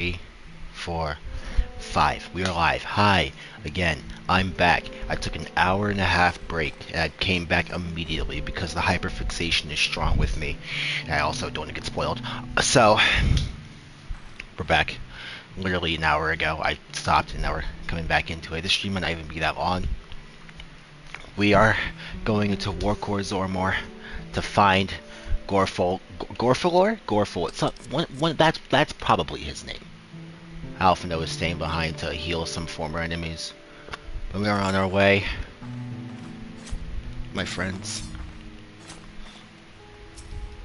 3, 4, 5. We are live. Hi, again. I'm back. I took an hour and a half break and I came back immediately because the hyperfixation is strong with me. And I also don't want to get spoiled. So, we're back. Literally an hour ago. I stopped and now we're coming back into it. This stream might not even be that long. We are going into Warcore Zormor to find Gorfalor? It's not, that's probably his name. Alphino is staying behind to heal some former enemies. But we are on our way, my friends.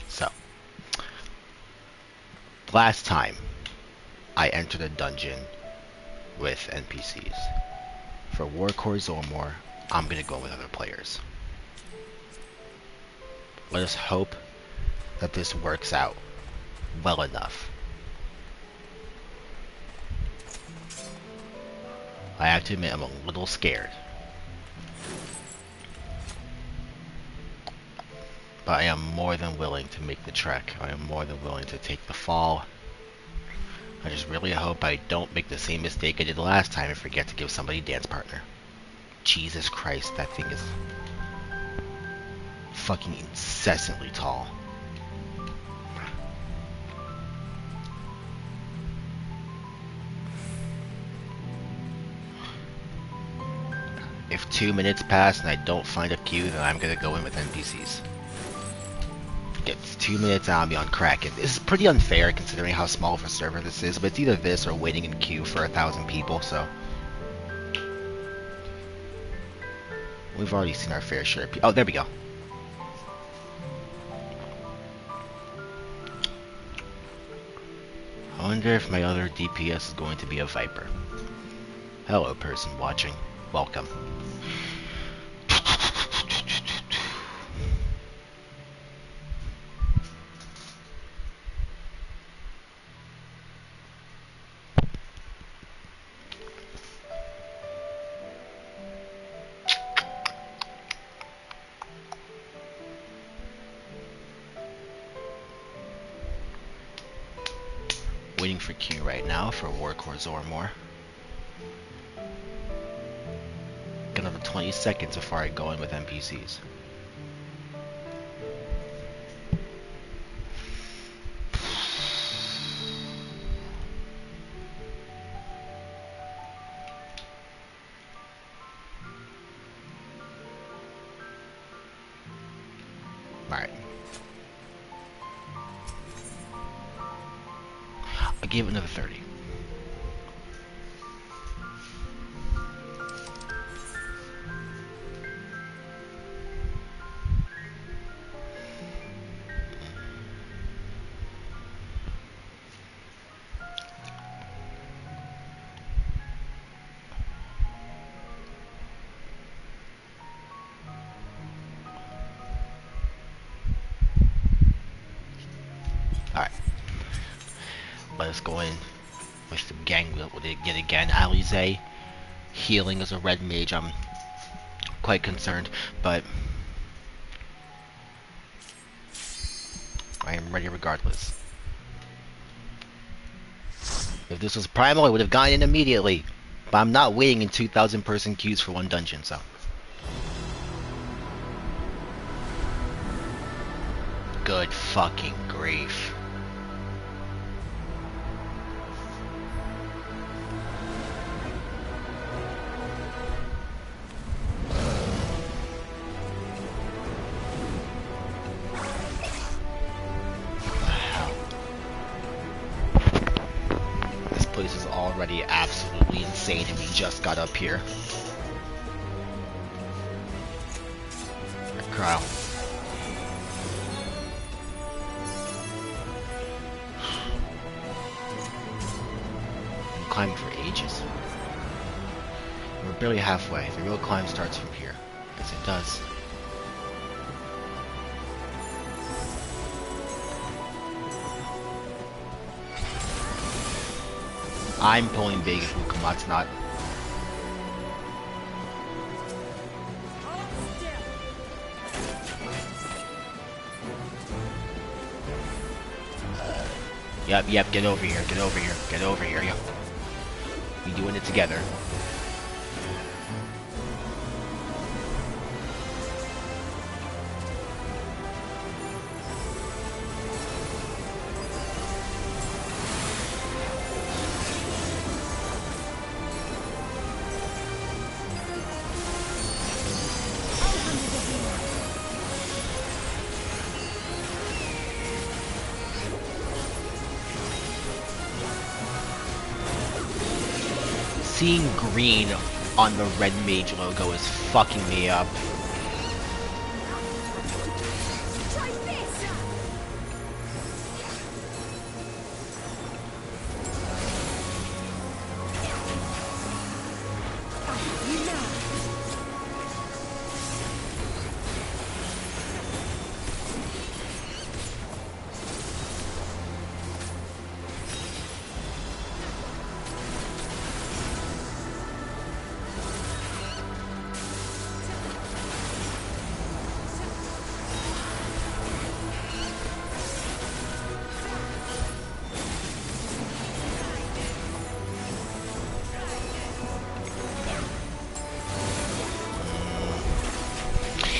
So, last time I entered a dungeon with NPCs. For Warcore Zormor, I'm gonna go with other players. Let us hope that this works out well enough. I have to admit, I'm a little scared. But I am more than willing to make the trek. I am more than willing to take the fall. I just really hope I don't make the same mistake I did the last time and forget to give somebody a dance partner. Jesus Christ, that thing is fucking incessantly tall. If 2 minutes pass and I don't find a queue, then I'm gonna go in with NPCs. It's 2 minutes and I'll be on crack. This is pretty unfair considering how small of a server this is, but it's either this or waiting in queue for 1,000 people, so. We've already seen our fair share of people. Oh, there we go. I wonder if my other DPS is going to be a Viper. Hello, person watching. Welcome. Waiting for queue right now for Warcore Zormor. Got another 20 seconds before I go in with NPCs. Alright. I'll give it another 30. Alright. Let us go in with the gang yet again. Alize healing as a red mage. I'm quite concerned, but I am ready regardless. If this was primal, I would have gone in immediately. But I'm not waiting in 2,000 person queues for one dungeon, so. Good fucking grief. This place is already absolutely insane and we just got up here. Crowd. Climbing for ages. We're barely halfway. The real climb starts from here. Yes, it does. I'm pulling big if Wukamat's not. Yep, get over here, get over here, get over here, yep. We doing it together. Seeing green on the red mage logo is fucking me up.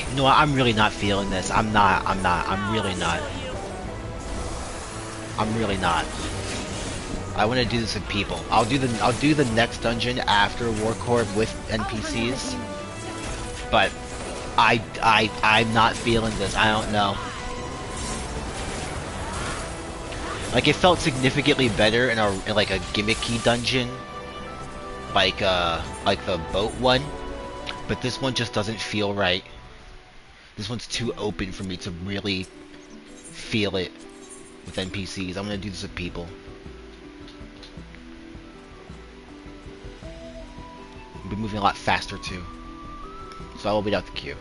You know what, I'm really not feeling this. I'm really not. I'm really not. I want to do this with people. I'll do the next dungeon after War Corps with NPCs. But I'm not feeling this. I don't know. Like, it felt significantly better in like a gimmicky dungeon, like the boat one. But this one just doesn't feel right. This one's too open for me to really feel it with NPCs. I'm gonna do this with people. We'll be moving a lot faster too. So I will beat out the queue.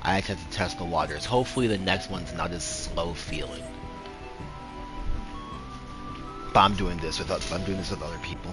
I just have to test the waters. Hopefully the next one's not as slow feeling. But I'm doing this with other people.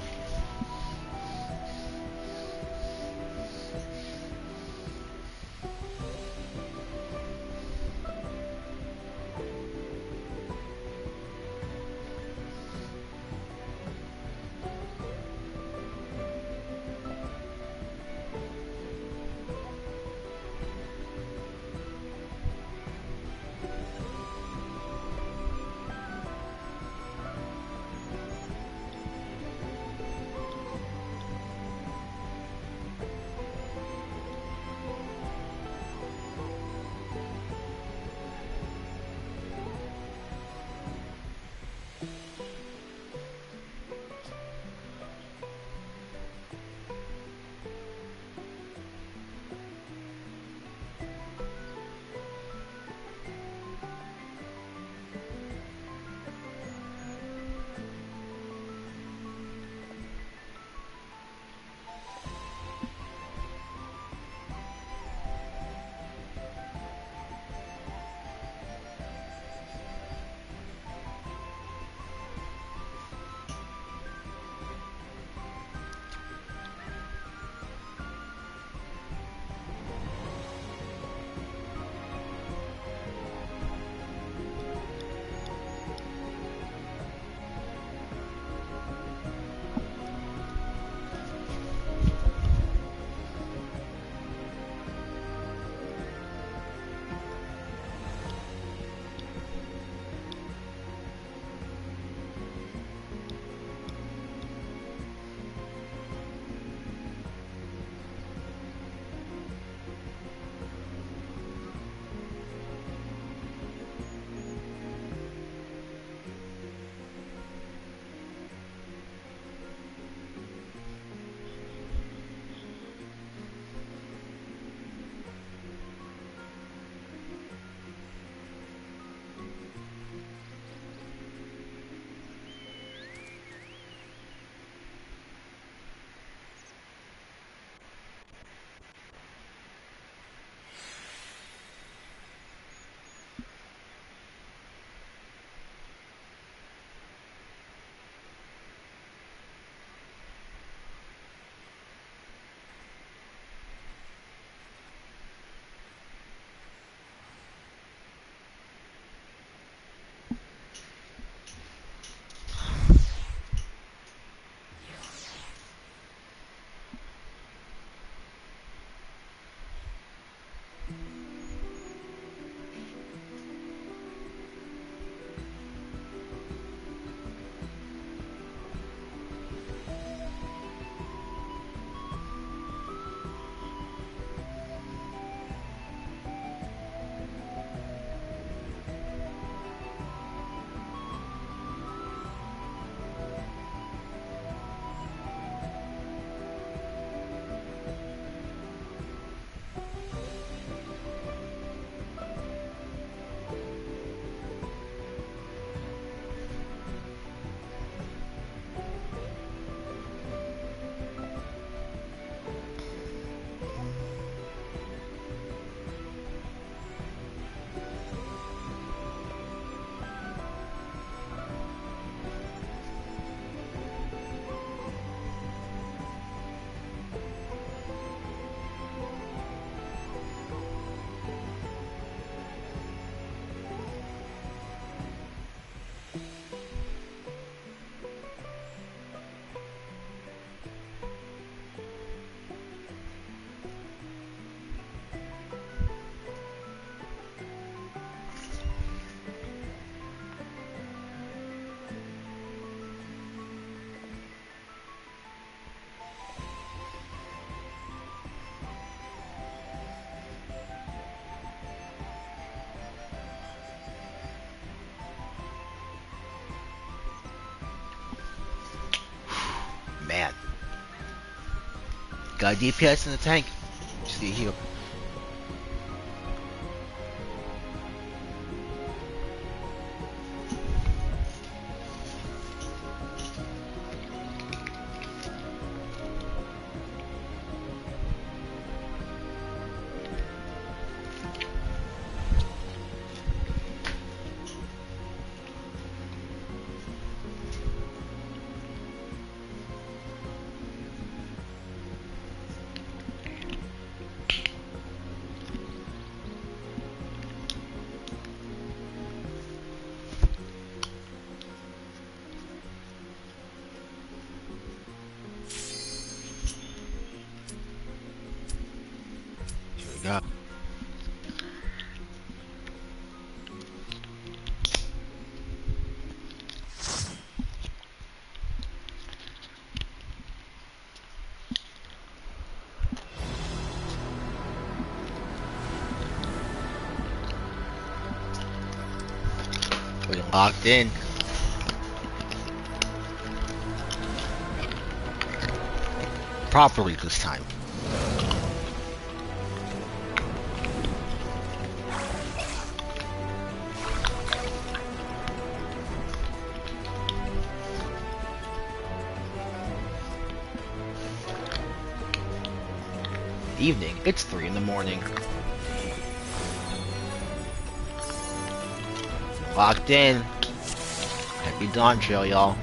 Got DPS in the tank. Just get healed. Yeah. We're locked in. Properly this time. Evening. It's 3 in the morning. Locked in. Happy dawn trail, y'all.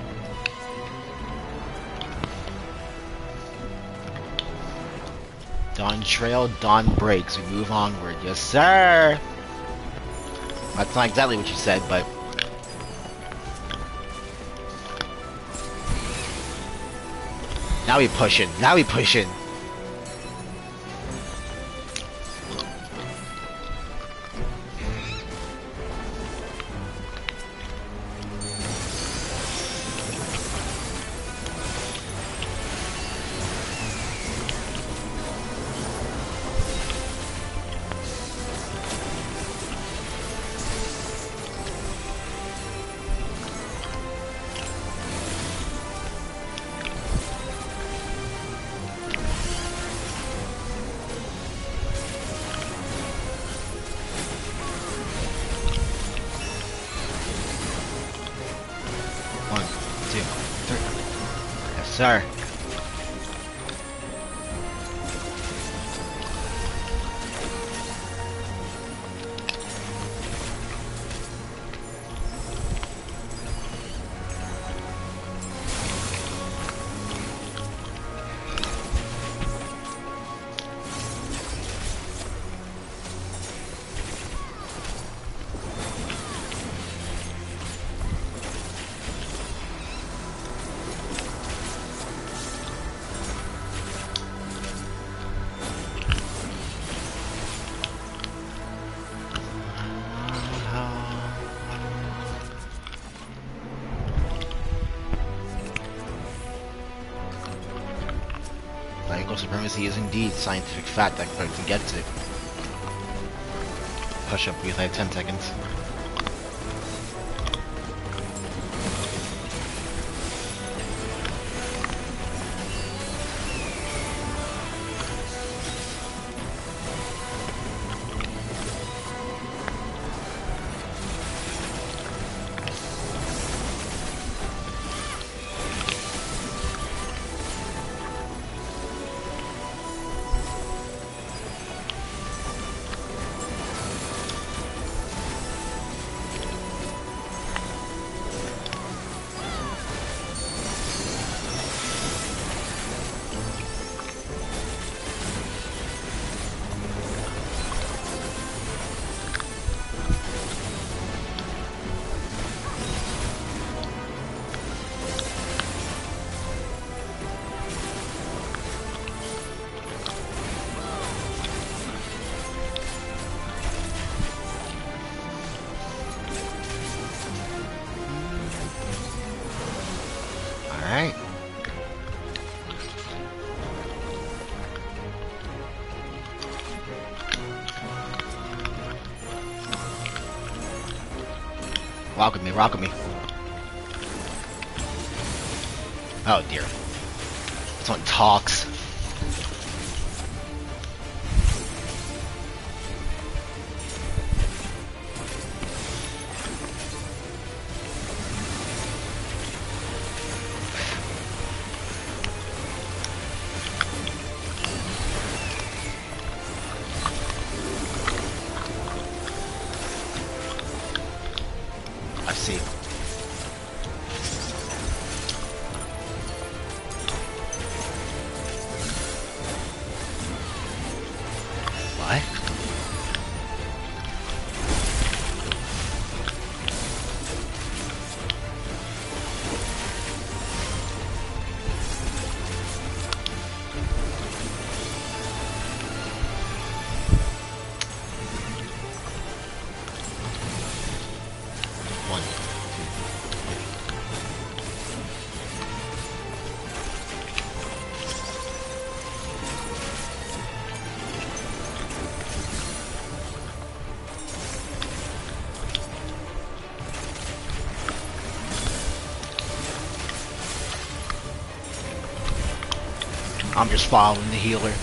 Dawn trail, dawn breaks. We move onward. Yes, sir. That's not exactly what you said, but now we pushing. Now we pushing. Sir. Biological supremacy is indeed scientific fact that I can get to. Push up, we have 10 seconds. Alright. Rock with me, rock with me. Oh dear. Someone talks. I'm just following the healer.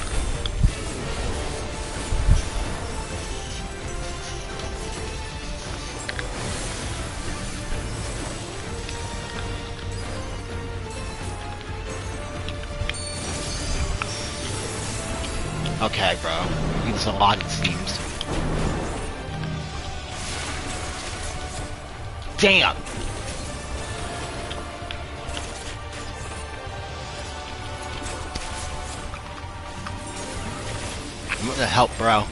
Okay, bro. It's a lot, it seems. Damn! I'm gonna help, bro.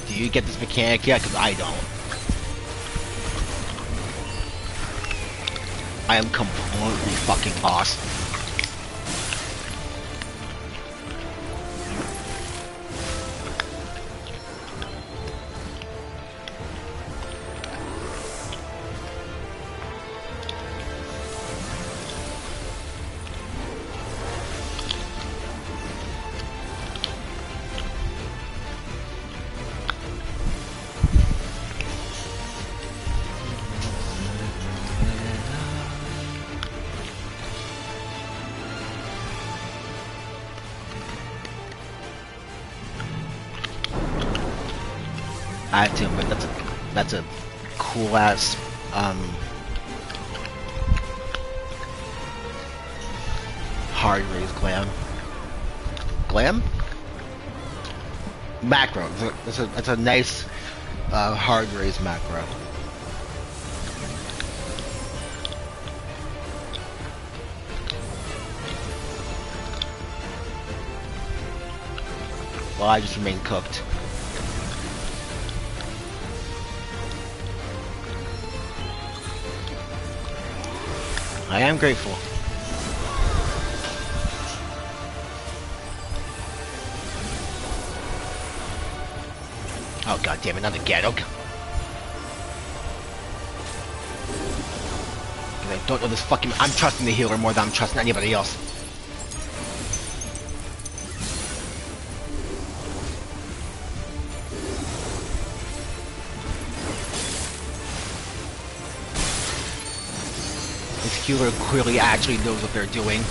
Do you get this mechanic yet? Because I don't. I am completely fucking lost. I have to admit, that's a cool ass hard raise glam macro. That's a nice hard raise macro. Well, I just remain cooked. I am grateful. Oh god damn it, not again. Okay. I don't know this fucking. I'm trusting the healer more than I'm trusting anybody else. This healer clearly actually knows what they're doing.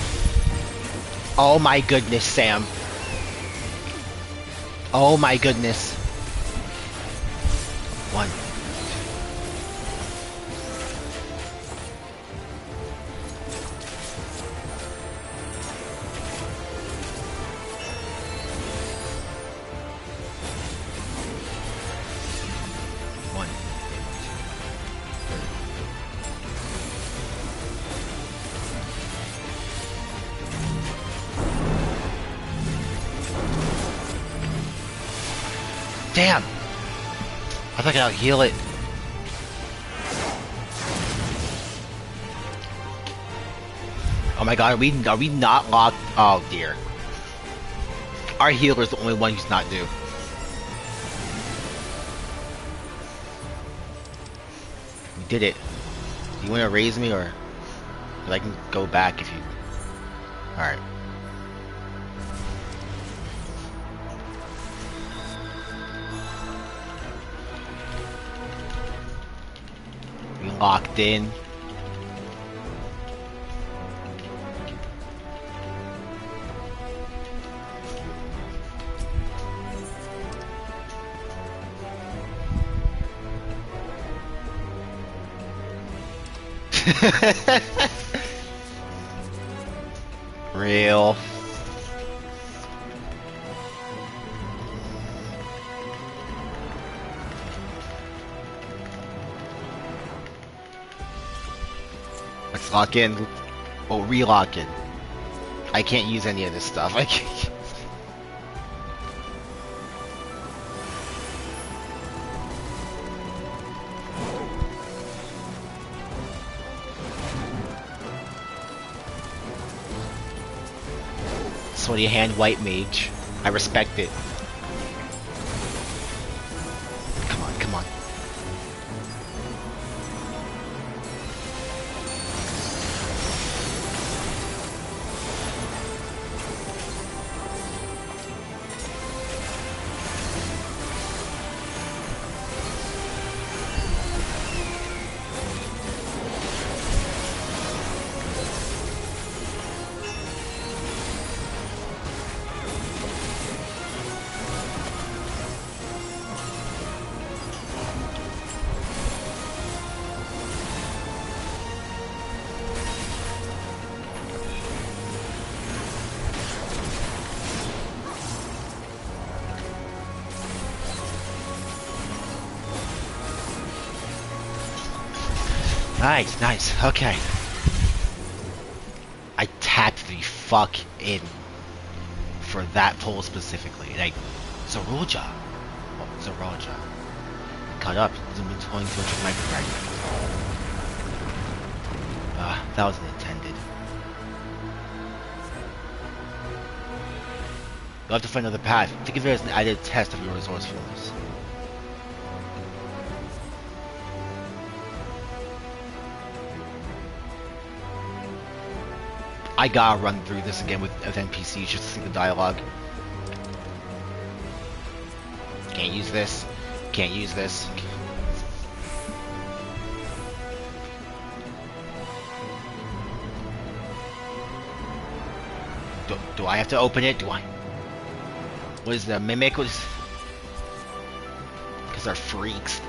Oh my goodness, Sam. Oh my goodness. One. One. Damn! I think I'll heal it. Oh my god, are we not locked? Oh dear. Our healer's the only one who's not new. We did it. Do you want to raise me or I can go back if you... Alright. We locked in. Real. Let's lock in. Oh, relock in. I can't use any of this stuff. I can't. Sweaty hand, white mage. I respect it. Come on, come on. Nice, nice. Okay. I tapped the fuck in for that pole specifically. Like, Zaroja. Oh, Zaroja. Cut up. It's been 22 microfractions. That wasn't intended. You'll have to find another path. Think of it as an added test of your resourcefulness. I gotta run through this again with NPCs just to see the dialogue. Can't use this. Can't use this. Do I have to open it? Do I? What is the mimic? Because they're freaks.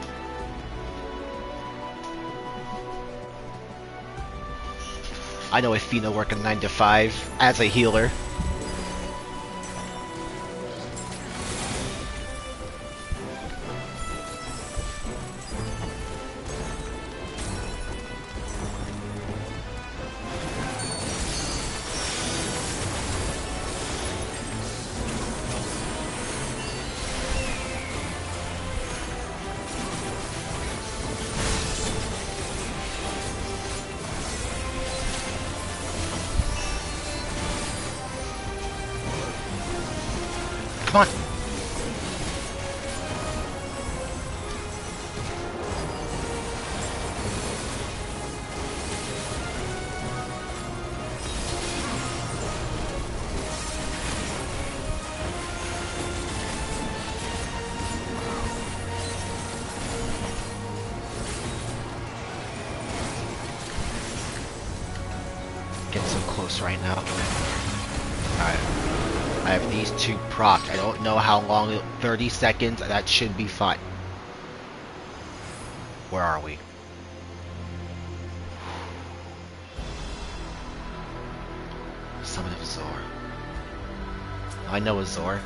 I know Athena working 9 to 5 as a healer. Come on. Getting so close right now. Alright. I have these two procced. I don't know how long, 30 seconds, that should be fine. Where are we? Summon of Azor. I know Azor.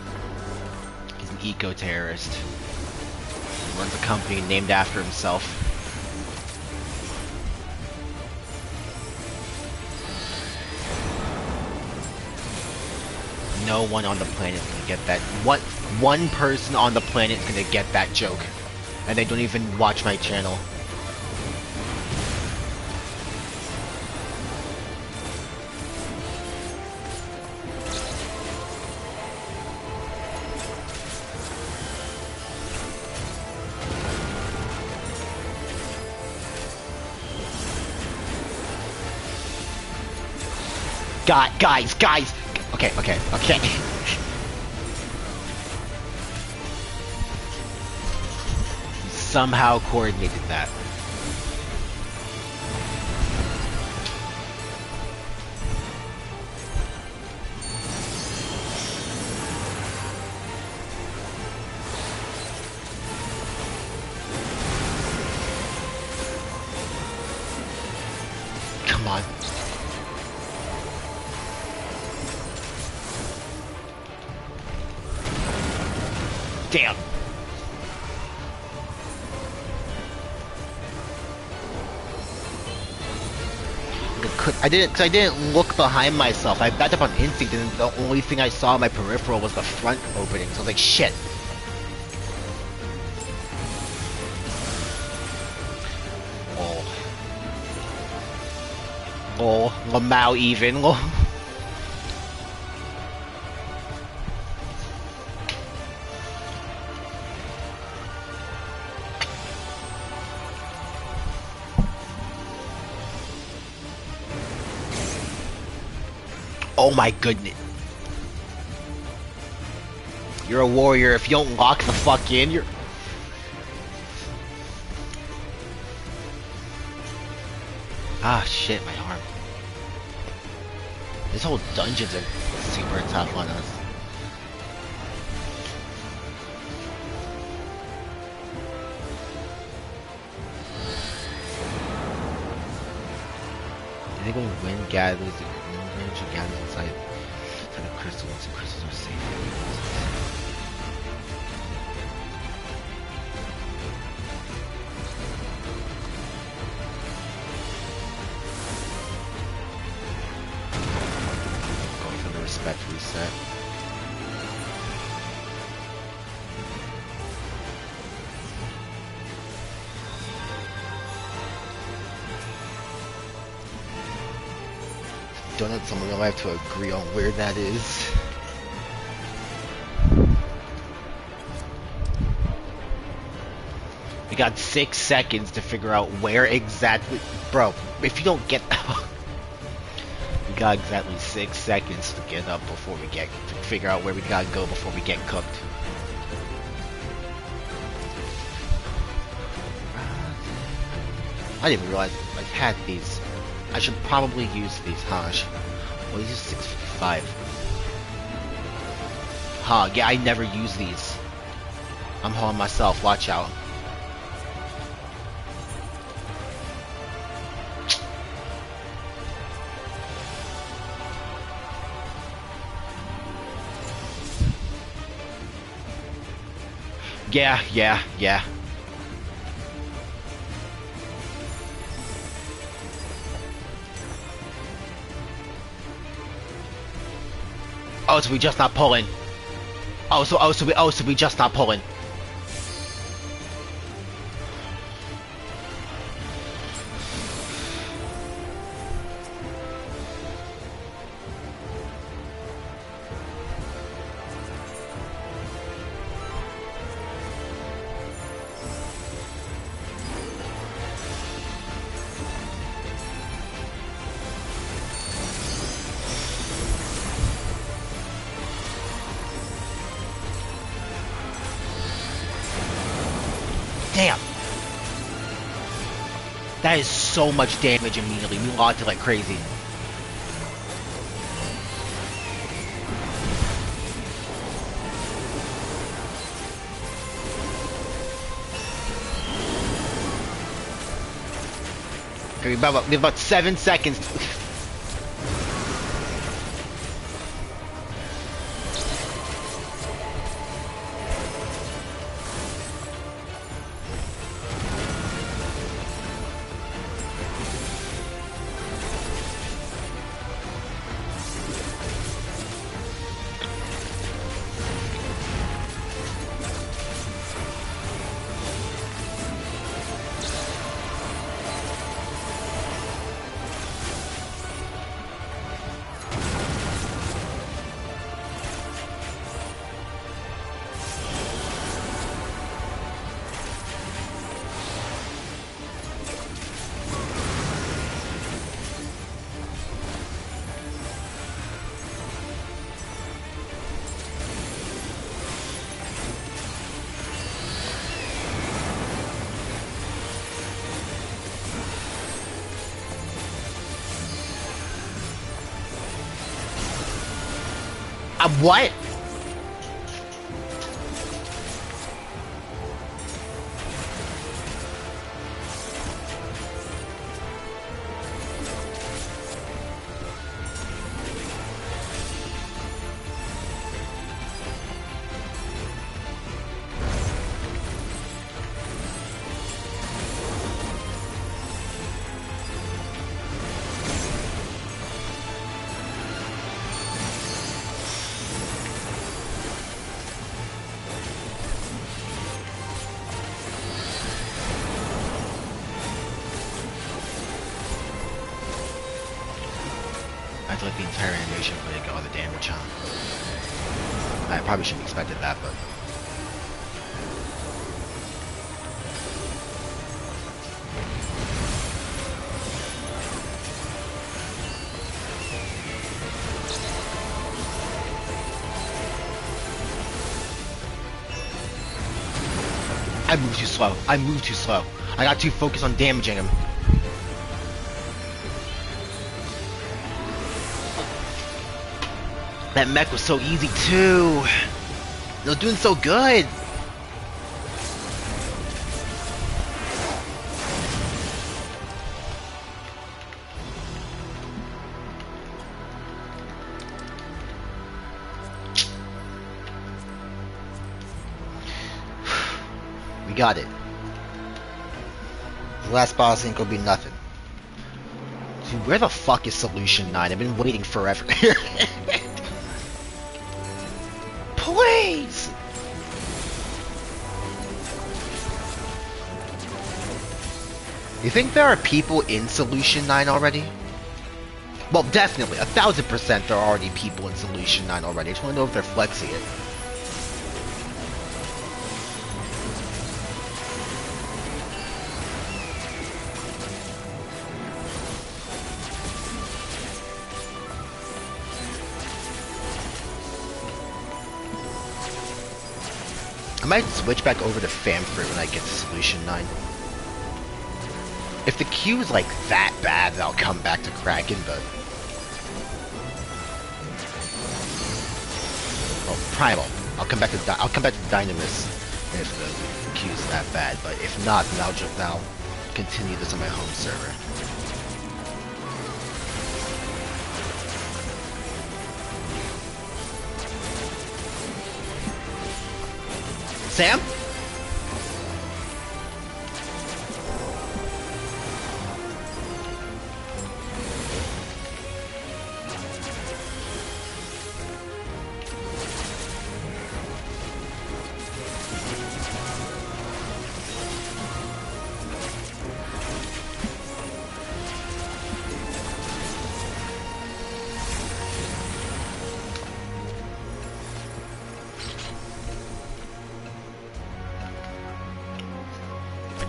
He's an eco-terrorist. He runs a company named after himself. No one on the planet is gonna get that. One person on the planet is gonna get that joke, and they don't even watch my channel. Guys! Okay. Somehow coordinated that. Come on. Damn. I didn't look behind myself. I backed up on instinct, and the only thing I saw in my peripheral was the front opening. So I was like, shit. Oh, Lamau even. Oh my goodness. You're a warrior. If you don't lock the fuck in, you're... Ah, shit, my arm. This whole dungeon's are super tough on us. I think when wind gathers, energy gathers inside the crystal, once the crystals are safe. that. Donuts, I'm gonna have to agree on where that is. We got 6 seconds to figure out where exactly. Bro, if you don't get. We got exactly 6 seconds to get up before we get. To figure out where we gotta go before we get cooked. I didn't even realize I had these. I should probably use these, huh? Well, these are 655. Huh, yeah, I never use these. I'm hauling myself, watch out. Yeah. Oh, so we just not pulling. So we just not pulling. Damn! That is so much damage immediately. We logged it like crazy. Okay, we have about 7 seconds. What? I have to like the entire animation for it to get all the damage, huh? I probably shouldn't have expected that, but... I moved too slow. I got too focused on damaging him. That mech was so easy too. It was doing so good. We got it. The last boss ain't gonna be nothing. Dude, where the fuck is Solution 9? I've been waiting forever. Please! You think there are people in Solution 9 already? Well, definitely. 1000% there are already people in Solution 9 already. I just want to know if they're flexing it. I might switch back over to Famfrit when I get to Solution 9. If the queue is like that bad, then I'll come back to Kraken, but... Oh, Primal. I'll come back to Dynamis if the queue's that bad, but if not, then I'll continue this on my home server. Sam?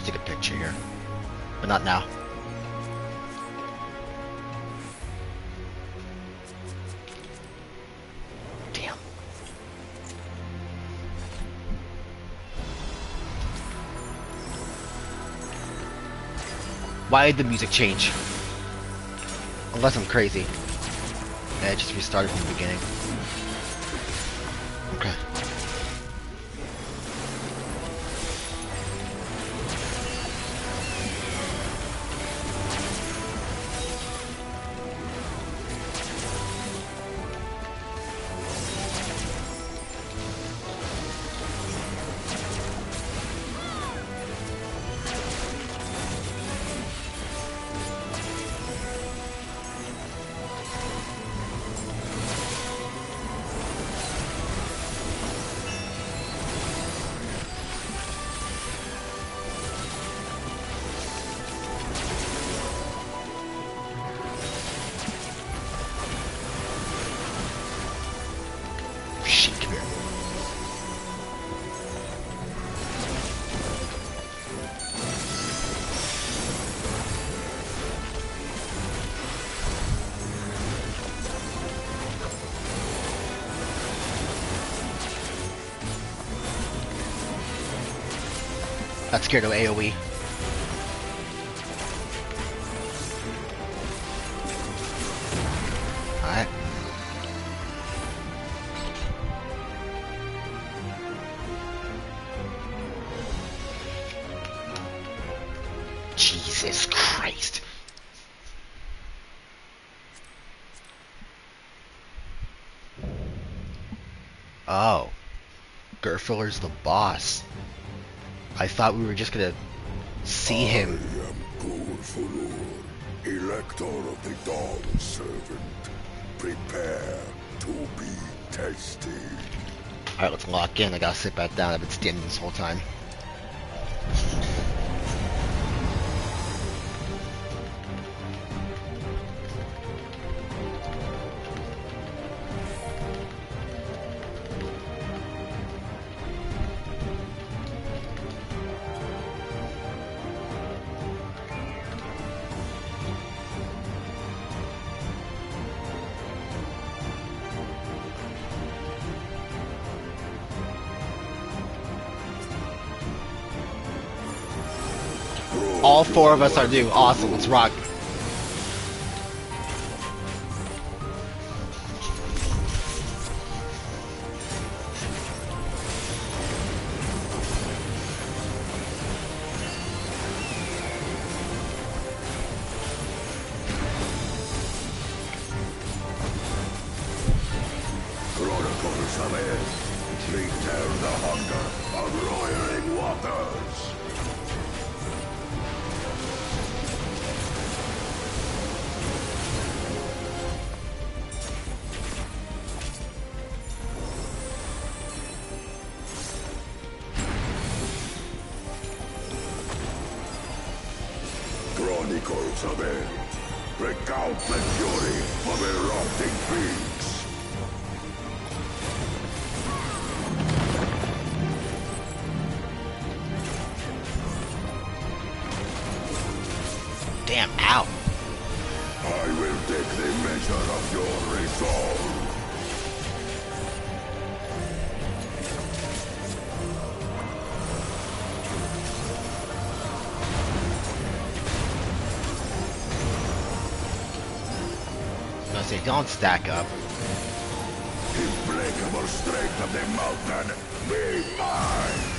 Take a picture here, but not now. Damn. Why did the music change? Unless I'm crazy. Yeah, it just restarted from the beginning. Okay. Not scared of AoE. Alright. Jesus Christ. Oh. Gerfiller's the boss. I thought we were just gonna see him. I am Gerfiller, Elector of the Dawn Servant. Prepare to be tested. Alright, let's lock in. I gotta sit back down. I've been standing this whole time. All four of us are new. Awesome, let's rock. Chronicles of Earth, return the hunger of roiling waters. Chronicles of End. Recount the fury of erupting peaks. Damn, ow. I will take the measure of your resolve. I was gonna say, don't stack up. Implacable strength of the mountain, be mine!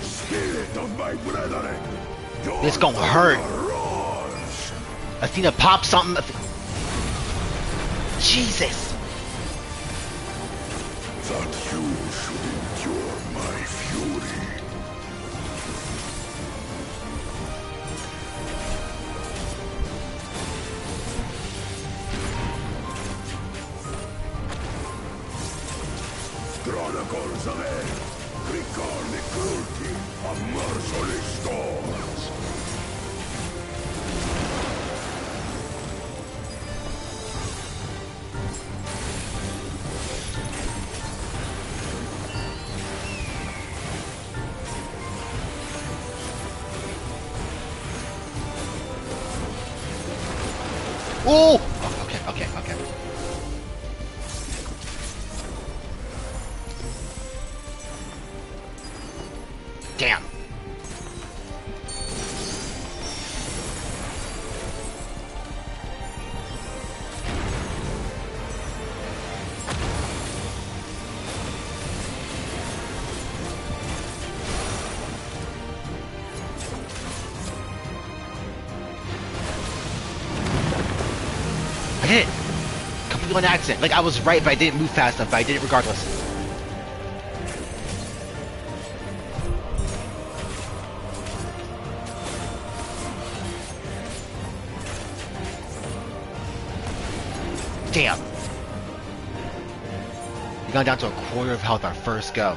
Spirit of my brethren, This gonna hurt. Roars. I seen her pop something. Jesus. That you should endure my fury. Chronicles of End. Recall the cruelty of merciless storms. Oh! Okay, okay, okay. Damn. I did it! Completely on accident. Like, I was right, but I didn't move fast enough, but I did it regardless. Damn. We got down to a quarter of health our first go.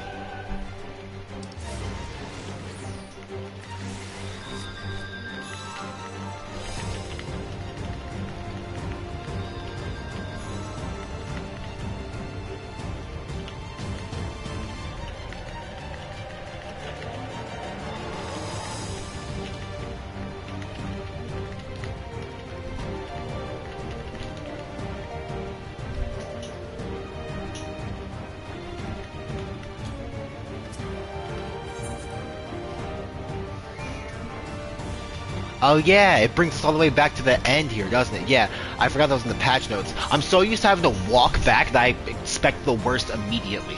Oh yeah, it brings us all the way back to the end here, doesn't it? Yeah, I forgot that was in the patch notes. I'm so used to having to walk back that I expect the worst immediately.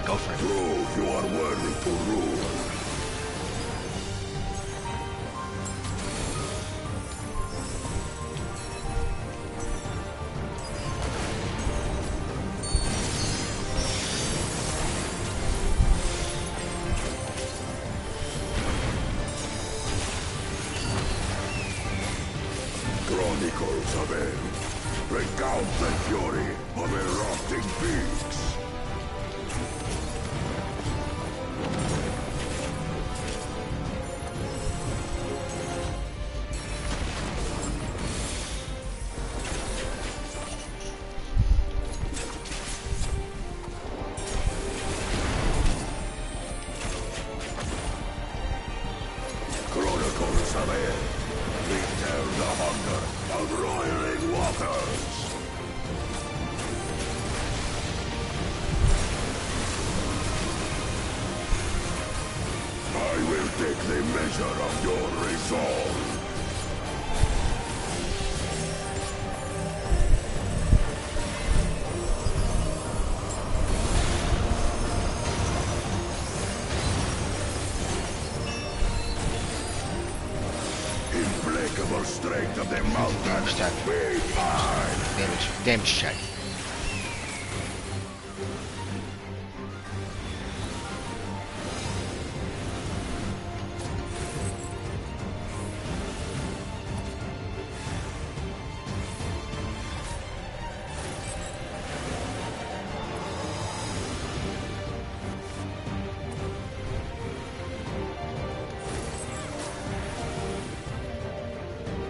Go for it. Prove you are worthy to rule. Chronicles of End. Recount the fury of erupting peaks. Chronicles of End. Return the hunger of roiling waters. I will take the measure of your resolve. unbreakable strength of the mountain. Damage check. Be mine. Damage check.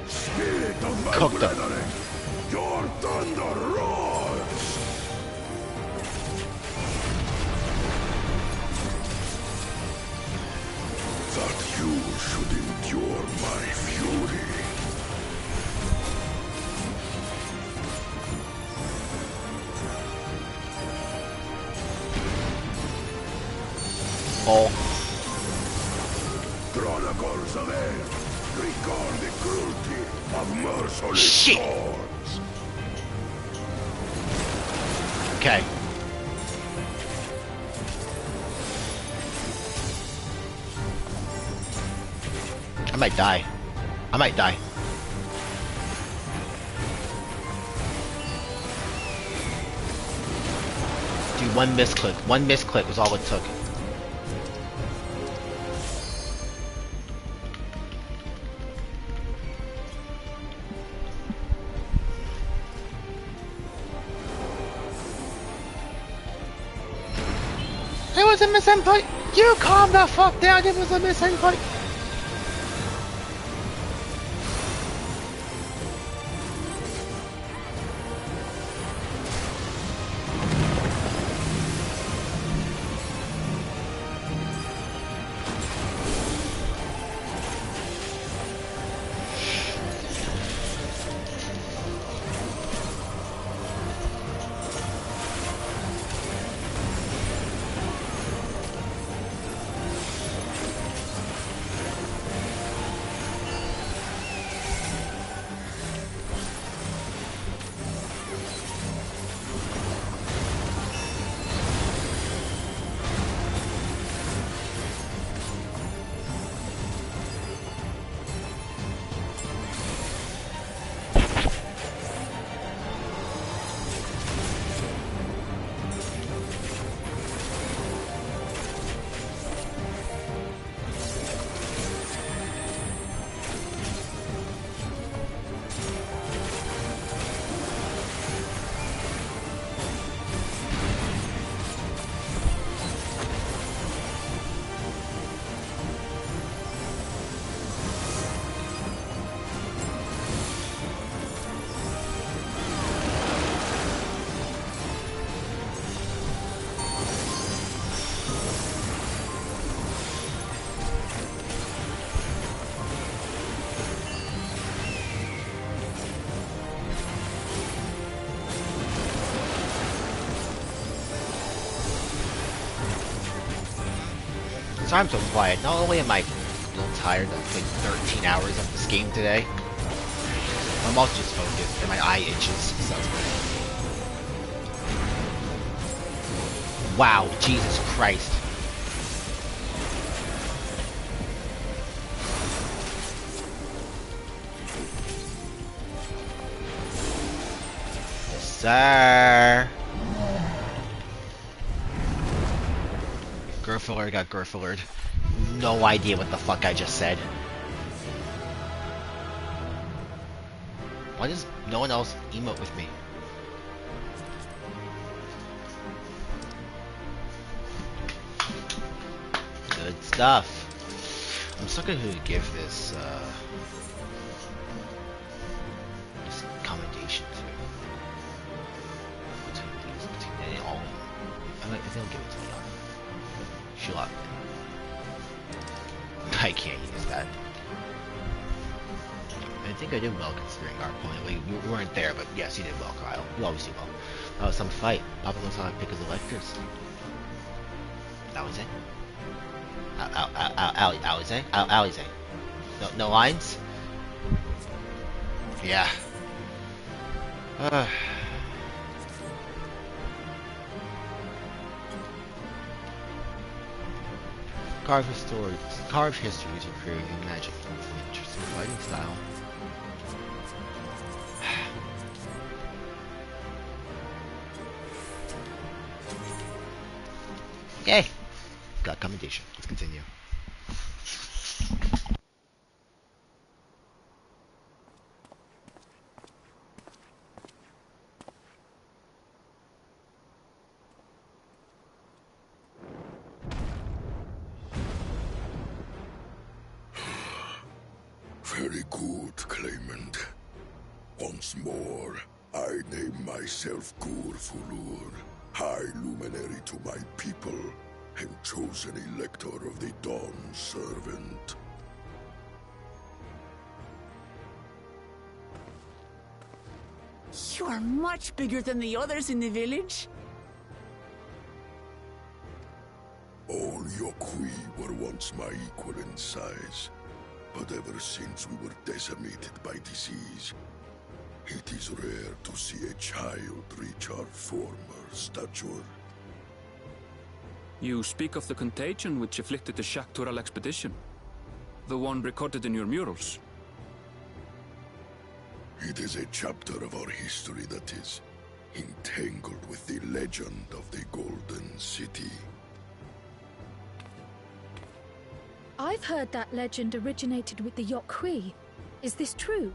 Spirit of my Cooked them. brethren, your thunder roars. That you should endure my fury. Oh. Chronicles of Air, record the cruelty of merciless Shit. swords. Okay. I might die. I might die. Dude, one misclick. One misclick was all it took. It was a misinput! You calm the fuck down, it was a misinput! Sorry I'm so quiet. Not only am I a little tired of like 13 hours of this game today, I'm also just focused and my eye itches. So. Wow, Jesus Christ. Sir. Gerfiller got Gerfillered. No idea what the fuck I just said. Why does no one else emote with me? Good stuff. I'm still gonna give this this commendation to between all. I think I'll give it to Leon. Shut. I can't use that. I think I did well considering our opponent. We weren't there, but yes, you did well, Kyle. You always do well. That was some fight. Papa knows how to pick his electors. That was it. Alize. No lines? Yeah. Carve histories are creating magic. Interesting fighting style. got commendation. Let's continue. Very good, claimant. Once more, I name myself Gur-Fulur, High Luminary to my people, and chosen Elector of the Dawn Servant. You are much bigger than the others in the village. All Yokui were once my equal in size, but ever since we were decimated by disease, it is rare to see a child reach our former stature. You speak of the contagion which afflicted the Shaktural expedition. The one recorded in your murals. It is a chapter of our history that is entangled with the legend of the Golden City. I've heard that legend originated with the Yokui. Is this true?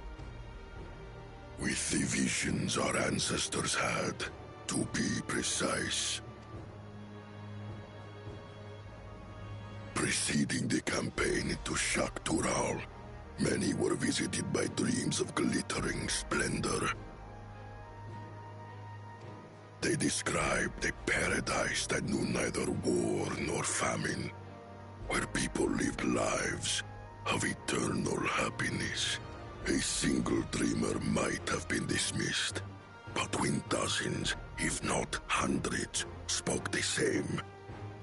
With the visions our ancestors had, to be precise. Preceding the campaign into Shaktural, many were visited by dreams of glittering splendor. They described a paradise that knew neither war nor famine, where people lived lives of eternal happiness. A single dreamer might have been dismissed, but when dozens, if not hundreds, spoke the same,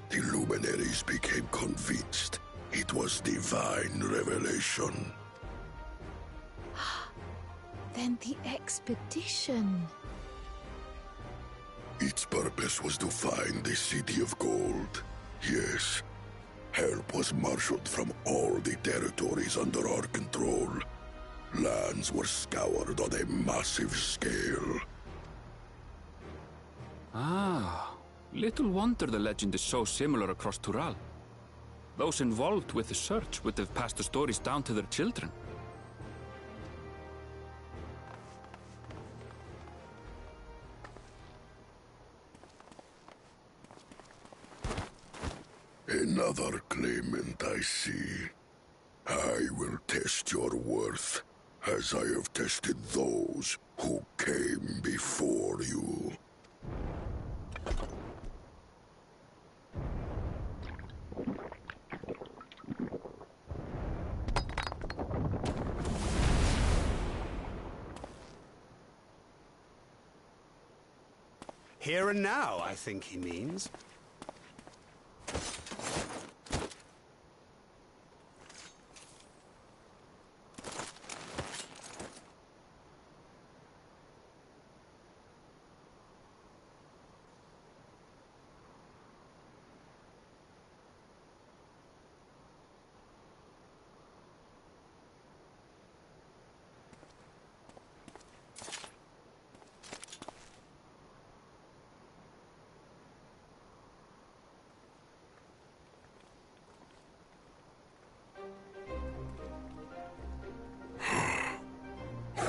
the luminaries became convinced it was divine revelation. Then the expedition... Its purpose was to find the City of Gold. Yes, help was marshaled from all the territories under our control. Lands were scoured on a massive scale. Ah, little wonder the legend is so similar across Tural. Those involved with the search would have passed the stories down to their children. Another claimant, I see. I will test your worth, as I have tested those who came before you. Here and now, I think he means.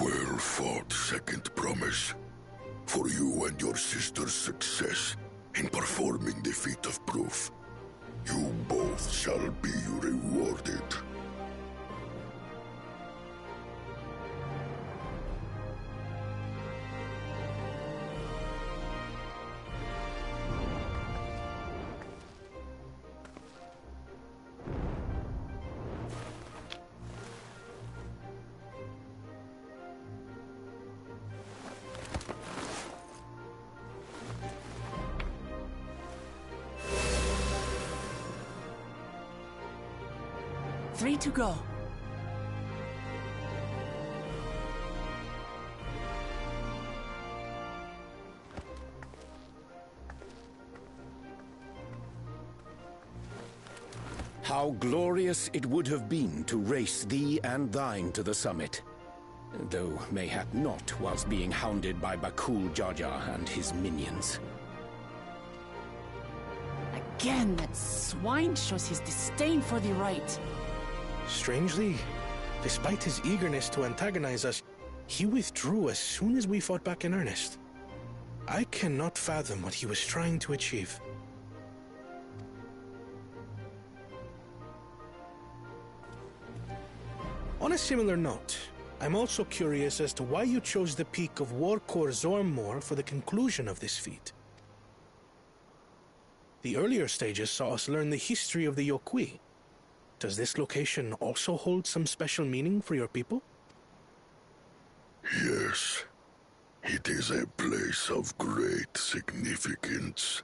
Well fought, second promise. For you and your sister's success in performing the feat of proof, you both shall be rewarded. Three to go. How glorious it would have been to race thee and thine to the summit. Though mayhap not whilst being hounded by Bakul Jaja and his minions. I Again, that swine shows his disdain for the right. Strangely, despite his eagerness to antagonize us, he withdrew as soon as we fought back in earnest. I cannot fathom what he was trying to achieve. On a similar note, I'm also curious as to why you chose the peak of Warkor Zormor for the conclusion of this feat. The earlier stages saw us learn the history of the Yokui. Does this location also hold some special meaning for your people? Yes. It is a place of great significance.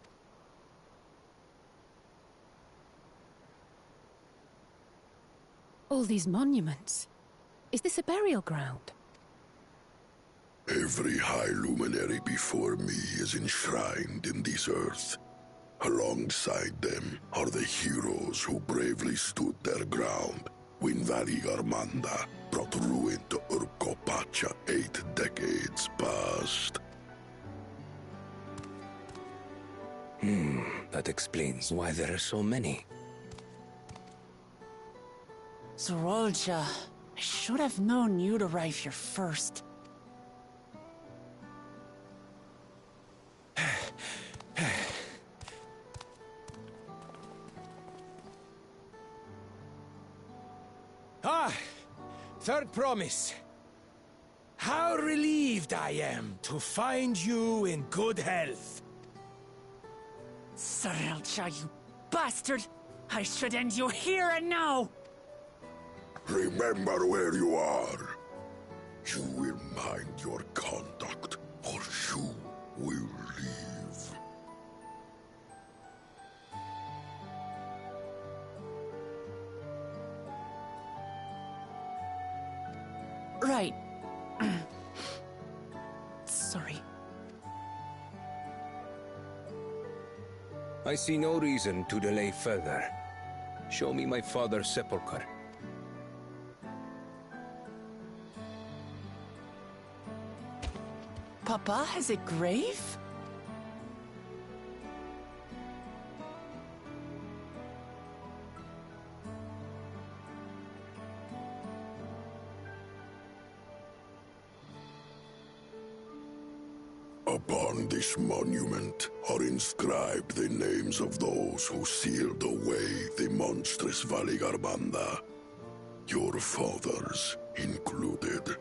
All these monuments. Is this a burial ground? Every high luminary before me is enshrined in this earth. Alongside them are the heroes who bravely stood their ground when Valigarmanda brought ruin to Urkopacha 8 decades past. That explains why there are so many. Zorolja, I should have known you'd arrive here first. Third promise. How relieved I am to find you in good health. Zorolja, you bastard! I should end you here and now! Remember where you are. You will mind your conduct, or you will leave. Right. Sorry. I see no reason to delay further. Show me my father's sepulchre. Papa has a grave? Upon this monument are inscribed the names of those who sealed away the monstrous Valigarmanda, your fathers included.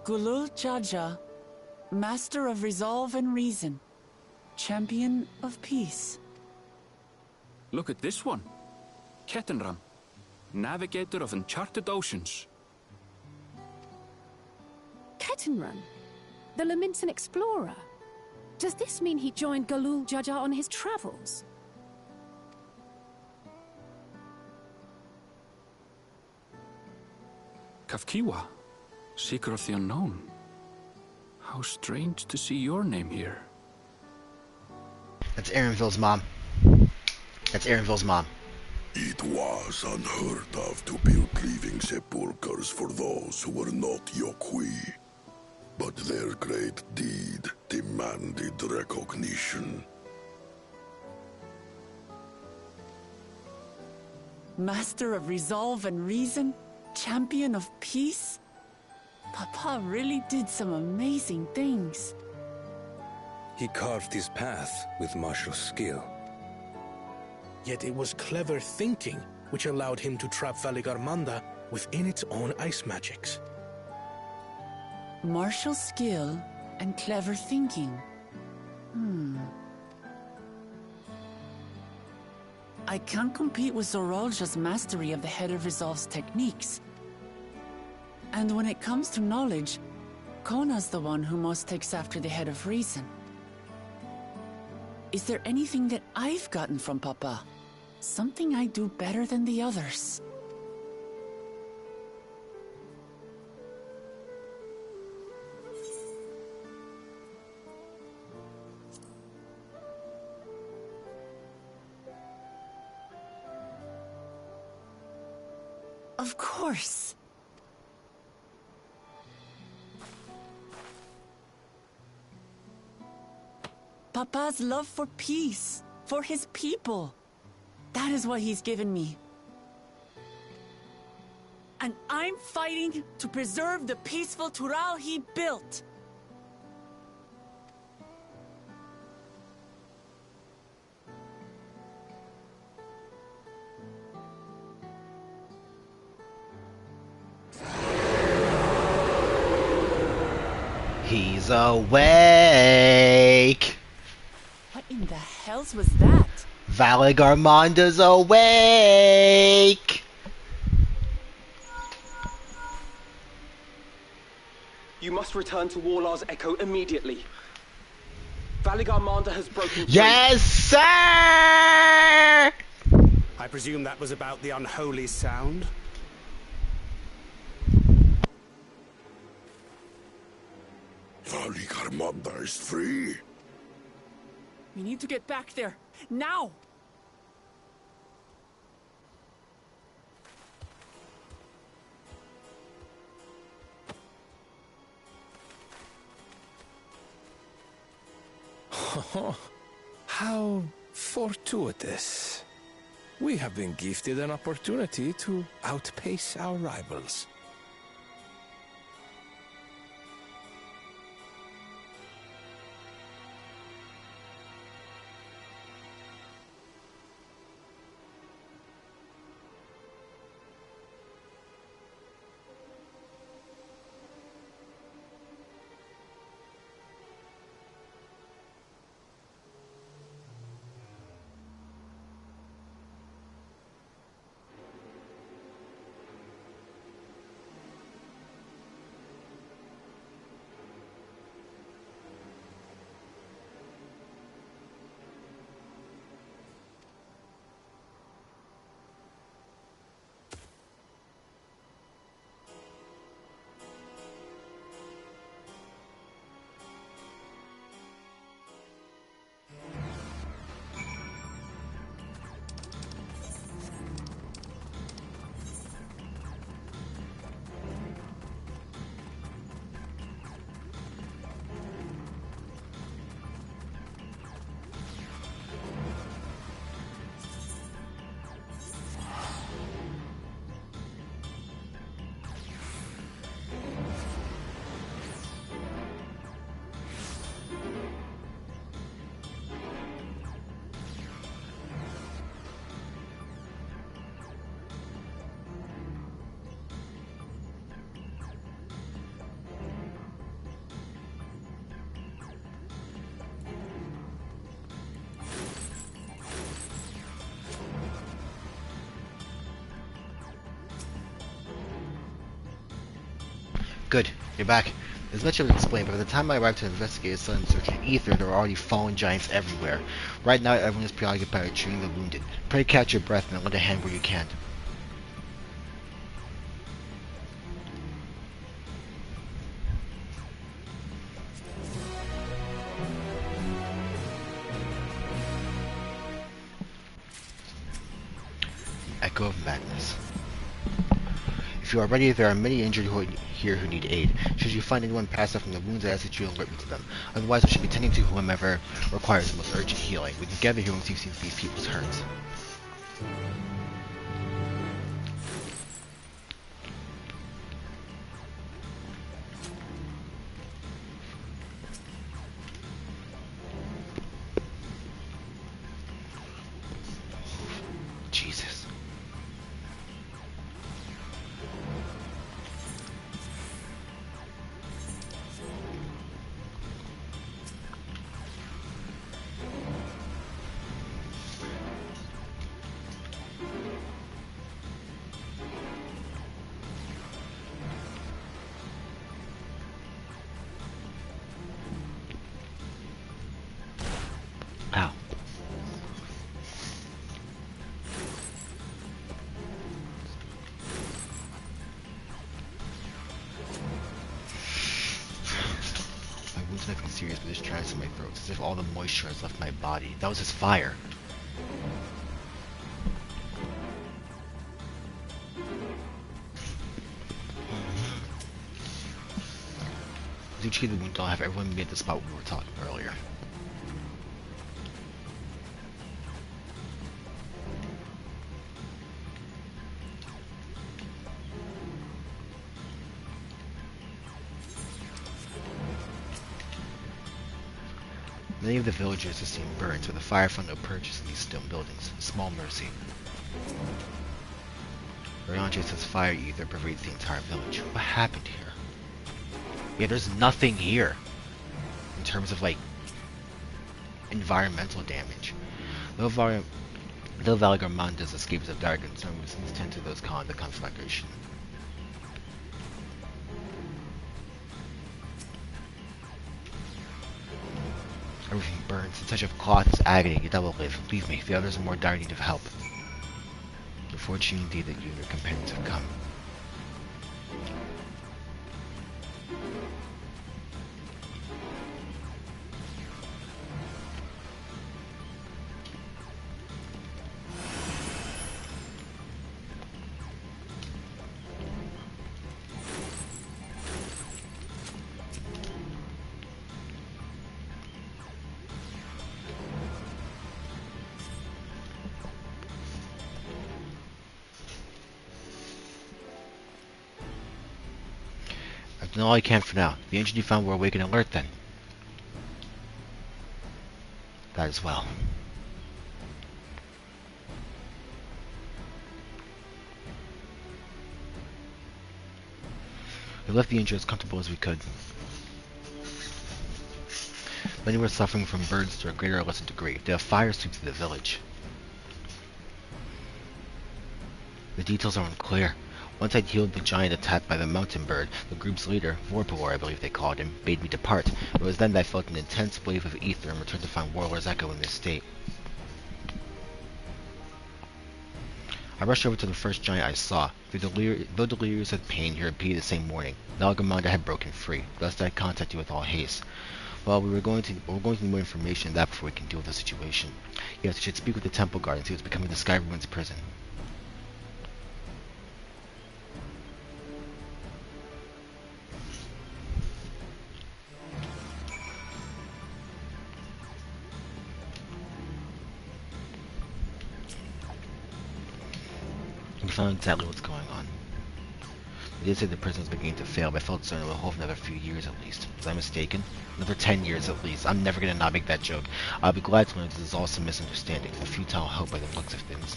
Gulul Jaja, Master of Resolve and Reason, Champion of Peace. Look at this one. Ketenram, Navigator of Uncharted Oceans. Ketenran, the Laminsan explorer. Does this mean he joined Galul Jaja on his travels? Kafkiwa, Seeker of the Unknown. How strange to see your name here. That's Aaronville's mom. That's Aaronville's mom. It was unheard of to build living sepulchres for those who were not Yokui. But their great deed demanded recognition. Master of Resolve and Reason, Champion of Peace? Papa really did some amazing things. He carved his path with martial skill. Yet it was clever thinking which allowed him to trap Valigarmanda within its own ice magics. Martial skill and clever thinking. I can't compete with Zorolja's mastery of the Head of Resolve's techniques. And when it comes to knowledge, Kona's the one who most takes after the Head of Reason. Is there anything that I've gotten from Papa? Something I do better than the others? Of course. Papa's love for peace, for his people. That is what he's given me. And I'm fighting to preserve the peaceful Tural he built. He's awake! What in the hells was that? Valigarmonda's awake! You must return to Warlar's Echo immediately. Valigarmanda has broken through. Yes, sir! I presume that was about the unholy sound? Valigarmanda is free. We need to get back there. Now! How fortuitous. We have been gifted an opportunity to outpace our rivals. Good, you're back. There's much of it explained, but by the time I arrived to investigate the sun search in ether, there were already fallen giants everywhere. Right now, everyone is preoccupied with treating the wounded. Pray catch your breath and lend a hand where you can. Echo of Madness. If you are ready, there are many injured here who need aid. Should you find anyone passed out from the wounds, I ask that you alert me to them. Otherwise, I should be tending to whomever requires the most urgent healing. We can gather here and see these people's hurts. Jesus. Ow. My wound's nothing serious, but there's dryness in my throat. It's as if all the moisture has left my body. That was his fire. Do treat the wound, I'll have everyone meet at the spot we were talking earlier. Many of the villagers have seen burns, but the fire found no purchase in these stone buildings. Small mercy. Orianche says fire ether pervades the entire village. What happened here? Yeah, there's nothing here in terms of like environmental damage. Though Valigarmanda's escape is of dire concern, we seems tend to those caught the conflagration. Everything burns. In such of cloth is agony, yet I will live. Leave me. The others are more dire need of help. Fortunate indeed that you and your companions have come. I've done all I can for now. The engine you found will awaken alert then. That as well. We left the engine as comfortable as we could. Many were suffering from burns to a greater or lesser degree. They have fire sweep through the village. The details are unclear. Once I'd healed the giant attacked by the mountain bird, the group's leader, Vorpalor I believe they called him, bade me depart. It was then that I felt an intense wave of ether and returned to find Warlord's Echo in this state. I rushed over to the first giant I saw. Though delirious with pain, he repeated the same warning. Valigarmanda had broken free. Thus I contacted you with all haste. Well, we're going to need more information than that before we can deal with the situation. Yes, we should speak with the temple guard and see what's becoming the Sky Ruins prison. We found exactly what's going on. They did say the prison was beginning to fail, but I felt certain it would hold another few years at least. Was I mistaken? Another 10 years at least. I'm never gonna not make that joke. I'll be glad to learn this is all some misunderstanding, a futile hope by the looks of things.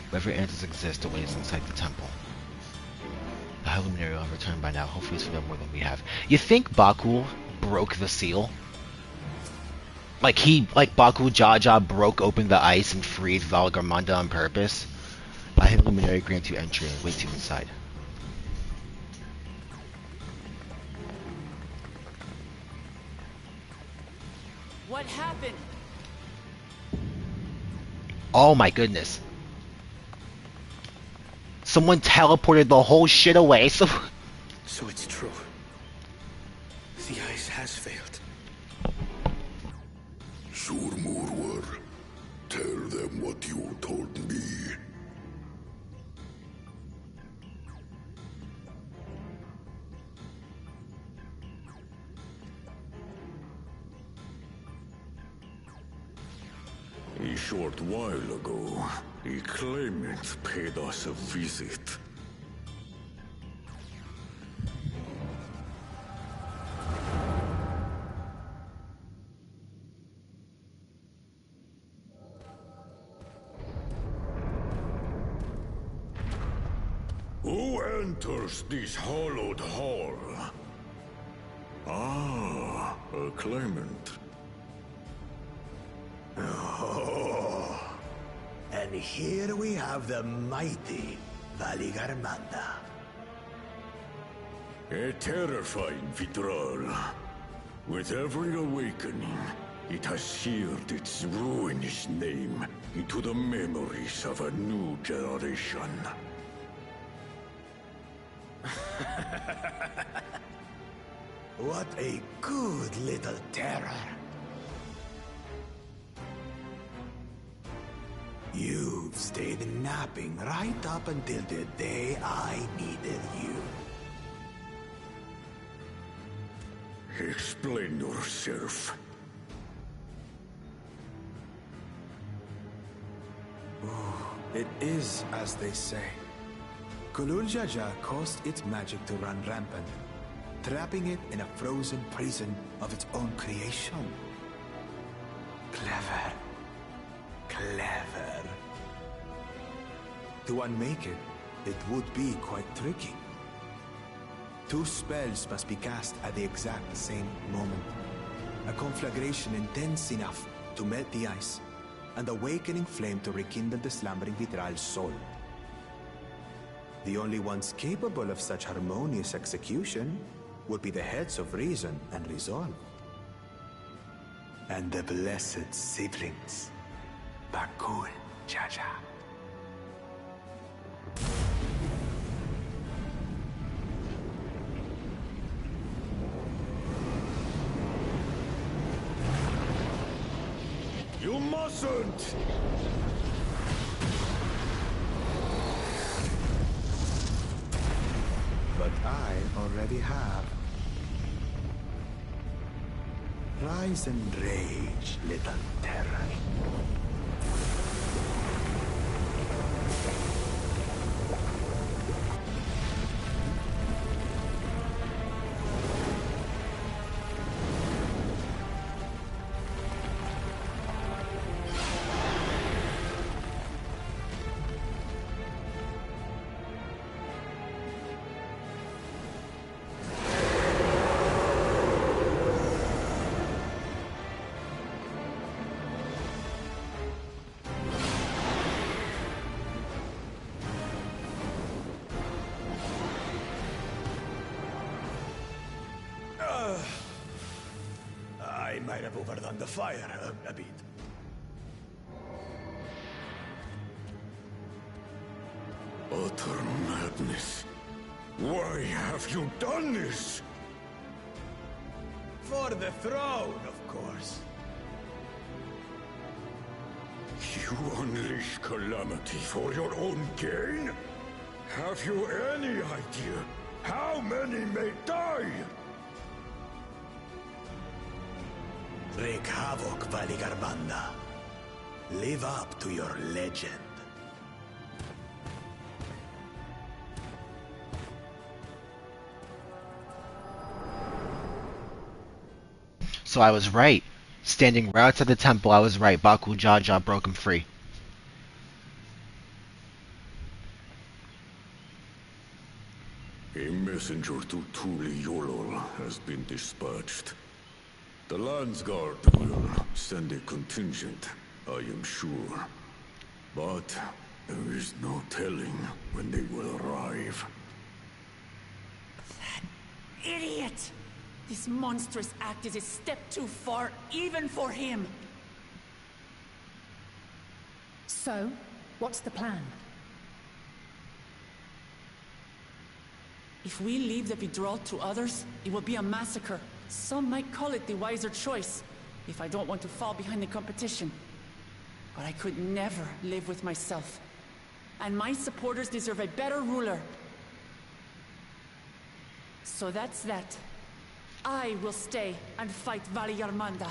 Whatever answers exist awaits inside the temple. The High Luminary will have returned by now. Hopefully it's for them more than we have. You think Bakul broke the seal? Like Bakul Jaja broke open the ice and freed Valigarmanda on purpose? The High Luminary grants you entry and waits you inside. What happened? Oh my goodness. Someone teleported the whole shit away, so it's true. The ice has failed. Surmurwar, tell them what you told me. A short while ago, a claimant paid us a visit. Who enters this hallowed hall? Ah, a claimant. Oh, and here we have the mighty Valigarmanda. A terrifying Vitral. With every awakening, it has seared its ruinous name into the memories of a new generation. What a good little terror. You've stayed napping right up until the day I needed you. Explain yourself. It is as they say. Gulul Jaja caused its magic to run rampant, trapping it in a frozen prison of its own creation. Clever. Clever. To unmake it, it would be quite tricky. 2 spells must be cast at the exact same moment. A conflagration intense enough to melt the ice, and awakening flame to rekindle the slumbering Vitral's soul. The only ones capable of such harmonious execution would be the heads of reason and resolve. And the blessed siblings, Bakul Jaja. You mustn't! But I already have. Rise and rage, little terror. I might have overdone the fire a bit. Utter madness. Why have you done this? For the throne, of course. You unleash calamity for your own gain? Have you any idea how many may die? Wreak havoc, Valigarbanda. Live up to your legend. So I was right. Standing right outside the temple, I was right. Bakul Jaja broke him free. A messenger to Tuli Yolol has been dispatched. The Landsguard will send a contingent, I am sure. But there is no telling when they will arrive. Idiot! This monstrous act is a step too far, even for him. So, what's the plan? If we leave the withdrawal to others, it will be a massacre. Some might call it the wiser choice, if I don't want to fall behind the competition. But I could never live with myself. And my supporters deserve a better ruler. So that's that. I will stay and fight Valigarbanda.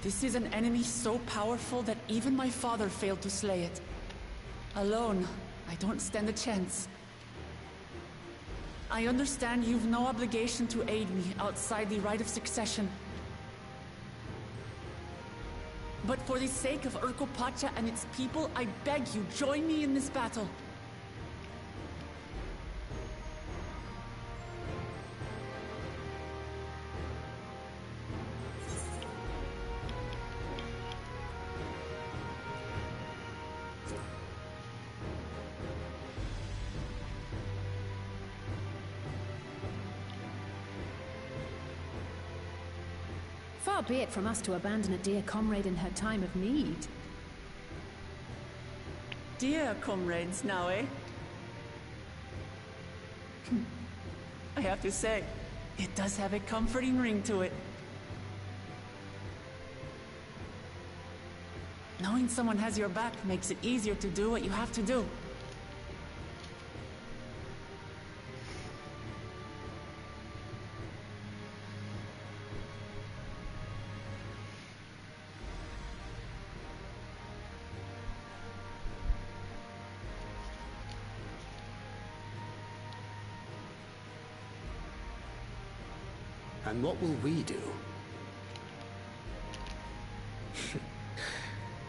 This is an enemy so powerful that even my father failed to slay it. Alone, I don't stand a chance. I understand you've no obligation to aid me outside the right of succession. But for the sake of Urkopacha and its people, I beg you, join me in this battle. Far be it from us to abandon a dear comrade in her time of need. Dear comrades now, eh? I have to say, it does have a comforting ring to it. Knowing someone has your back makes it easier to do what you have to do. And what will we do?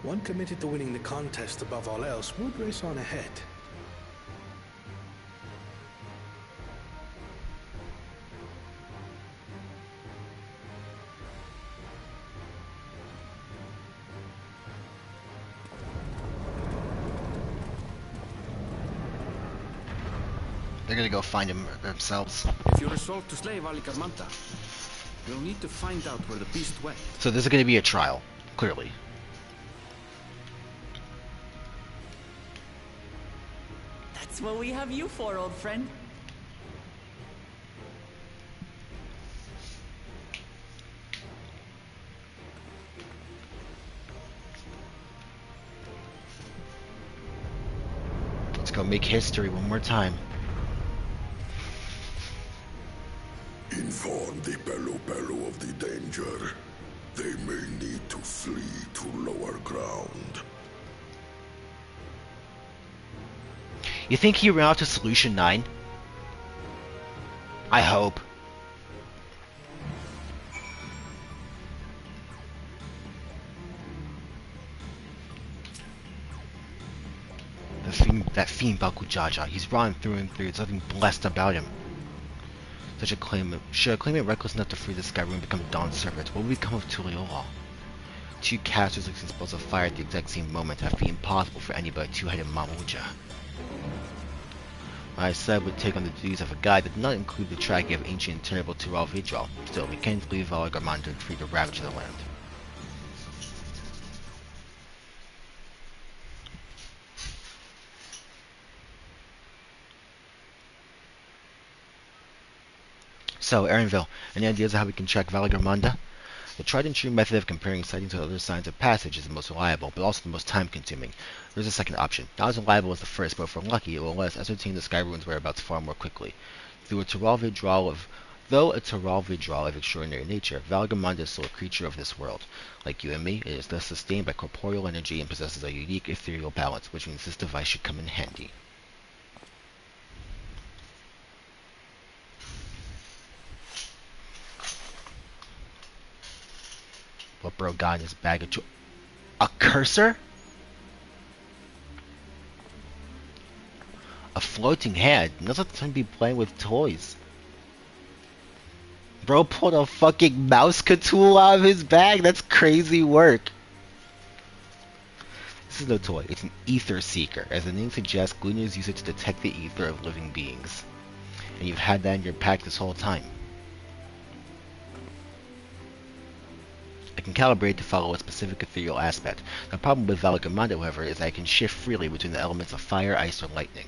One committed to winning the contest above all else would race on ahead. They're gonna go find him themselves. If you resolve to slay Valigarmanta, you'll need to find out where the beast went. So this is gonna be a trial, clearly. That's what we have you for, old friend. Let's go make history one more time. Inform the Pelo of the danger. They may need to flee to lower ground. You think he ran out to Solution 9? I hope. That fiend Bakujaja, he's rotten through and through. There's nothing blessed about him. Such a claimant, should a claimant reckless enough to free the Skyrim and become a Dawn servant, what would become of Tuliyola? Two casters with explosive fire at the exact same moment have been impossible for any but a two-headed Mamuja. What I said would take on the duties of a guide that did not include the tracking of ancient and terrible Tural Vidral. Still, we can't leave Valigarmanta free to ravage the land. So, Erinville, any ideas of how we can track Valigarmanda? The tried and true method of comparing sightings with other signs of passage is the most reliable, but also the most time-consuming. There's a second option. Not as reliable as the first, but if we're lucky, it will let us ascertain the Sky Ruins' whereabouts far more quickly. Though a Tural Vidral of extraordinary nature, Valigarmanda is still a creature of this world. Like you and me, it is thus sustained by corporeal energy and possesses a unique ethereal balance, which means this device should come in handy. What bro got in his bag of a cursor? A floating head? Now's not the time to be playing with toys. Bro pulled a fucking mouse tool out of his bag? That's crazy work. This is no toy. It's an ether seeker. As the name suggests, Gleaners use it to detect the ether of living beings. And you've had that in your pack this whole time. I can calibrate to follow a specific ethereal aspect. The problem with Valigarmanda, however, is that I can shift freely between the elements of fire, ice, or lightning.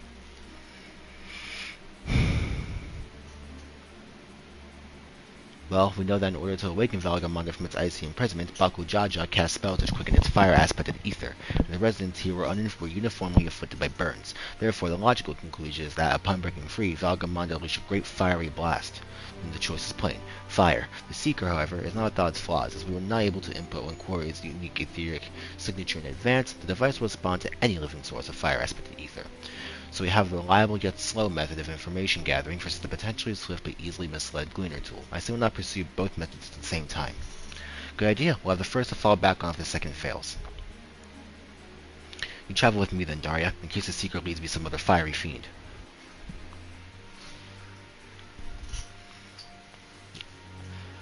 Well, we know that in order to awaken Valigarmanda from its icy imprisonment, Bakujaja cast spells which quicken its fire aspect of ether, and the residents here were uniformly afflicted by burns. Therefore, the logical conclusion is that, upon breaking free, Valigarmanda unleashed a great fiery blast. And the choice is plain. Fire. The Seeker, however, is not without its flaws, as we were not able to input or inquiry its unique etheric signature in advance. The device will respond to any living source of fire aspect of ether. So we have the reliable yet slow method of information gathering versus the potentially swift but easily misled Gleaner tool. I still will not pursue both methods at the same time. Good idea. We'll have the first to fall back on if the second fails. You travel with me then, Daria, in case the Seeker leads me some other fiery fiend.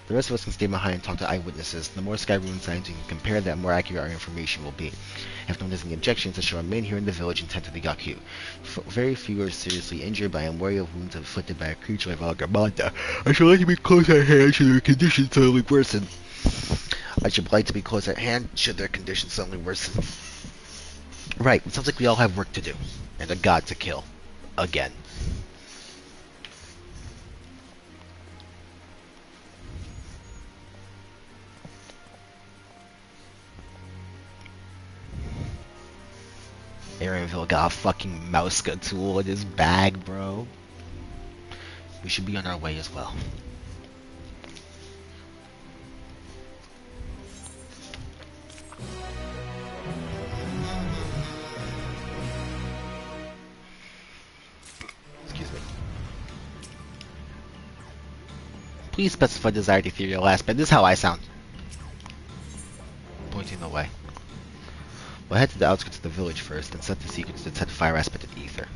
The rest of us can stay behind and talk to eyewitnesses. The more Skyrim signs we can compare, the more accurate our information will be. If no one has any objections, I shall remain here in the village and tend to the Gaku. Very few are seriously injured, but I am wary of wounds inflicted by a creature like Valigarmanda. I should like to be close at hand should their condition suddenly worsen. Right, it sounds like we all have work to do. And a god to kill. Again. Erinville got a fucking mouse tool in his bag, bro. We should be on our way as well. Excuse me. Please specify desired ethereal aspect. This is how I sound. Pointing the way. We'll head to the outskirts of the village first, and set the secrets to detect fire aspect of ether.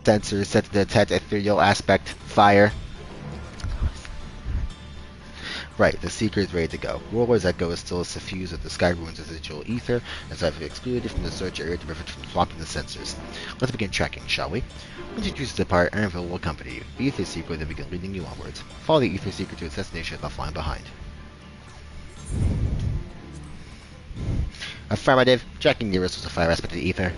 Sensors set to detect ethereal aspect fire. Right, the seeker is ready to go. Warlord's Echo is still suffused with the sky ruins residual ether, as I've excluded it from the search area to prevent it from swamping the sensors. Let's begin tracking, shall we? Once you choose to depart, Ironville will accompany you. The Ether Seeker will then begin leading you onwards. Follow the Ether Seeker to its destination without falling behind. Affirmative. Tracking nearest was a fire aspect of the ether.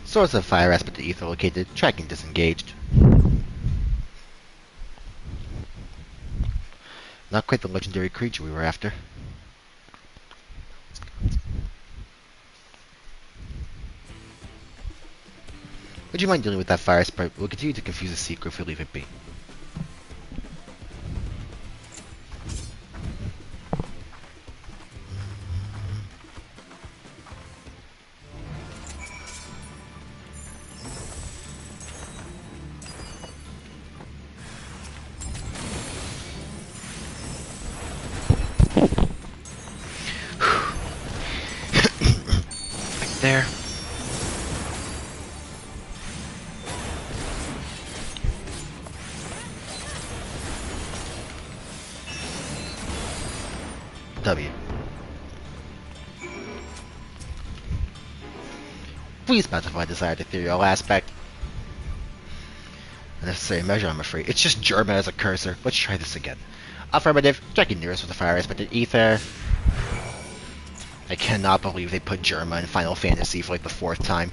Source of fire aspect of ether located. Tracking disengaged. Not quite the legendary creature we were after. Would you mind dealing with that fire sprite? We'll continue to confuse the seeker if we leave it be. There. W. Please specify desired ethereal aspect. A necessary measure, I'm afraid. It's just Germa as a cursor. Let's try this again. Affirmative. Checking nearest with the fire aspect of ether. I cannot believe they put Germa in Final Fantasy for like the 4th time.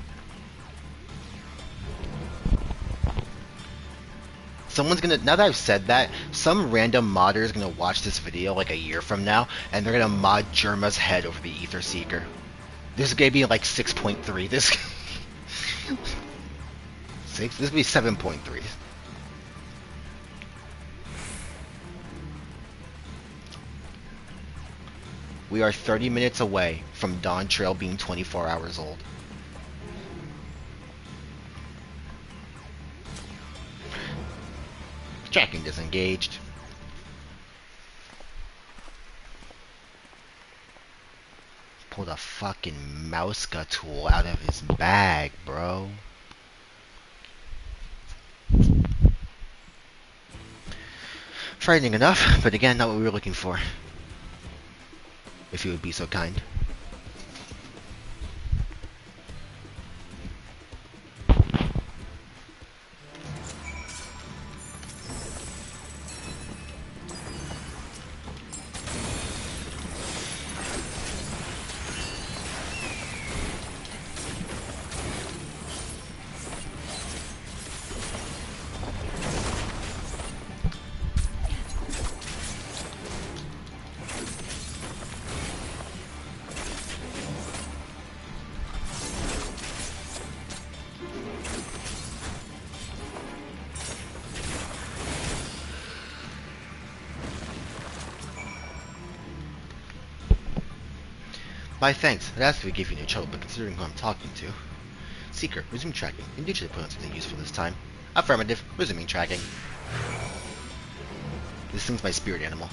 Someone's gonna, now that I've said that, some random modder is gonna watch this video like a year from now, and they're gonna mod Germa's head over the Ether Seeker. This is gonna be like 6.3. This 6. This will be 7.3. We are 30 minutes away from Dawn Trail being 24 hours old. Tracking disengaged. Pulled a fucking Mouska tool out of his bag, bro. Frightening enough, but again, not what we were looking for. If you would be so kind. My thanks. I'd ask if we gave you no trouble, but considering who I'm talking to. Seeker, resume tracking. Indeed, you should put on something useful this time. Affirmative. Resuming tracking. This thing's my spirit animal.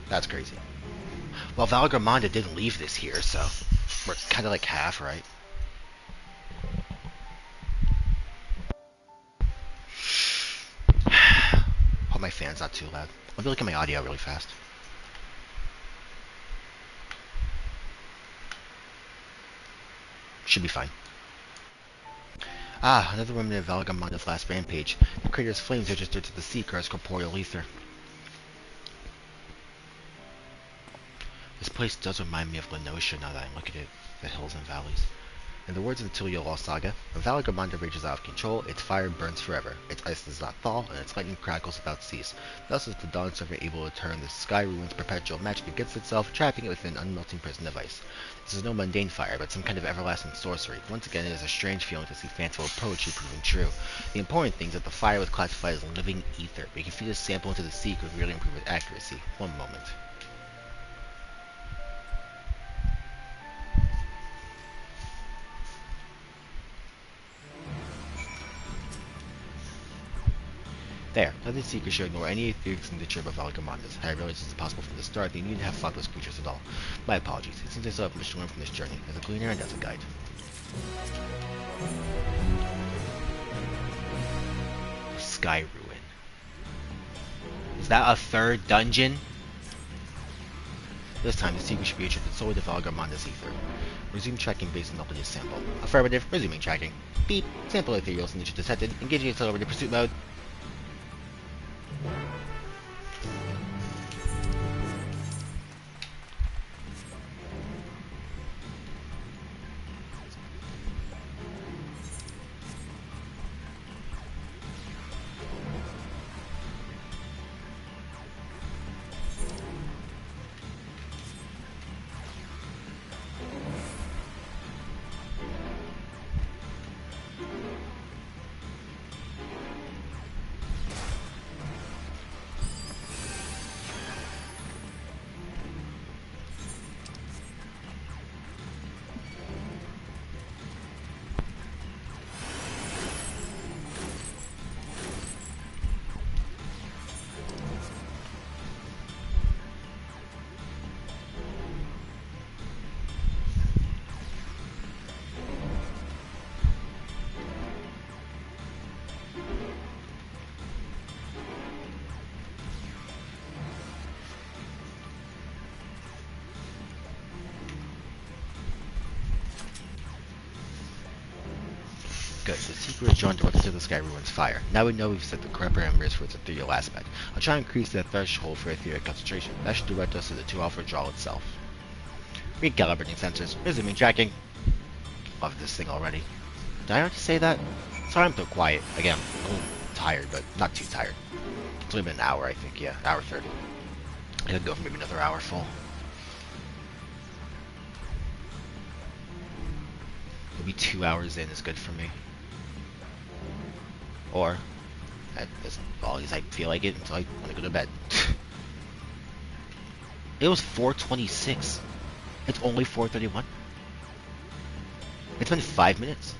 That's crazy. Well, Valgramanda didn't leave this here, so we're kind of like half, right? Hope my fan's not too loud. I'll be looking at my audio really fast. Should be fine. Ah, another remnant of Valgamanda's last rampage. The crater's flames registered to the Seeker as corporeal ether. This place does remind me of Lenosha now that I look at it, the hills and valleys. In the words of the Tuliol saga, when Valgamanda rages out of control, its fire burns forever, its ice does not thaw, and its lightning crackles without cease. Thus is the Dawn Servant able to turn the Sky Ruin's perpetual magic against itself, trapping it within an unmelting prison of ice. This is no mundane fire, but some kind of everlasting sorcery. Once again, it is a strange feeling to see fanciful poetry proving true. The important thing is that the fire was classified as living ether. We can feed a sample into the Seeker and really improve its accuracy. One moment. There, now the Seeker should ignore any etheric signature of Valgamanda's. I realized it's impossible from the start, they need to have fought those creatures at all. My apologies, it seems I still have much to learn from this journey, as a cleaner and as a guide. Sky Ruin. Is that a third dungeon? This time, the Seeker should be attributed solely to Valgamanda's ether. Resume tracking based on the latest sample. Affirmative, resuming tracking. Beep, sample ethereal signature detected, engaging accelerated pursuit mode. Good, the Seeker is drawn directly to the Sky Ruin's fire. Now we know we've set the correct parameters for its ethereal aspect. I'll try and increase the threshold for etheric concentration. That should direct us to the 2-alpha draw itself. Recalibrating sensors, resuming tracking. Love this thing already. Did I already say that? Sorry I'm so quiet. Again, I'm a little tired, but not too tired. It's only been an hour, I think, yeah, hour 30. I could go for maybe another hour full. Maybe 2 hours in is good for me. Or, as long as I feel like it until I want to go to bed. It was 4:26. It's only 4:31. It's been 5 minutes.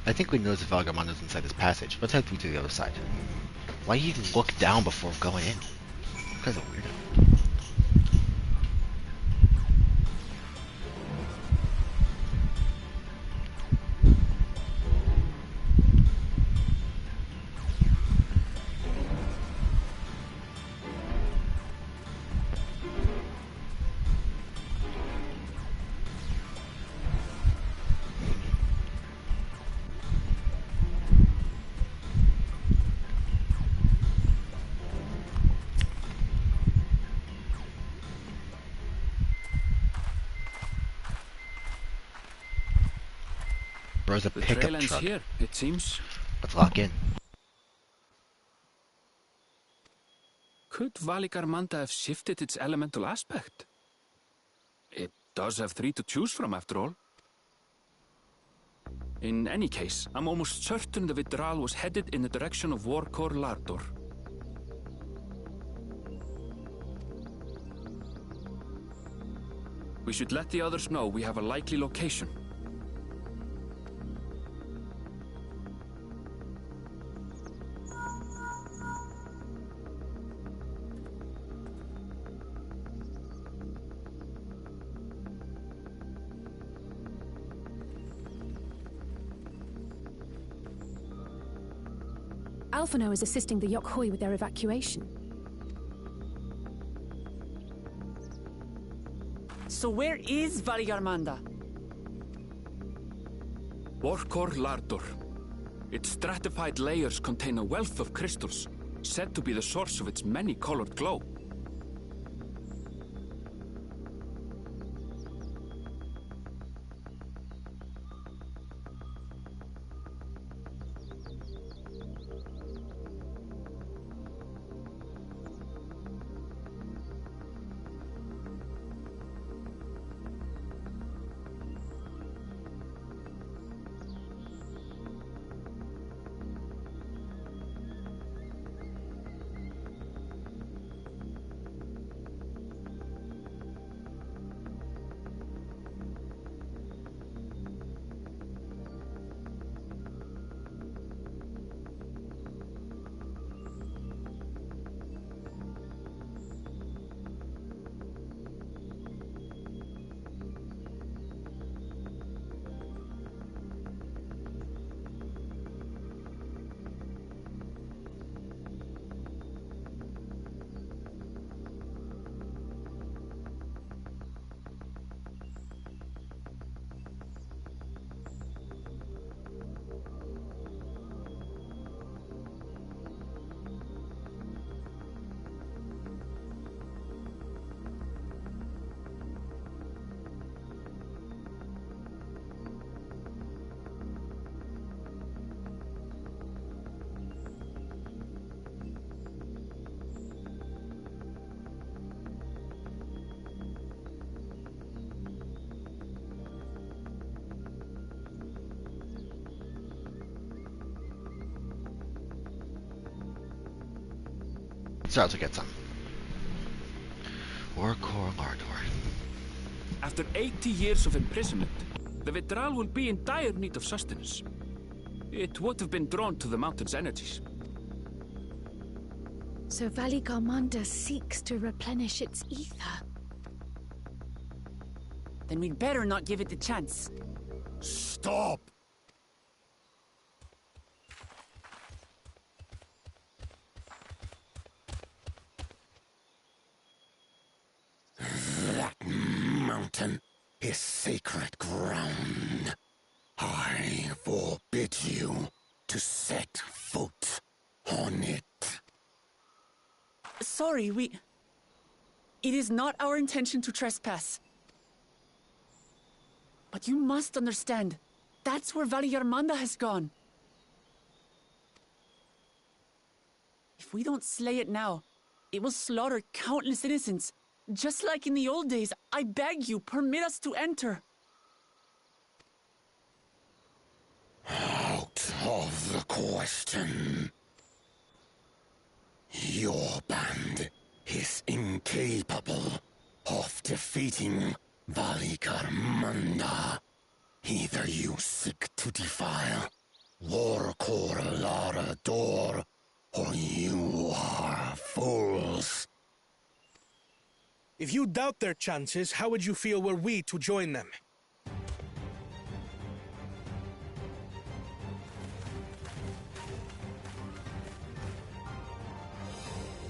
I think we noticed that Valgamonda's inside this passage. Let's head through to the other side. Why even look down before going in? This guy's a weirdo. There's a The pickup trail ends truck. here, it seems. Let's lock in. Could Valigarmanda have shifted its elemental aspect? It does have 3 to choose from, after all. In any case, I'm almost certain the Vitral was headed in the direction of Warkor Lardor. We should let the others know we have a likely location. Alphino is assisting the Yokhoi with their evacuation. So where is Valigarmanda? Warkor Lardor. Its stratified layers contain a wealth of crystals, said to be the source of its many-colored glow. Start to get some. Warkor Lardor. After 80 years of imprisonment, the Vitral will be in dire need of sustenance. It would have been drawn to the mountain's energies. So Valigarmanda seeks to replenish its ether. Then we'd better not give it the chance. Stop! That mountain is sacred ground. I forbid you to set foot on it. Sorry, It is not our intention to trespass. But you must understand, that's where Valigarmanda has gone. If we don't slay it now, it will slaughter countless innocents. Just like in the old days, I beg you, permit us to enter. Out of the question. Your band is incapable of defeating Valigarmanda. Either you seek to defile Lorcor Larador, or you are fools. If you doubt their chances, how would you feel were we to join them?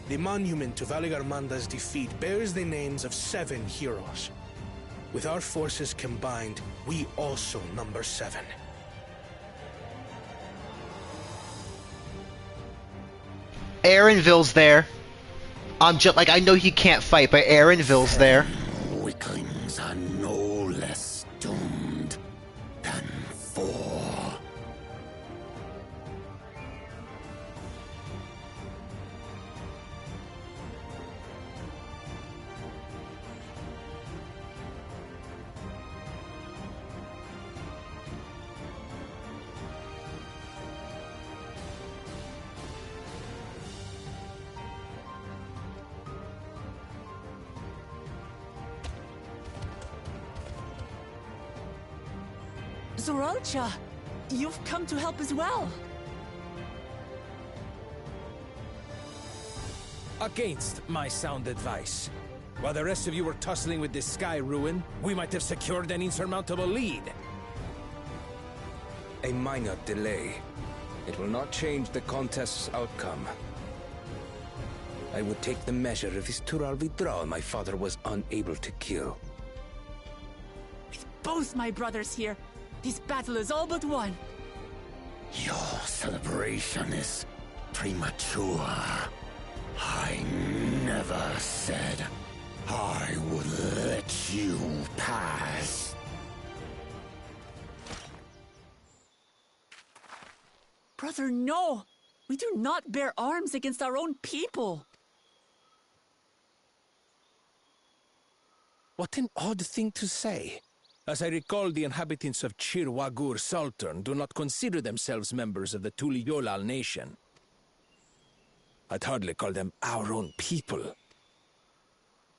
The monument to Valigarmanda's defeat bears the names of 7 heroes. With our forces combined, we also number 7. Aaronville's there. I'm just like, I know he can't fight, but Aaronville's there. Weaklings are no less doomed than 4. Zoralcha, you've come to help as well. Against my sound advice. While the rest of you were tussling with this sky ruin, we might have secured an insurmountable lead. A minor delay. It will not change the contest's outcome. I would take the measure of this Tural Vidral my father was unable to kill. With both my brothers here, this battle is all but won. Your celebration is premature. I never said I would let you pass. Brother, no! We do not bear arms against our own people. What an odd thing to say. As I recall, the inhabitants of Chirwagur Sultan do not consider themselves members of the Tuliolal nation. I'd hardly call them our own people.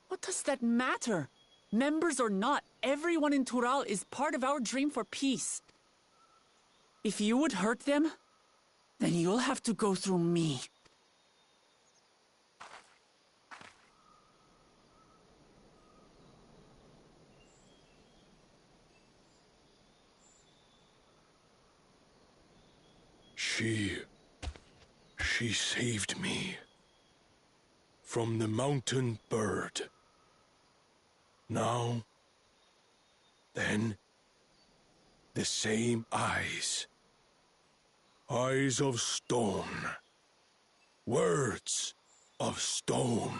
What does that matter? Members or not, everyone in Tural is part of our dream for peace. If you would hurt them, then you'll have to go through me. She saved me from the mountain bird. Now, then, the same eyes. Eyes of stone. Words of stone.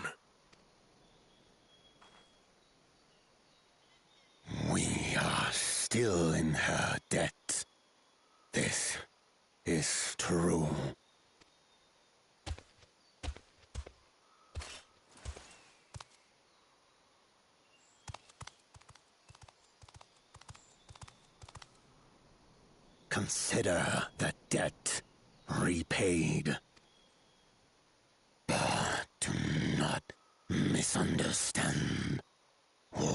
We are still in her debt. This is true. Consider the debt repaid. But do not misunderstand.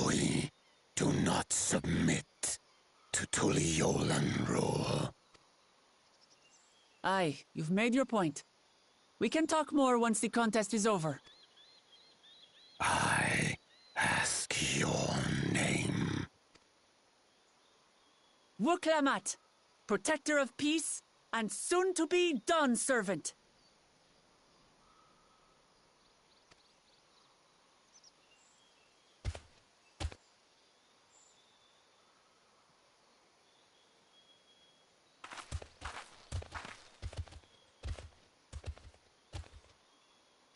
We do not submit to Tuliolan rule. Aye, you've made your point. We can talk more once the contest is over. I ask your name. Wuklamat, protector of peace, and soon-to-be Dawn servant.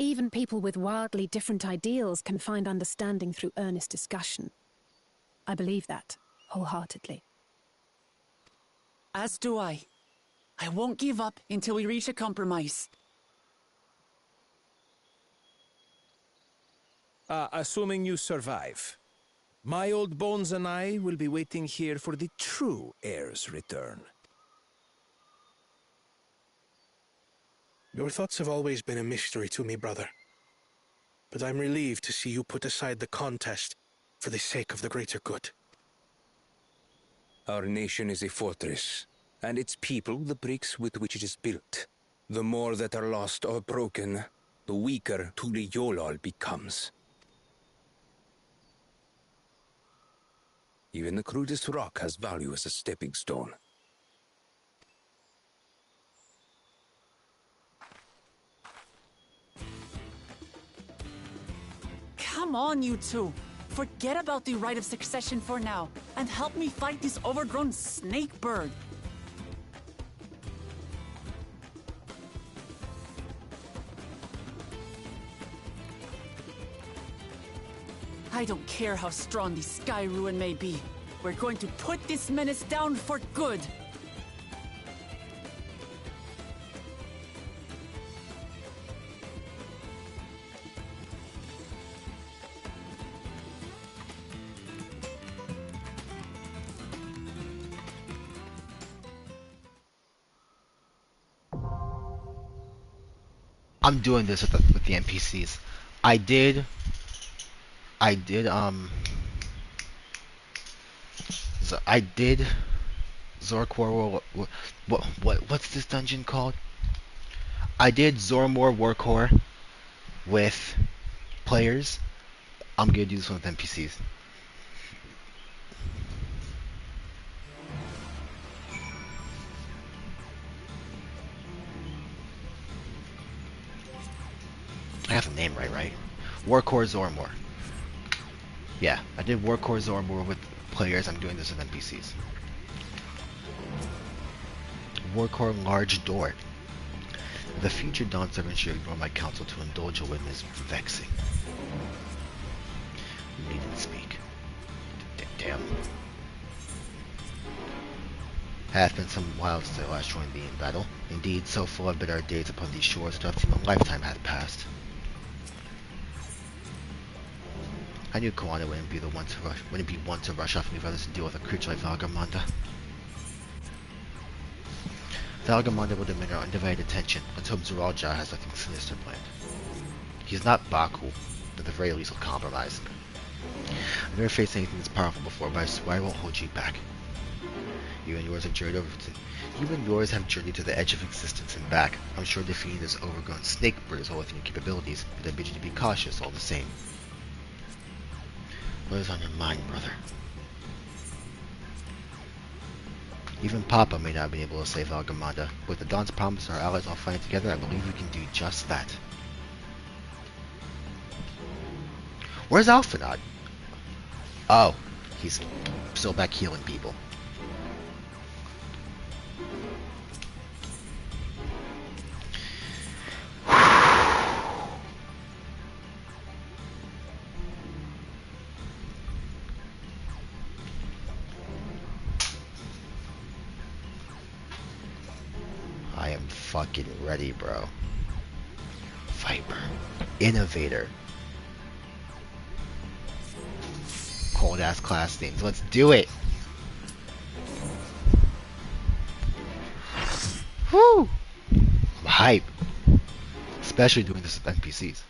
Even people with wildly different ideals can find understanding through earnest discussion. I believe that, wholeheartedly. As do I. I won't give up until we reach a compromise. Assuming you survive, my old bones and I will be waiting here for the true heir's return. Your thoughts have always been a mystery to me, brother. But I'm relieved to see you put aside the contest for the sake of the greater good. Our nation is a fortress, and its people the bricks with which it is built. The more that are lost or broken, the weaker Tuliyollal becomes. Even the crudest rock has value as a stepping stone. Come on, you two. Forget about the right of succession for now, and help me fight this overgrown snake bird. I don't care how strong the Sky Ruin may be. We're going to put this menace down for good. I'm doing this with the NPCs. I did Zorkor. What's this dungeon called? I did Zormor Warcore with players. I'm gonna do this one with NPCs. I have the name right? Warcore Zormor. Yeah, I did Warcore Zormor with players. I'm doing this with NPCs. Warcore Large Door. The future Dawn servant should ignore my counsel to indulge a witness vexing. You needn't speak. Damn. Hath been some while since I last joined thee in battle. Indeed, so full have been our days upon these shores that doth seem a lifetime hath passed. I knew Koana wouldn't be one to rush off me brothers to deal with a creature like Valgamanda. Valgamanda will demand our undivided attention until Zoraljar has nothing sinister planned. He's not Baku, but at the very least will compromise. I've never faced anything this powerful before, but I swear I won't hold you back. You and yours have journeyed to the edge of existence and back. I'm sure defeating this overgrown snake bird is all within your capabilities, but I bid you to be cautious all the same. What is on your mind, brother? Even Papa may not have been able to save Valgamanda. With the Dawn's promise and our allies all fighting together, I believe we can do just that. Where's Alphanod? Oh, he's still back healing people. I am fucking ready, bro. Viper. Innovator. Cold ass class names. Let's do it. Woo! I'm hype. Especially doing this with NPCs.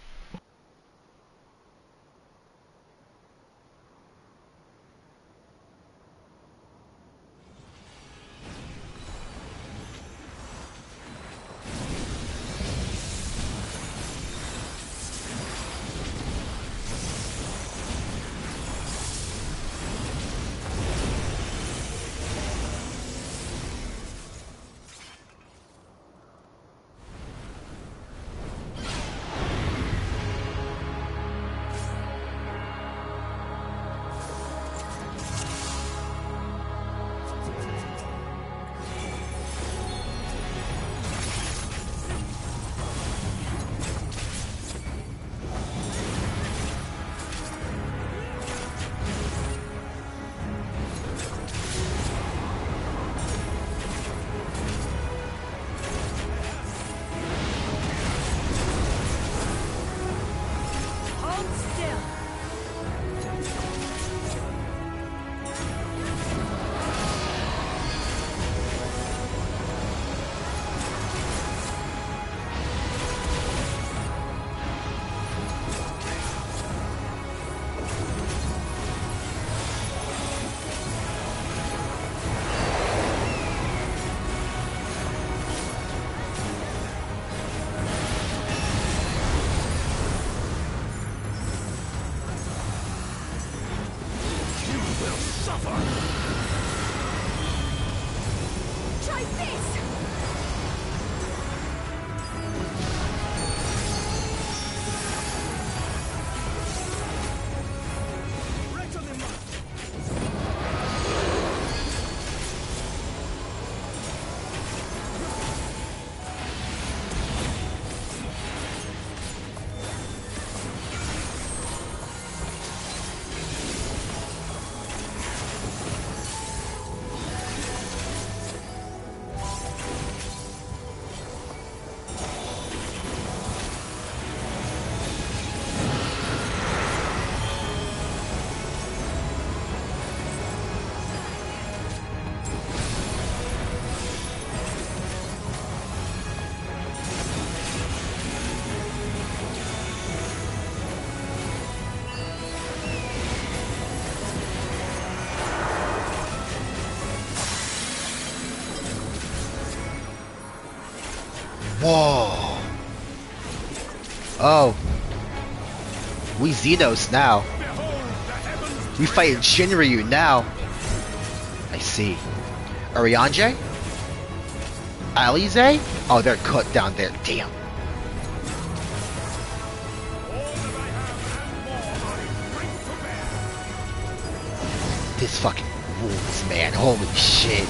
Whoa. Oh. We Xenos now. We fighting Shinryu now. I see. Arianje? Alize? Oh, they're cut down there. Damn. This fucking rules, man. Holy shit.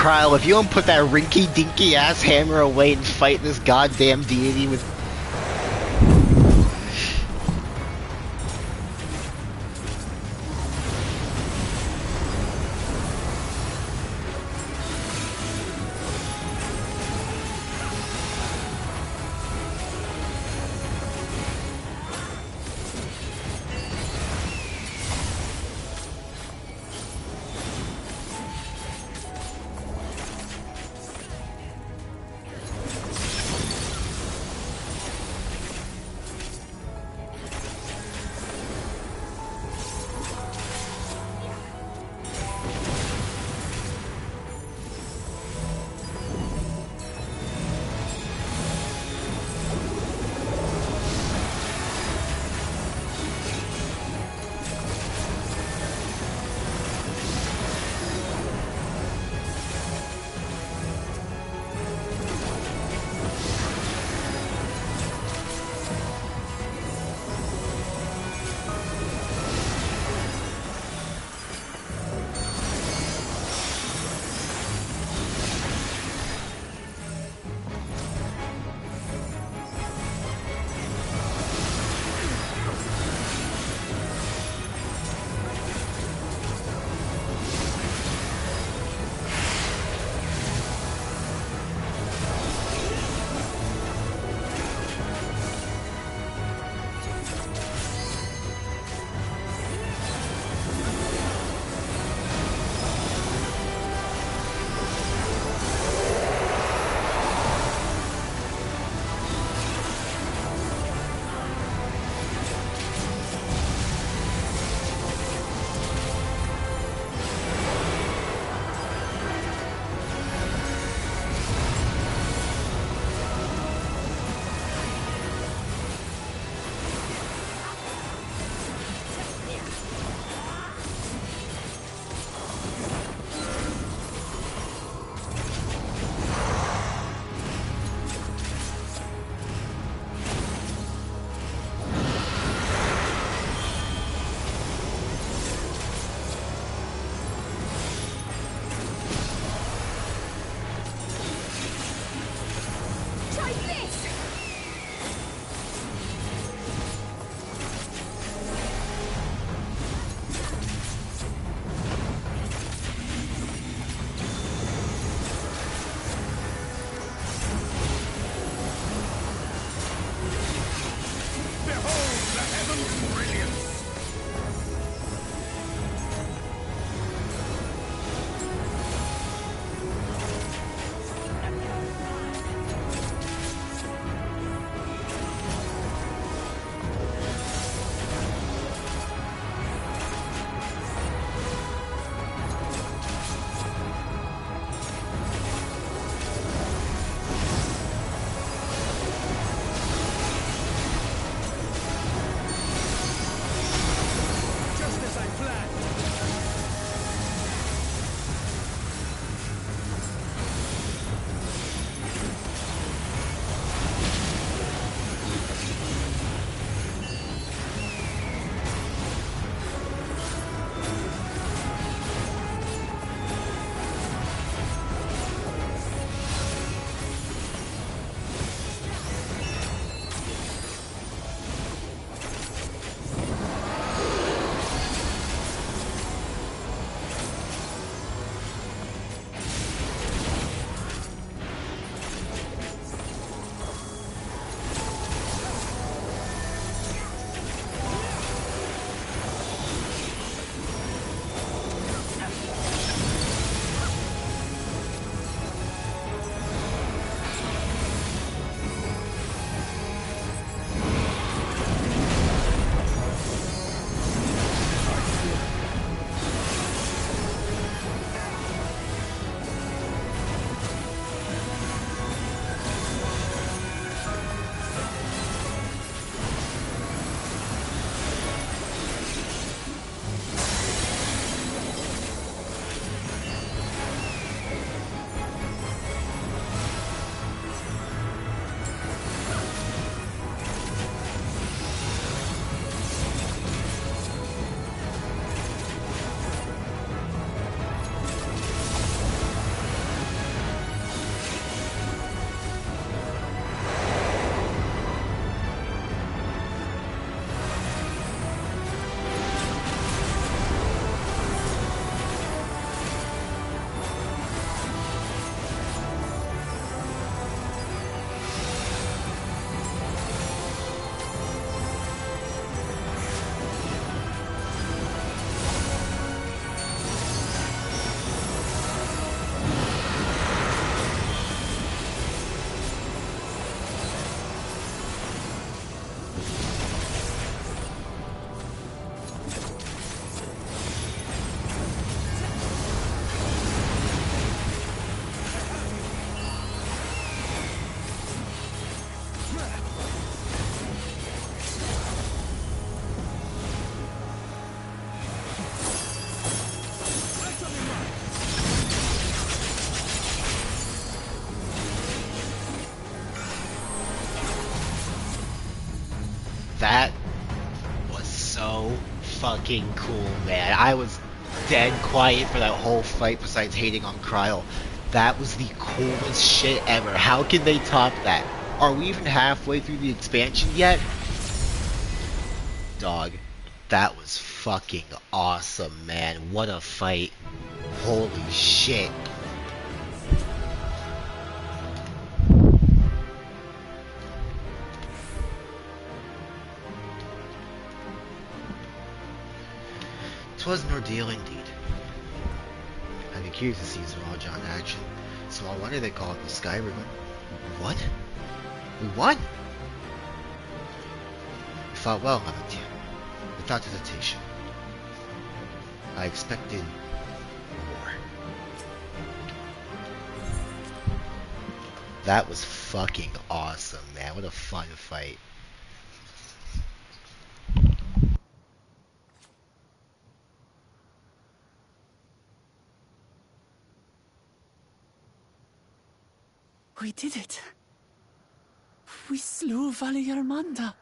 Kryl, if you don't put that rinky-dinky ass hammer away and fight this goddamn deity with... That was so fucking cool, man. I was dead quiet for that whole fight besides hating on Kryl. That was the coolest shit ever. How can they top that? Are we even halfway through the expansion yet? Dog, that was fucking awesome, man. What a fight. Holy shit. Twas an ordeal indeed. I'd be curious to see Zoral John in action. Small wonder they call it the Sky Ruin. What? We won? We fought well, haven't you? Without hesitation. I expected more. That was fucking awesome, man. What a fun fight. We did it. We slew Valigarmanda.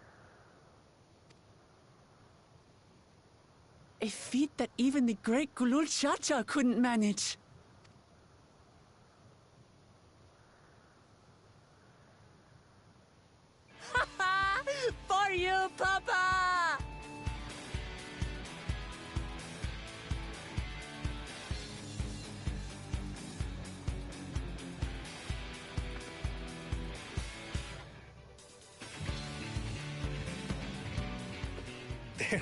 A feat that even the great Gulul Chacha couldn't manage. For you, Papa!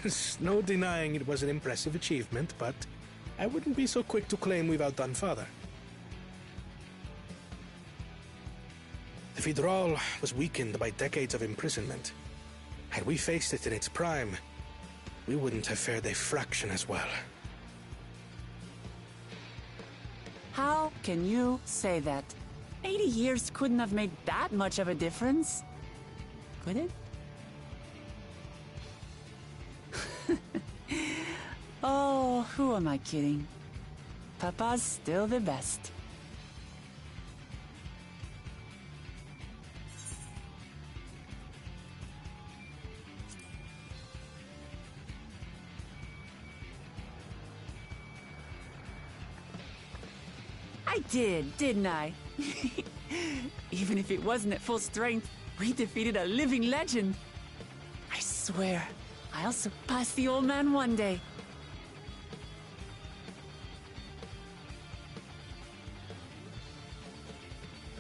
There's no denying it was an impressive achievement, but I wouldn't be so quick to claim we've outdone Father. The Federal was weakened by decades of imprisonment. Had we faced it in its prime, we wouldn't have fared a fraction as well. How can you say that? 80 years couldn't have made that much of a difference. Could it? Oh, who am I kidding? Papa's still the best. I did, didn't I? Even if it wasn't at full strength, we defeated a living legend. I swear, I'll surpass the old man one day.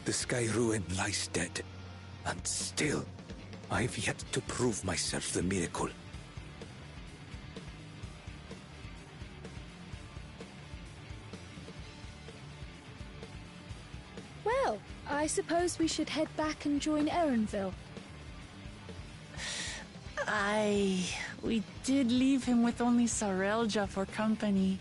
The Sky Ruin lies dead, and still, I've yet to prove myself the miracle. Well, I suppose we should head back and join Erenville. We did leave him with only Sarelja for company.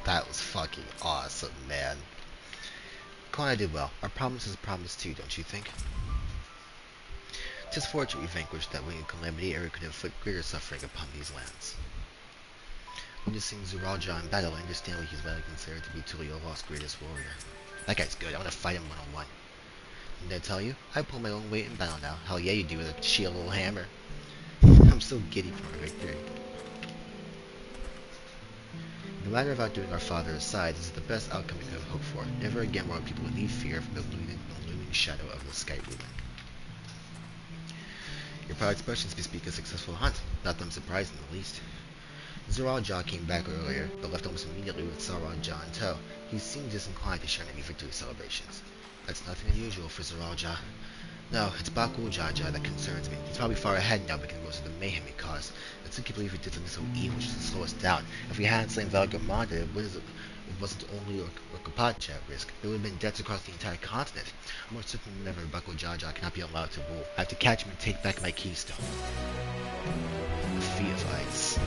That was fucking awesome, man. Kona did well. Our promise is a promise too, don't you think? 'Tis fortunate we vanquished that winged calamity, ere it could inflict greater suffering upon these lands. Witnessing Zoral in battle, I understand why he's widely considered to be Tuliyova's greatest warrior. That guy's good. I want to fight him one-on-one. Did I tell you? I pull my own weight in battle now. Hell yeah, you do with a shield little hammer. I'm so giddy from my victory. In the matter of outdoing our father aside, this is the best outcome we could have hoped for. Never again will our people leave fear from the looming shadow of the Sky Ruin. Your proud expressions bespeak a successful hunt. Not that I'm surprised in the least. Zoral came back earlier, but left almost immediately with Sauron in tow. He seemed disinclined to share any victory celebrations. That's nothing unusual for Zoral. No, it's Bakul Jaja that concerns me. He's probably far ahead now because of most of the mayhem he caused. I still can't believe he did something so evil just to slow us down. If we hadn't slain Valgamanda, it wasn't only Orkapatcha at risk. There would have been deaths across the entire continent. I'm more certain than ever Bakul Jaja cannot be allowed to rule. I have to catch him and take back my keystone. The Fee of Ice.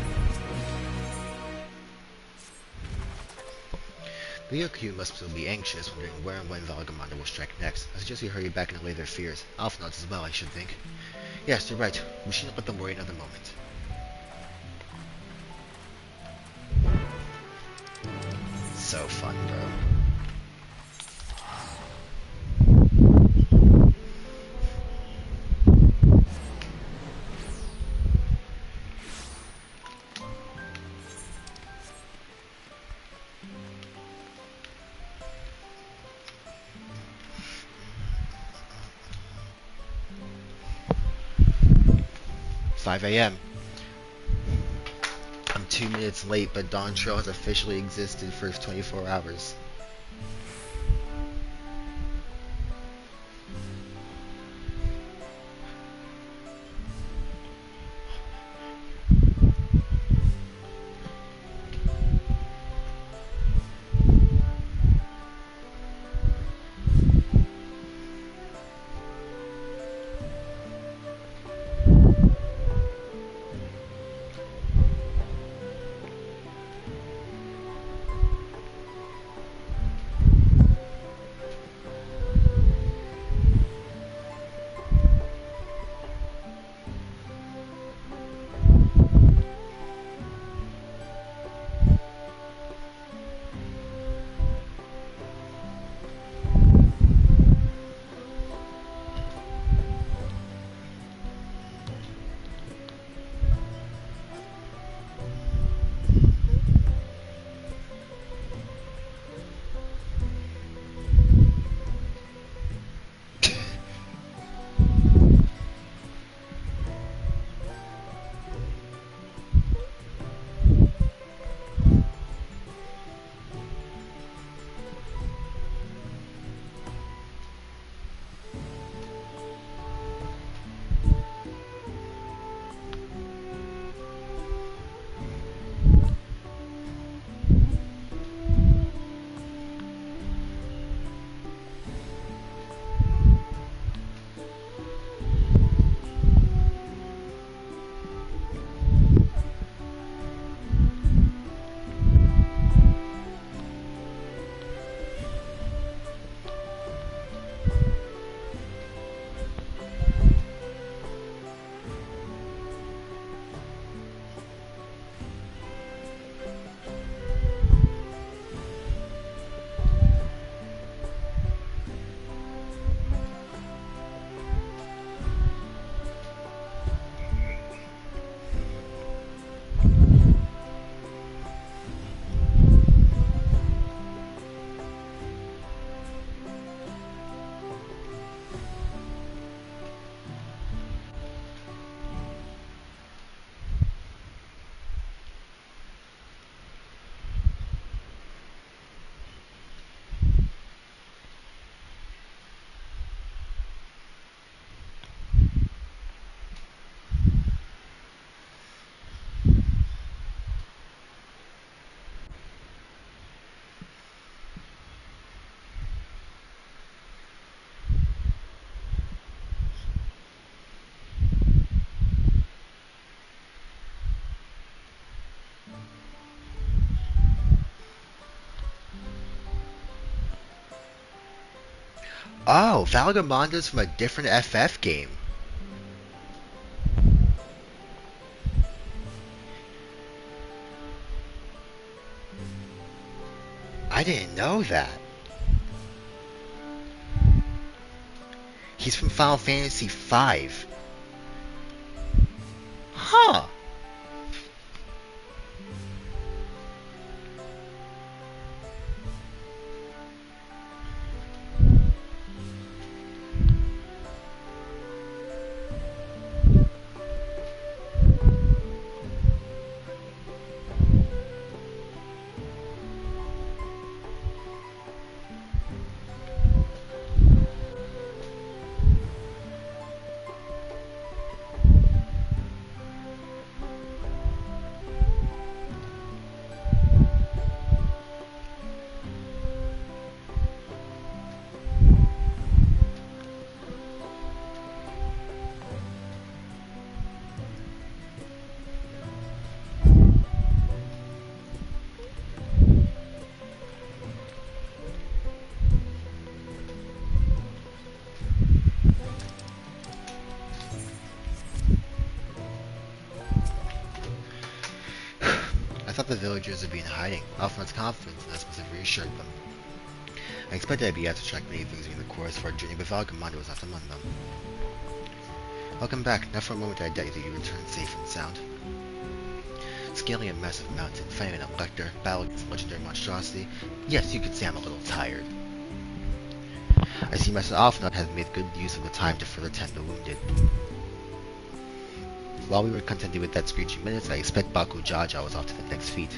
The Yoku must still be anxious, wondering where and when Valgamanda will strike next. I suggest we hurry back and allay their fears. Alpha nods as well, I should think. Yes, you're right. We shouldn't let them worry another moment. So fun, bro. 5 a.m. I'm 2 minutes late, but Dawn Trail has officially existed for 24 hours. Oh, Valgamonda's from a different FF game. I didn't know that. He's from Final Fantasy V. Huh. thought the villagers would be in hiding. Alphonse's confidence in us must have reassured them. I expected I'd be able to track many things during the course of our journey, but Valgamanda was not among them. Welcome back. Not for a moment did I doubt that you returned safe and sound. Scaling a massive mountain, fighting an elector, battle against a legendary monstrosity. Yes, you could say I'm a little tired. I see Master Alphonse has made good use of the time to further tend the wounded. While we were contented with that screeching minutes, I expect Baku Jaja was off to the next feat.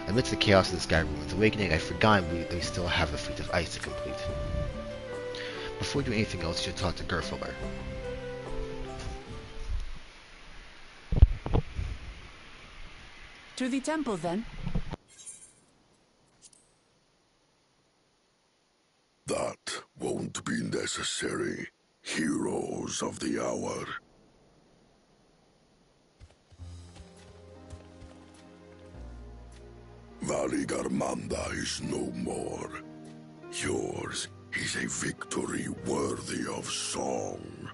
Amidst the chaos of the Sky Ruins Awakening, I forgot we still have the feat of ice to complete. Before doing anything else, you should talk to Gerfeler. To the temple, then. That won't be necessary, heroes of the hour. Valigarmanda is no more. Yours is a victory worthy of song.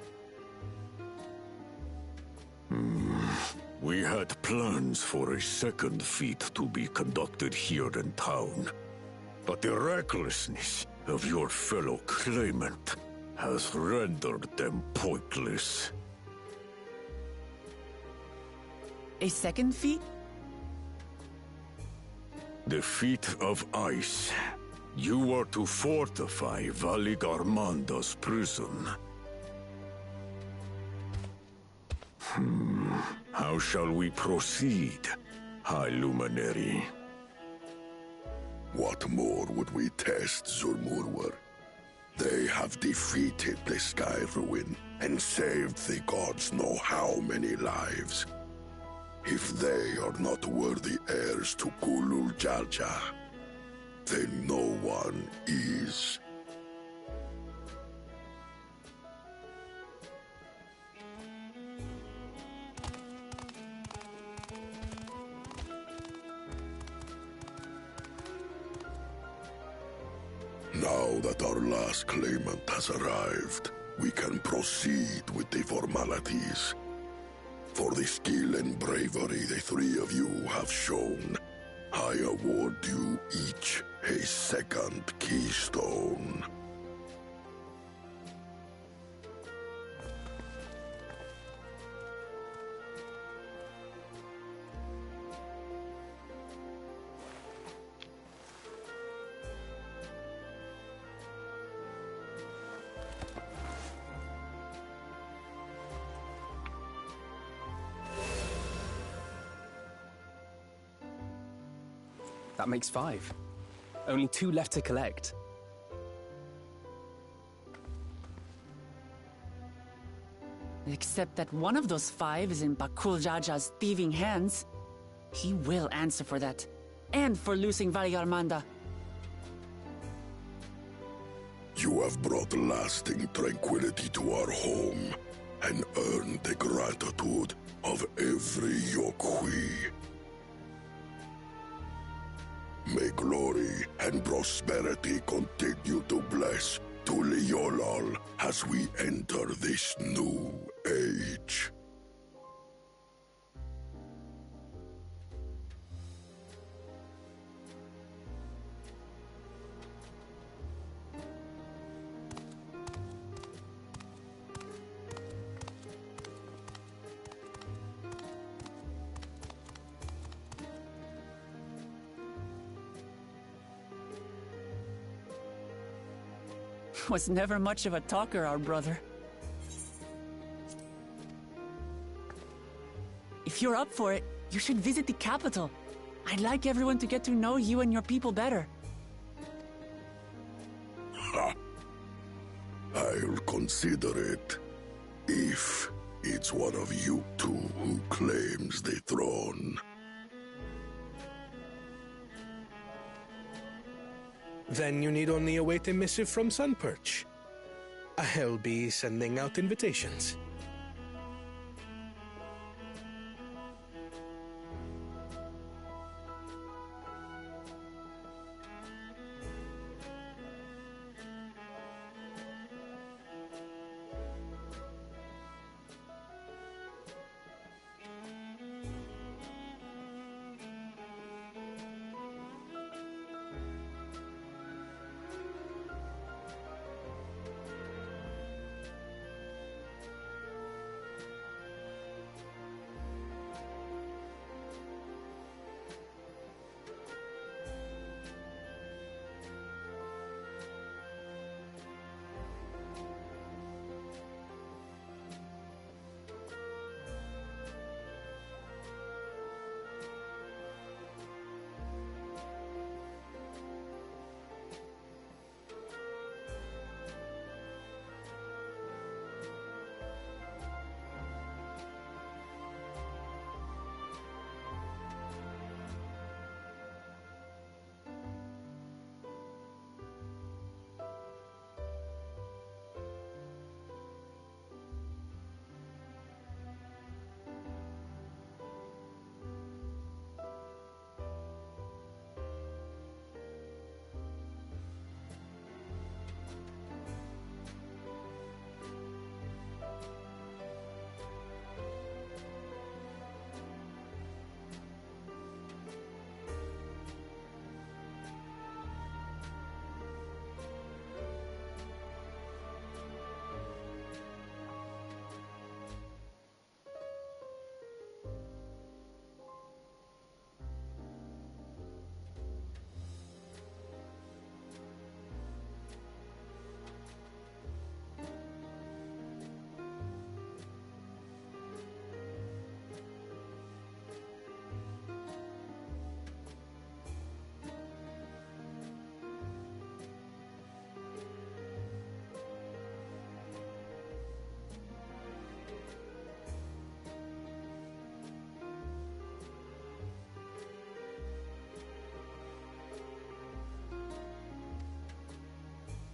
We had plans for a second feat to be conducted here in town, but the recklessness of your fellow claimant has rendered them pointless. A second feat? The feat of ice. You are to fortify Valigarmanda's prison. How shall we proceed, High Luminary? What more would we test, Zurmurwer? They have defeated the Sky Ruin and saved the gods know how many lives. If they are not worthy heirs to Kulul Jaja, then no one is. Now that our last claimant has arrived, we can proceed with the formalities. For the skill and bravery the three of you have shown, I award you each a second keystone. That makes 5. Only 2 left to collect. Except that one of those 5 is in Bakul Jaja's thieving hands. He will answer for that. And for losing Valigarmanda. You have brought lasting tranquility to our home and earned the gratitude of every Yokhui. May glory and prosperity continue to bless Tuliolal as we enter this new age. Was never much of a talker, our brother. If you're up for it, you should visit the capital. I'd like everyone to get to know you and your people better. Ha! I'll consider it. If it's one of you two who claims the throne. Then you need only await a missive from Sunperch. I'll be sending out invitations.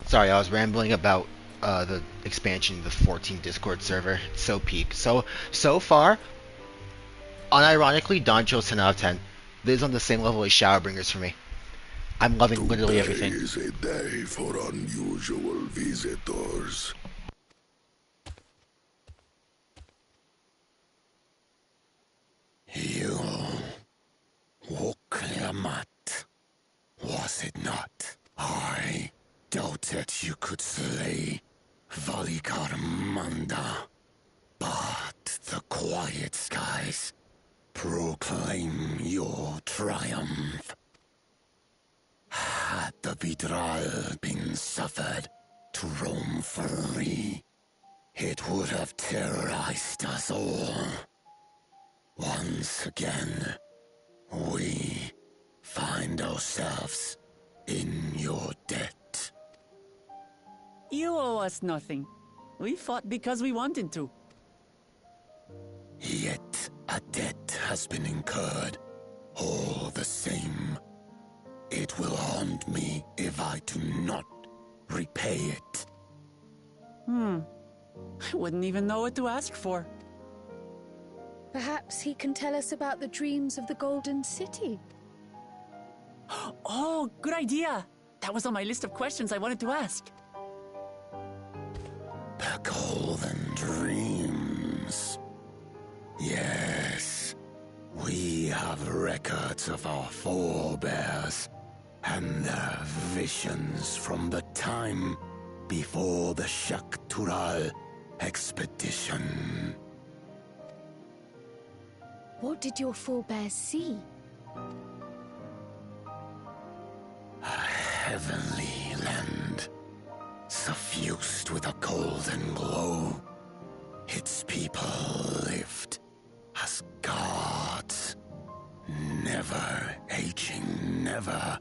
Sorry, I was rambling about the expansion of the 14 Discord server. It's so peak. So far, unironically, Dontro's 10 out of 10. This is on the same level as Shadowbringers for me. I'm loving literally everything. Today is a day for unusual visitors. You woke Lamat, was it not? I doubted you could slay Valikar Manda, but the quiet skies proclaim your triumph. Had the Vidral been suffered to roam free, it would have terrorized us all. Once again, we find ourselves in your debt. You owe us nothing. We fought because we wanted to. Yet a debt has been incurred. All the same, it will haunt me if I do not repay it. I wouldn't even know what to ask for. Perhaps he can tell us about the dreams of the Golden City. Oh, good idea. That was on my list of questions I wanted to ask. The Golden Dreams. Yes, we have records of our forebears and their visions from the time before the Shaktural expedition. What did your forebears see? A heavenly land, suffused with a golden glow. Its people lived as gods, never aging, never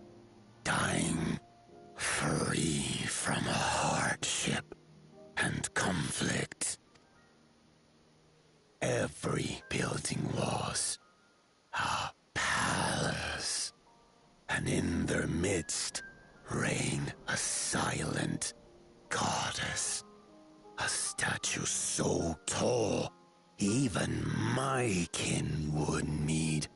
dying, free from hardship and conflict. Every building was a palace, and in their midst reigned a silent goddess. A statue so tall, even my kin would need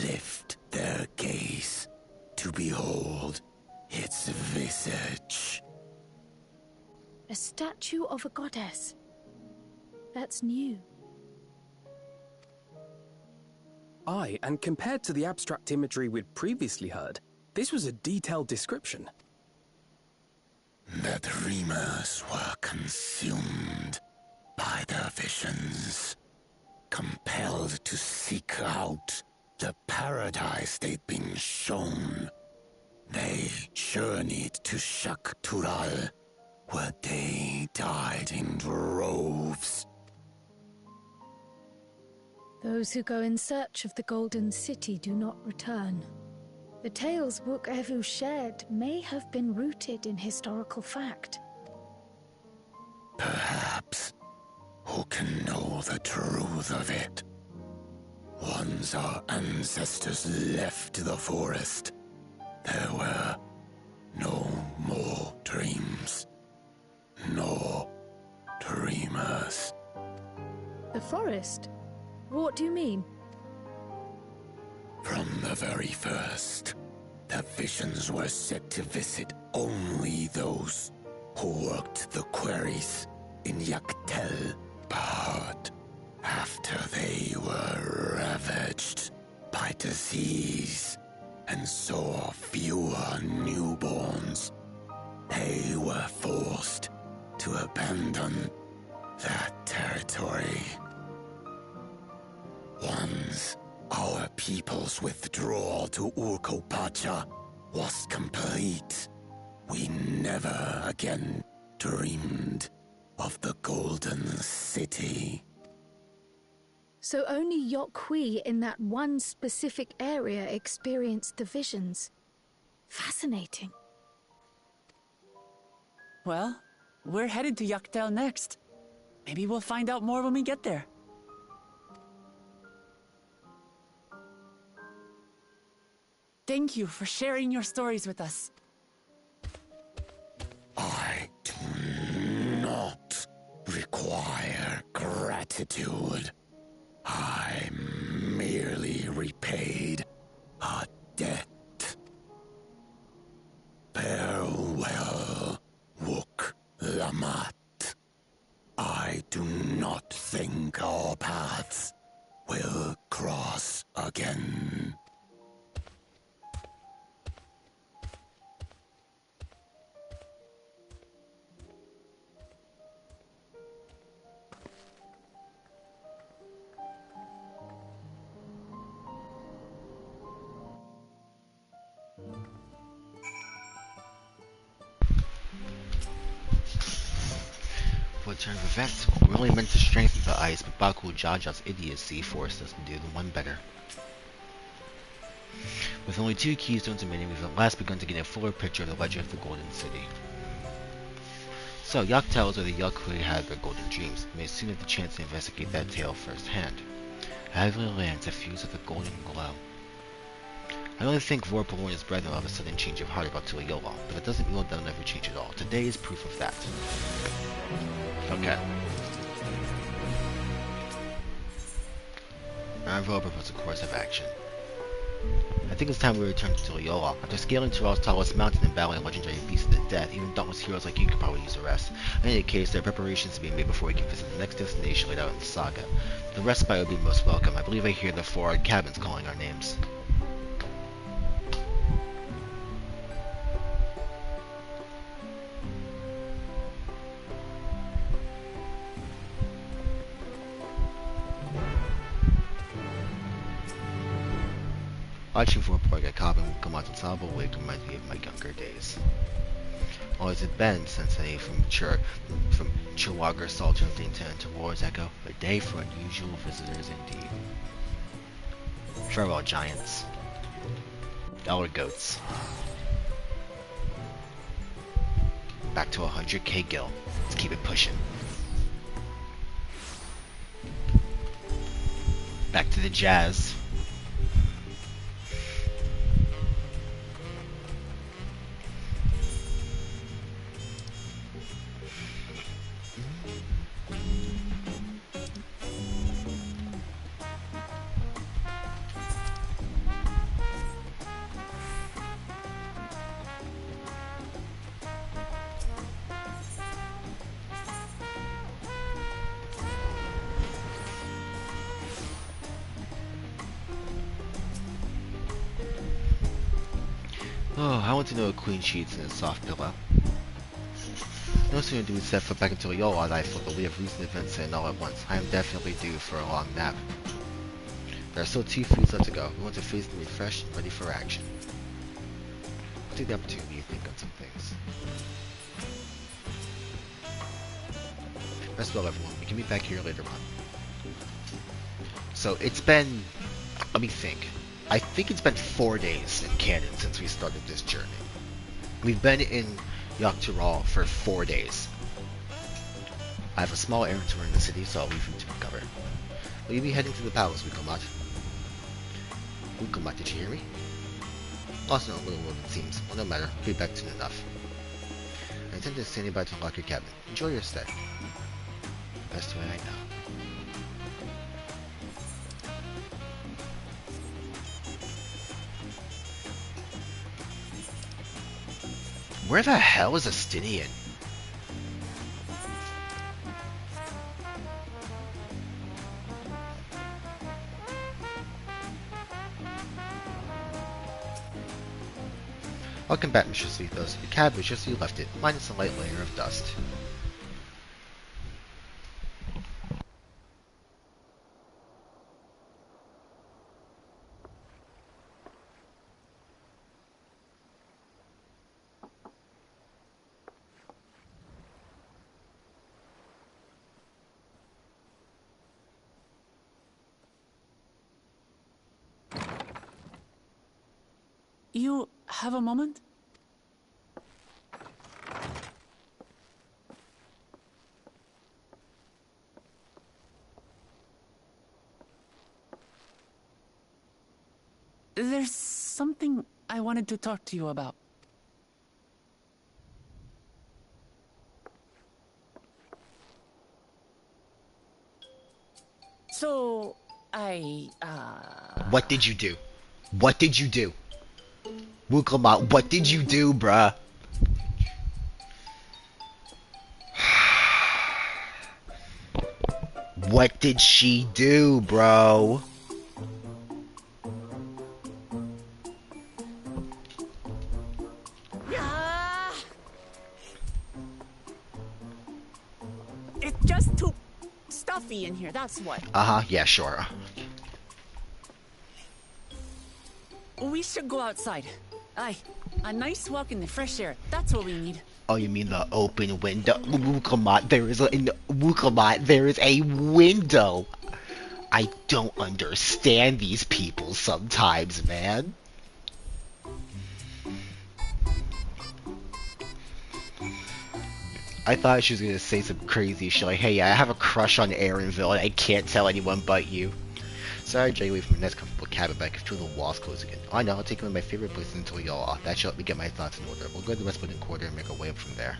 lift their gaze to behold its visage. A statue of a goddess. That's new. Aye, and compared to the abstract imagery we'd previously heard, this was a detailed description. The dreamers were consumed by their visions, compelled to seek out the paradise they'd been shown. They journeyed to Shaktural, where they died in droves. Those who go in search of the Golden City do not return. The tales Book Evu shared may have been rooted in historical fact. Perhaps. Who can know the truth of it? Once our ancestors left the forest, there were no more dreams, nor dreamers. The forest? What do you mean? From the very first, the visions were set to visit only those who worked the quarries in Yaktel. But after they were ravaged by disease and saw fewer newborns, they were forced to abandon that territory. Once our people's withdrawal to Urkopacha was complete, we never again dreamed of the Golden City. So only Yokhui in that one specific area experienced the visions. Fascinating. Well, we're headed to Yaktel next. Maybe we'll find out more when we get there. Thank you for sharing your stories with us. I do not require gratitude. I merely repaid a debt. Farewell, Wook Lamat. I do not think our paths will cross again. For turn of events, we only meant to strengthen the ice, but Baku Jaja's idiocy forced us to do the one better. With only 2 keystones remaining, we've at last begun to get a fuller picture of the legend of the Golden City. So, Yak tells of the Yak who had their golden dreams. We may soon have the chance to investigate that tale firsthand. Heavenly lands effused with a golden glow. I don't think Vorpal and his brethren will have a sudden change of heart about Tuliyola, but that doesn't mean they'll never change at all. Today is proof of that. Okay. Our envelope proposed a course of action. I think it's time we return to Tuliyola. After scaling Tural's tallest mountain and battling legendary beasts to death, even dauntless heroes like you could probably use a rest. In any case, there are preparations to be made before we can visit the next destination laid out in the saga. The respite would be most welcome. I believe I hear the 4 cabins calling our names. Watching for a Porga Cabin will come out to Sabo Wake reminds me of my younger days. Always had been since I from Chihuahua Sultan to War's Echo, a day for unusual visitors indeed. Farewell, giants. Dollar goats. Back to 100k gil. Let's keep it pushing. Back to the jazz. Oh, I want to know a queen sheets and a soft pillow. No sooner do we set foot back into Yola than I feel the weight of recent events in all at once. I am definitely due for a long nap. There are still 2 foods left to go. We want to face them refreshed and ready for action. We'll take the opportunity to think on some things. Rest well, everyone. We can meet back here later on. So it's been, let me think. I think it's been 4 days in canon since we started this journey. We've been in Yaktural for 4 days. I have a small errand to run in the city, so I'll leave you to recover. Will you be heading to the palace, Wukomat? Wukomat, did you hear me? Lost in a little world, it seems. Well, no matter. I'll be back soon enough. I intend to stand by to unlock your cabin. Enjoy your stay. Best way I know. Where the hell is Astinian? Welcome back, Mr. Sleethos. Your cab was just as you left it, minus a light layer of dust. You have a moment? There's something I wanted to talk to you about. So, What did you do? What did you do? Wuklamat, what did you do, bruh? What did she do, bro? It's just too stuffy in here, that's what. Uh-huh, yeah, sure. We should go outside. Aye, a nice walk in the fresh air. That's what we need. Oh, you mean the open window? Wuklamat, there is a window. I don't understand these people sometimes, man. I thought she was gonna say some crazy shit like, hey, I have a crush on Aaronville and I can't tell anyone but you. Sorry, Jay, away from the next comfortable cabin, but I can feel the walls close again. Oh, I know, I'll take one of my favorite places until y'all off. That should help me get my thoughts in order. We'll go to the West Wooden Quarter and make our way up from there.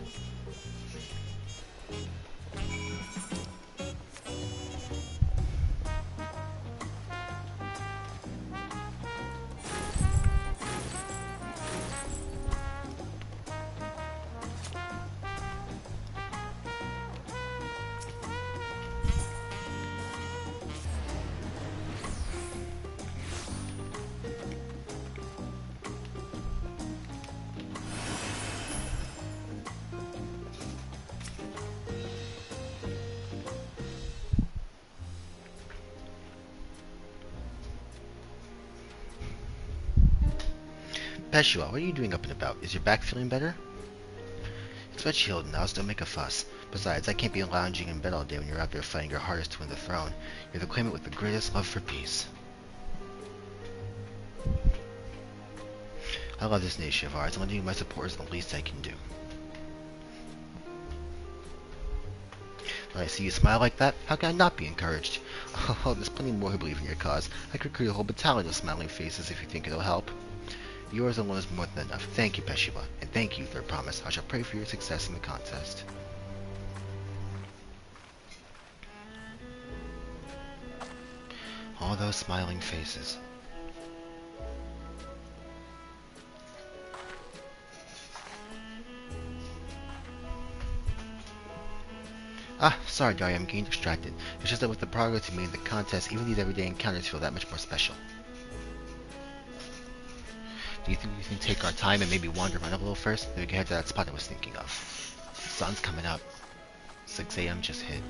Peshua, what are you doing up and about? Is your back feeling better? It's much healed now, so don't make a fuss. Besides, I can't be lounging in bed all day when you're out there fighting your hardest to win the throne. You're the claimant with the greatest love for peace. I love this nation of ours, and lending you my support is the least I can do. When I see you smile like that, how can I not be encouraged? Oh, there's plenty more who believe in your cause. I could create a whole battalion of smiling faces if you think it'll help. Yours alone is more than enough. Thank you, Peshua, and thank you, Third Promise. I shall pray for your success in the contest. All those smiling faces. Ah, sorry, Dari, I'm getting distracted. It's just that with the progress you made in the contest, even these everyday encounters feel that much more special. Do you think we can take our time and maybe wander around a little first? Then we can head to that spot I was thinking of. The sun's coming up. 6 a.m. just hit.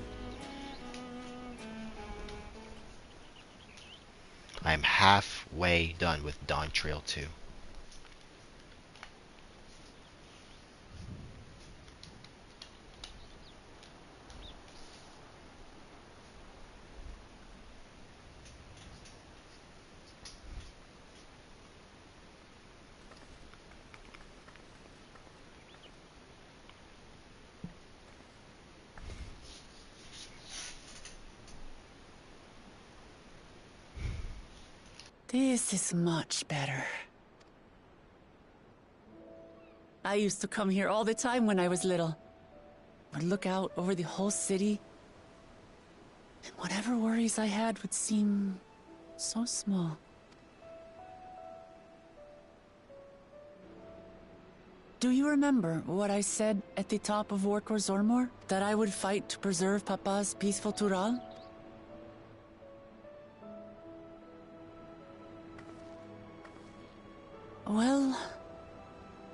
I am halfway done with Dawn Trail 2. This is much better. I used to come here all the time when I was little. Would look out over the whole city, and whatever worries I had would seem so small. Do you remember what I said at the top of Warkor Zormor? That I would fight to preserve Papa's peaceful Tural? Well,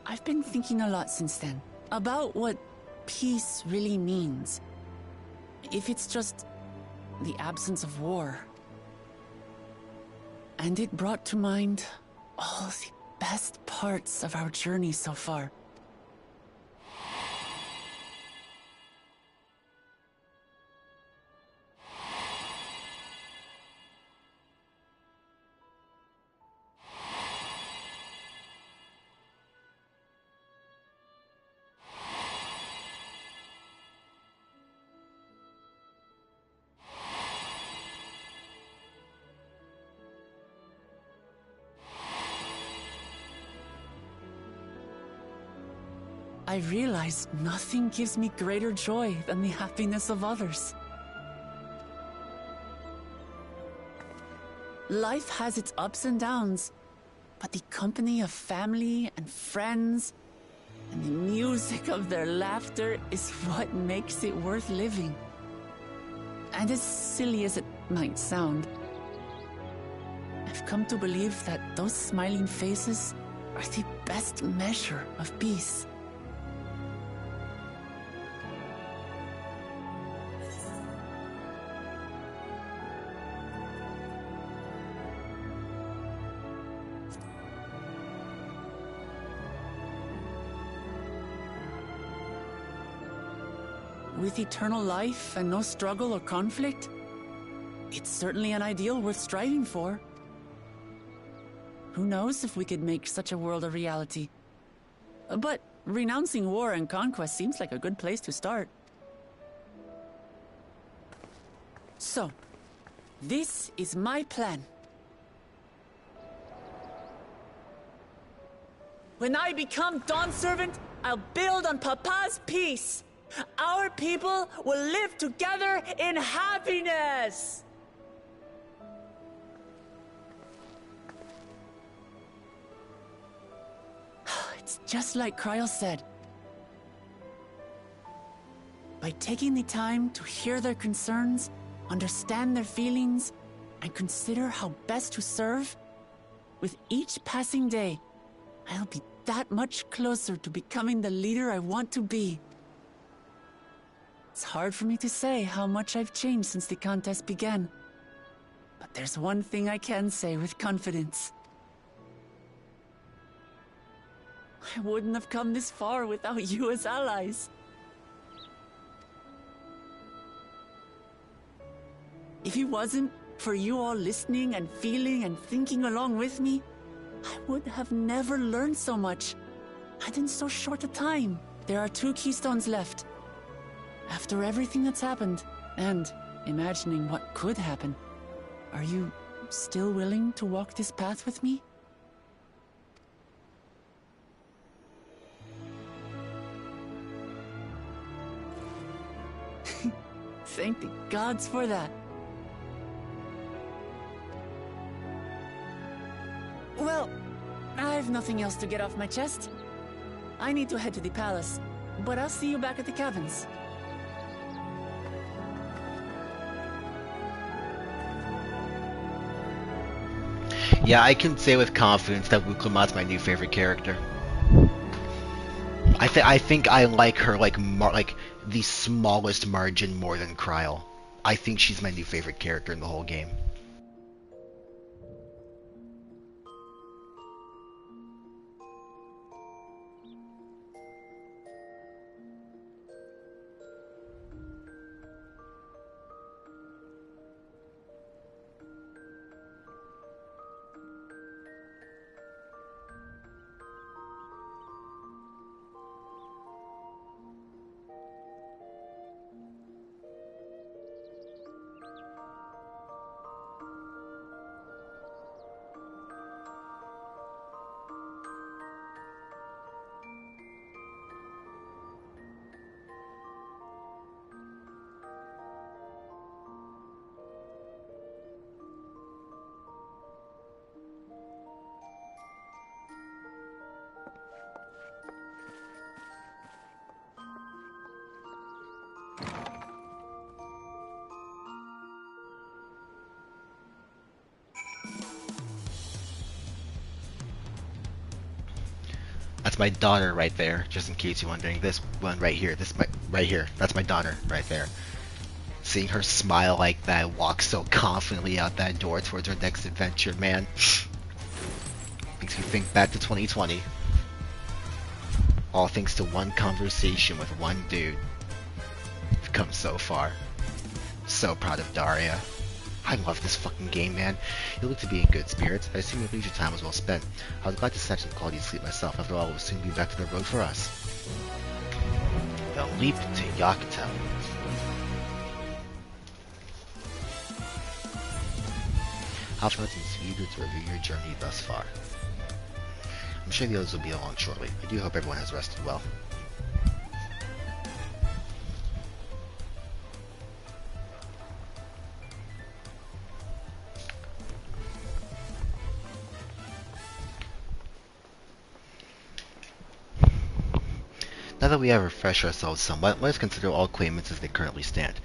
I've been thinking a lot since then about what peace really means. If it's just the absence of war. And it brought to mind all the best parts of our journey so far. I realized nothing gives me greater joy than the happiness of others. Life has its ups and downs, but the company of family and friends and the music of their laughter is what makes it worth living. And as silly as it might sound, I've come to believe that those smiling faces are the best measure of peace. With eternal life and no struggle or conflict, it's certainly an ideal worth striving for. Who knows if we could make such a world a reality? But renouncing war and conquest seems like a good place to start. So, this is my plan. When I become Dawn Servant, I'll build on Papa's peace. Our people will live together in happiness! It's just like Kryl said. By taking the time to hear their concerns, understand their feelings, and consider how best to serve, with each passing day, I'll be that much closer to becoming the leader I want to be. It's hard for me to say how much I've changed since the contest began. But there's one thing I can say with confidence. I wouldn't have come this far without you as allies. If it wasn't for you all listening and feeling and thinking along with me, I would have never learned so much, and in so short a time. There are 2 keystones left. After everything that's happened, and imagining what could happen, are you still willing to walk this path with me? Thank the gods for that. Well, I've nothing else to get off my chest. I need to head to the palace, but I'll see you back at the cabins. Yeah, I can say with confidence that Wuklamat's my new favorite character. I think I like her like the smallest margin more than Kryl. I think she's my new favorite character in the whole game. That's my daughter right there, just in case you're wondering. This one right here, right here, that's my daughter right there. Seeing her smile like that, walk so confidently out that door towards her next adventure, man, makes me think back to 2020. All thanks to one conversation with one dude. We've come so far. So proud of Daria. I love this fucking game, man. You look to be in good spirits. I assume your leisure time was well spent. I was glad to snatch some quality sleep myself. After all, it will soon be back to the road for us. The leap to Yakuto. Alfred is eager to review your journey thus far. I'm sure the others will be along shortly. I do hope everyone has rested well. Now that we have refreshed ourselves somewhat, let us consider all claimants as they currently stand.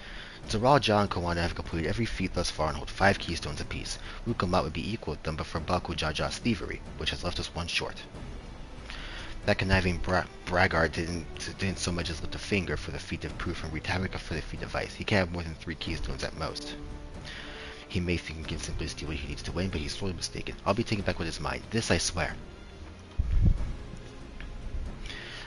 Zaral, Ja, and Kawana have completed every feat thus far and hold 5 keystones apiece. Wukamat would be equal with them but for Baku Jaja's thievery, which has left us 1 short. That conniving braggart didn't so much as lift a finger for the feat of proof and wreak havoc for the feat of ice. He can't have more than 3 keystones at most. He may think he can simply steal what he needs to win, but he's sorely mistaken. I'll be taken back with his mind. This I swear.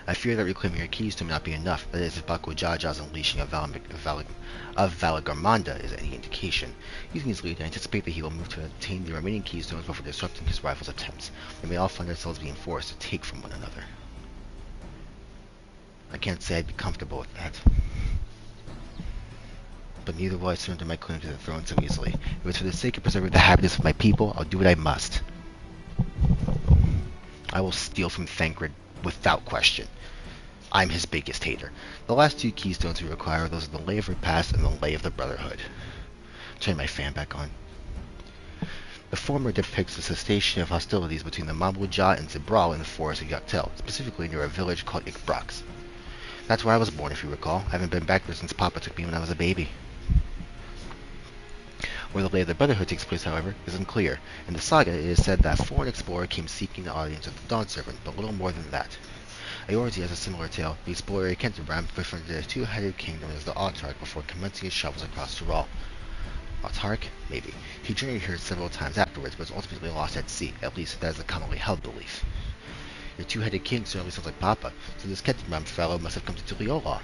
I fear that reclaiming your keystone may not be enough, but as if Baku Jaja's unleashing of Valagarmanda is any indication, you can easily anticipate that he will move to obtain the remaining keystones before disrupting his rival's attempts. We may all find ourselves being forced to take from one another. I can't say I'd be comfortable with that. But neither will I surrender my claim to the throne so easily. If it's for the sake of preserving the happiness of my people, I'll do what I must. I will steal from Thancred without question. I'm his biggest hater. The last 2 keystones we require are those of the Lay of Repast and the Lay of the Brotherhood. Turn my fan back on. The former depicts the cessation of hostilities between the Mamluja and Zibral in the forest of Yaktel, specifically near a village called Ikbrax. That's where I was born, if you recall. I haven't been back there since Papa took me when I was a baby. Where the Lay of the Brotherhood takes place, however, is unclear. In the saga, it is said that a foreign explorer came seeking the audience of the Dawn Servant, but little more than that. Eorzi has a similar tale. The explorer Kentabram befriended a 2-headed king known as the Autarch before commencing his travels across Tural. Autarch? Maybe. He journeyed here several times afterwards, but was ultimately lost at sea. At least, that is a commonly held belief. Your 2-headed king certainly sounds like Papa, so this Kentabram fellow must have come to Tuliola.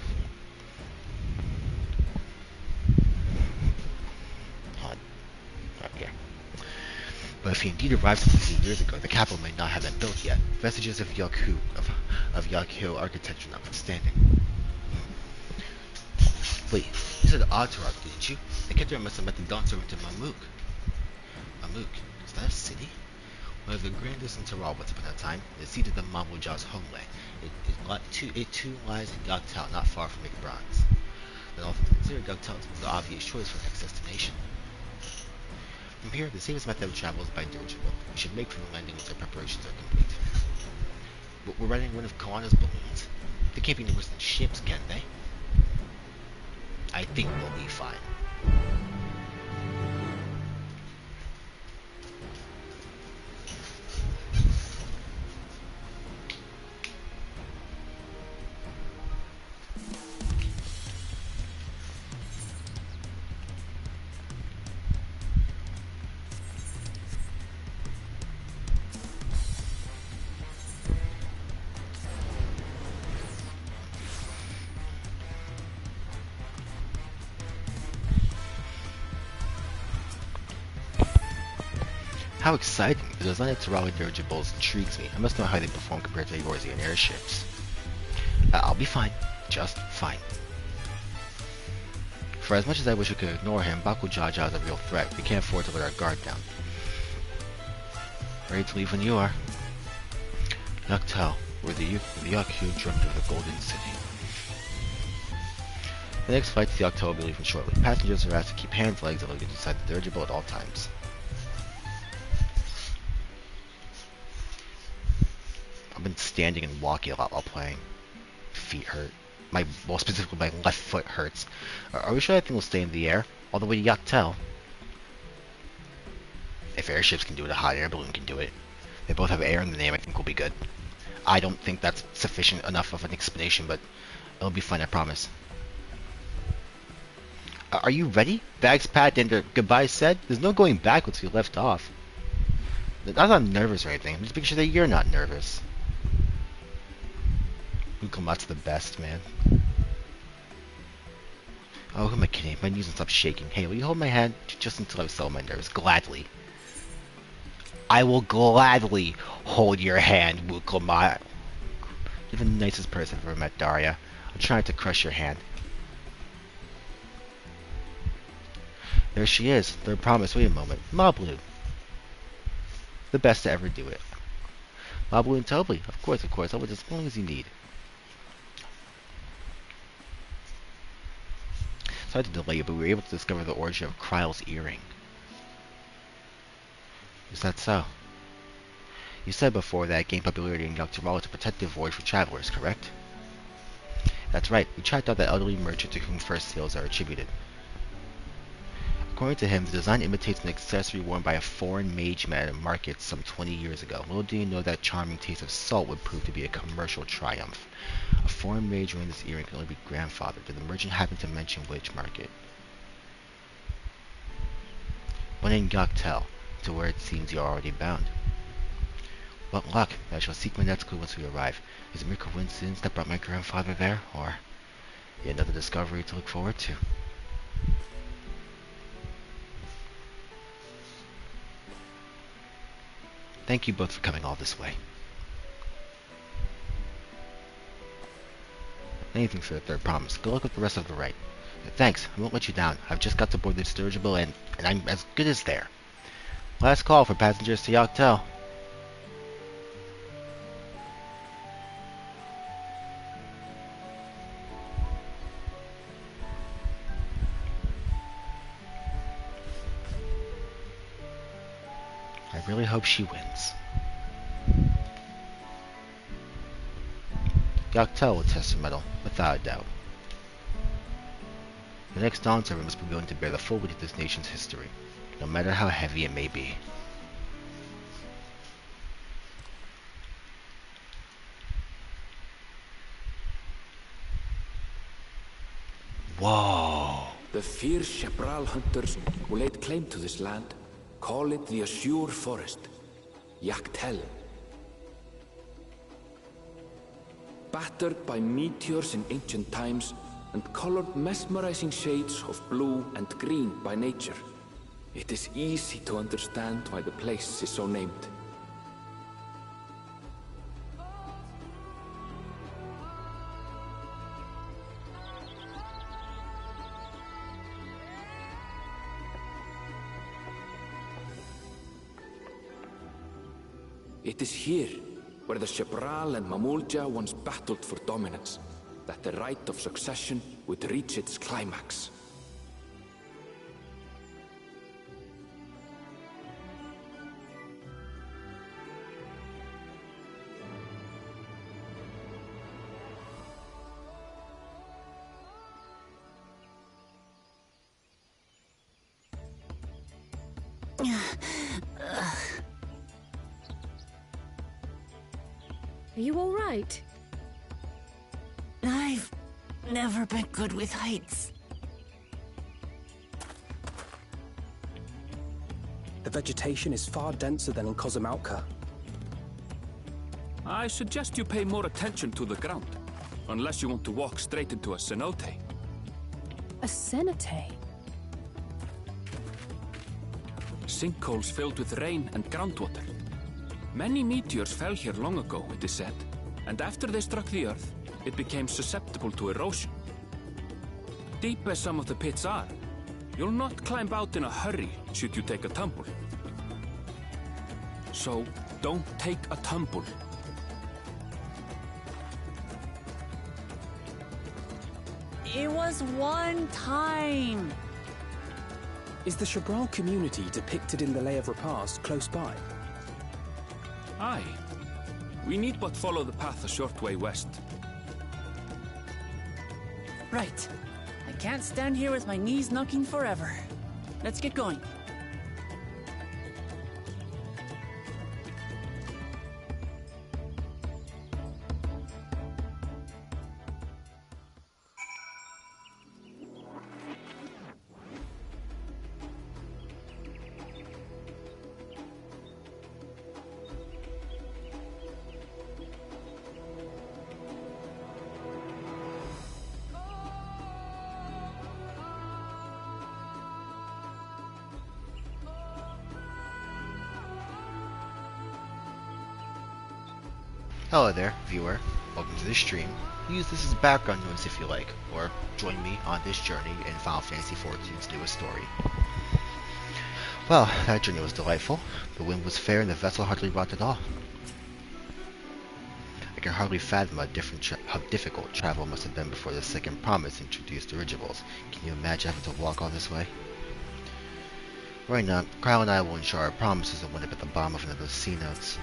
But if he indeed arrived 15 years ago, the capital may not have been built yet. Vestiges of Yakhu architecture notwithstanding. Wait, you said Autarch, didn't you? The Keter must have met the Dawn Servant in Mamuk. Mamuk? Is that a city? One of the grandest in Tural once upon a time. It is seat of the Mamluja's homeland. It too lies in Yaktel, not far from Ikbrax. Then all things considered, Yaktel is the obvious choice for the next destination. From here, the safest method of travel is by dirigible. We should make for the landing once our preparations are complete. But we're riding one of Kawana's balloons. They can't be any worse than ships, can they? I think we'll be fine. How exciting! The design of Tural dirigibles intrigues me. I must know how they perform compared to Eorzian airships. I'll be fine. Just fine. For as much as I wish we could ignore him, Baku Jaja is a real threat. We can't afford to let our guard down. Ready to leave when you are. Yaktel, where the Yakhu dreamt of the Golden City. The next flight to Yaktel will be leaving shortly. Passengers are asked to keep hands, legs, and luggage inside the dirigible at all times. I've been standing and walking a lot while playing. Feet hurt. Well, specifically my left foot hurts. Are we sure that thing will stay in the air all the way to Yaktel? If airships can do it, a hot air balloon can do it. They both have air in the name. I think we'll be good. I don't think that's sufficient enough of an explanation, but it'll be fine, I promise. Are you ready? Bags packed and goodbye said? There's no going back once you left off. I'm not nervous or anything. I'm just making sure that you're not nervous. Ukamat's the best, man. Oh, who am I kidding? My knees will stop shaking. Hey, will you hold my hand just until I settle my nerves? Gladly. I will gladly hold your hand, Wukamat. You're the nicest person I've ever met, Daria. I'm trying to crush your hand. There she is. Third promise. Wait a moment. Mablu. The best to ever do it. Mablu and Toby. Of course. I'll wait as long as you need. Sorry to delay you, but we were able to discover the origin of Kryle's earring. Is that so? You said before that it gained popularity in Yakturala to protect the void for travelers, correct? That's right, we tracked out that elderly merchant to whom first sales are attributed. According to him, the design imitates an accessory worn by a foreign mage man at a market some 20 years ago. Little did he know that charming taste of salt would prove to be a commercial triumph. A foreign mage wearing this earring could only be grandfathered. Did the merchant happen to mention which market? One in Goktel, to where it seems you are already bound. What luck! I shall seek my next clue once we arrive. Is it mere coincidence that brought my grandfather there, or yet another discovery to look forward to? Thank you both for coming all this way. Anything for the third promise. Good luck with the rest of the rite. Thanks, I won't let you down. I've just got to board this dirigible and I'm as good as there. Last call for passengers to Yoktel. I really hope she wins. Yoktel will test her mettle, without a doubt. The next DawntraaaaAAAIL must be willing to bear the full weight of this nation's history, no matter how heavy it may be. Whoa! The fierce Shepral hunters who laid claim to this land call it the Azure Forest, Yoktel. Battered by meteors in ancient times and colored mesmerizing shades of blue and green by nature, it is easy to understand why the place is so named. It is here, where the Shepral and Mamulja once battled for dominance, that the rite of succession would reach its climax. Are you all right? I've never been good with heights. The vegetation is far denser than in Kozamautka. I suggest you pay more attention to the ground, unless you want to walk straight into a cenote. A cenote? Sinkholes filled with rain and groundwater. Many meteors fell here long ago, it is said, and after they struck the Earth, it became susceptible to erosion. Deep as some of the pits are, you'll not climb out in a hurry should you take a tumble. So, don't take a tumble. It was one time. Is the Shepral community depicted in the Lay of Repast close by? Aye. We need but follow the path a short way west. Right. I can't stand here with my knees knocking forever. Let's get going. Hello there, viewer. Welcome to the stream. Use this as background noise if you like, or join me on this journey in Final Fantasy XIV's newest story. Well, that journey was delightful. The wind was fair and the vessel hardly rocked at all. I can hardly fathom how difficult travel must have been before the second promise introduced dirigibles. Can you imagine having to walk all this way? Right now, Kyle and I will ensure our promises and wind up at the bottom of another cenotes.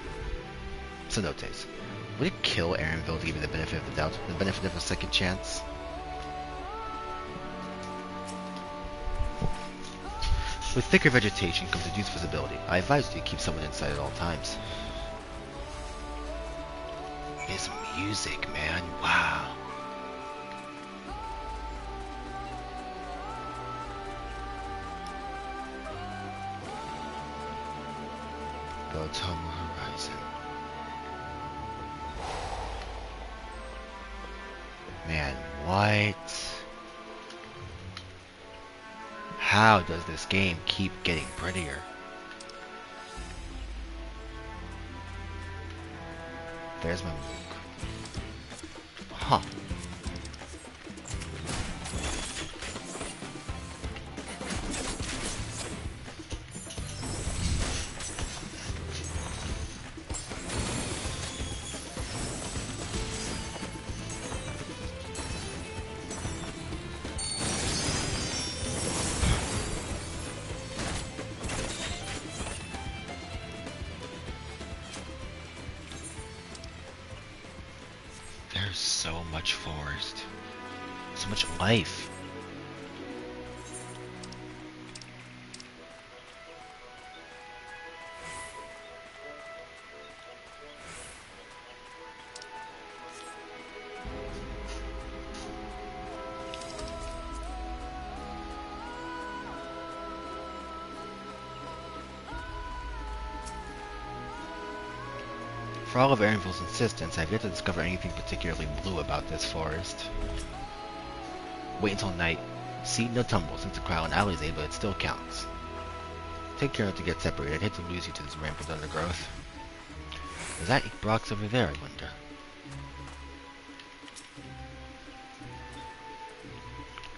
Would it kill Aaronville to give me the benefit of the doubt? The benefit of a second chance? With thicker vegetation comes reduced visibility. I advise you to keep someone inside at all times. This music, man. Wow. The autumnal horizon. Man, what? How does this game keep getting prettier? There's my Moog. Huh. There's so much forest. So much life. For all of Aaronville's insistence, I've yet to discover anything particularly blue about this forest. Wait until night. See, no tumble, since the crowd and alleys but it still counts. Take care not to get separated. I'd hate to lose you to this rampant undergrowth. Is that Brock's over there, I wonder?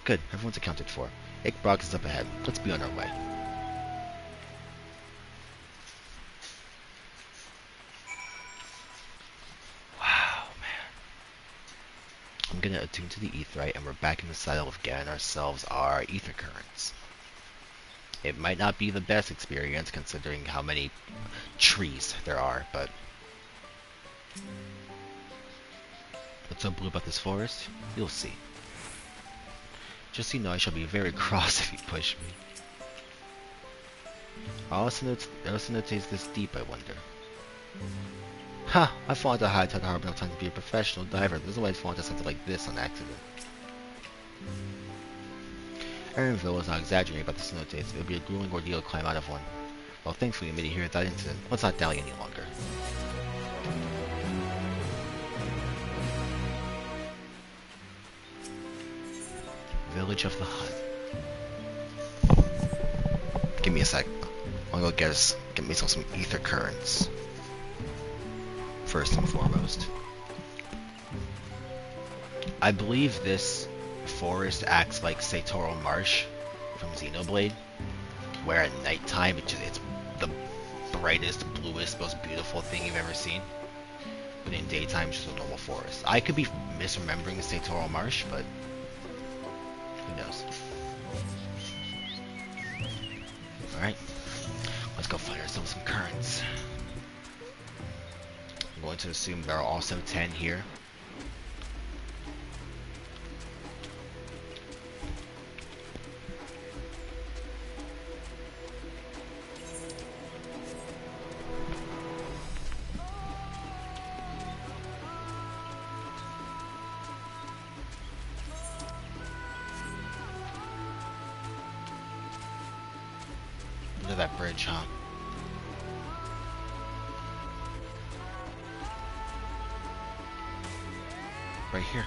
Good, everyone's accounted for. Brock is up ahead. Let's be on our way. I'm gonna attune to the aetheryte, and we're back in the saddle of getting ourselves our ether currents. It might not be the best experience considering how many trees there are, but what's so blue about this forest? You'll see. Just so you know, I shall be very cross if you push me. I also noticed this deep, I wonder. Ha! I've fallen into high tide harbor enough time to be a professional diver. There's no way I'd fall into something like this on accident. Aaronville is not exaggerating about the cenotes. It would be a grueling ordeal to climb out of one. Well, thankfully we made it here at that incident. Let's not dally any longer. Village of the Hut. Give me a sec. I'll go get myself some ether currents. First and foremost. I believe this forest acts like Satoral Marsh from Xenoblade, where at nighttime it's the brightest, bluest, most beautiful thing you've ever seen. But in daytime it's just a normal forest. I could be misremembering Satoral Marsh, but who knows. Alright, let's go find ourselves some currents. I'm going to assume there are also 10 here. Look at that bridge, huh? Right here.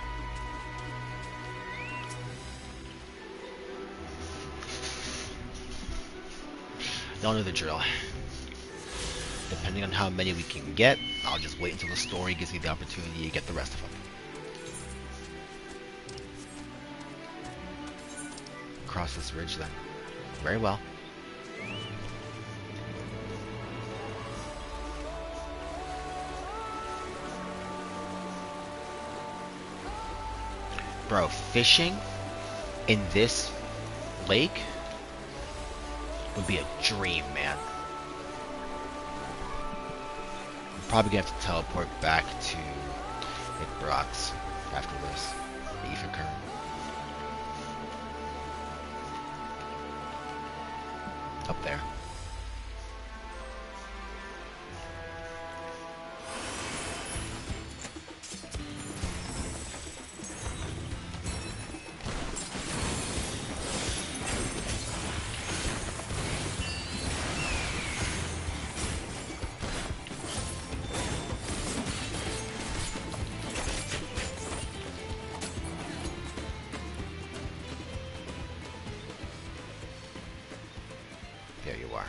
Y'all know the drill. Depending on how many we can get, I'll just wait until the story gives me the opportunity to get the rest of them. Cross this ridge then. Very well. Bro, fishing in this lake would be a dream, man. Probably gonna have to teleport back to Brock's after this. The Ether Current. Up there. There you are.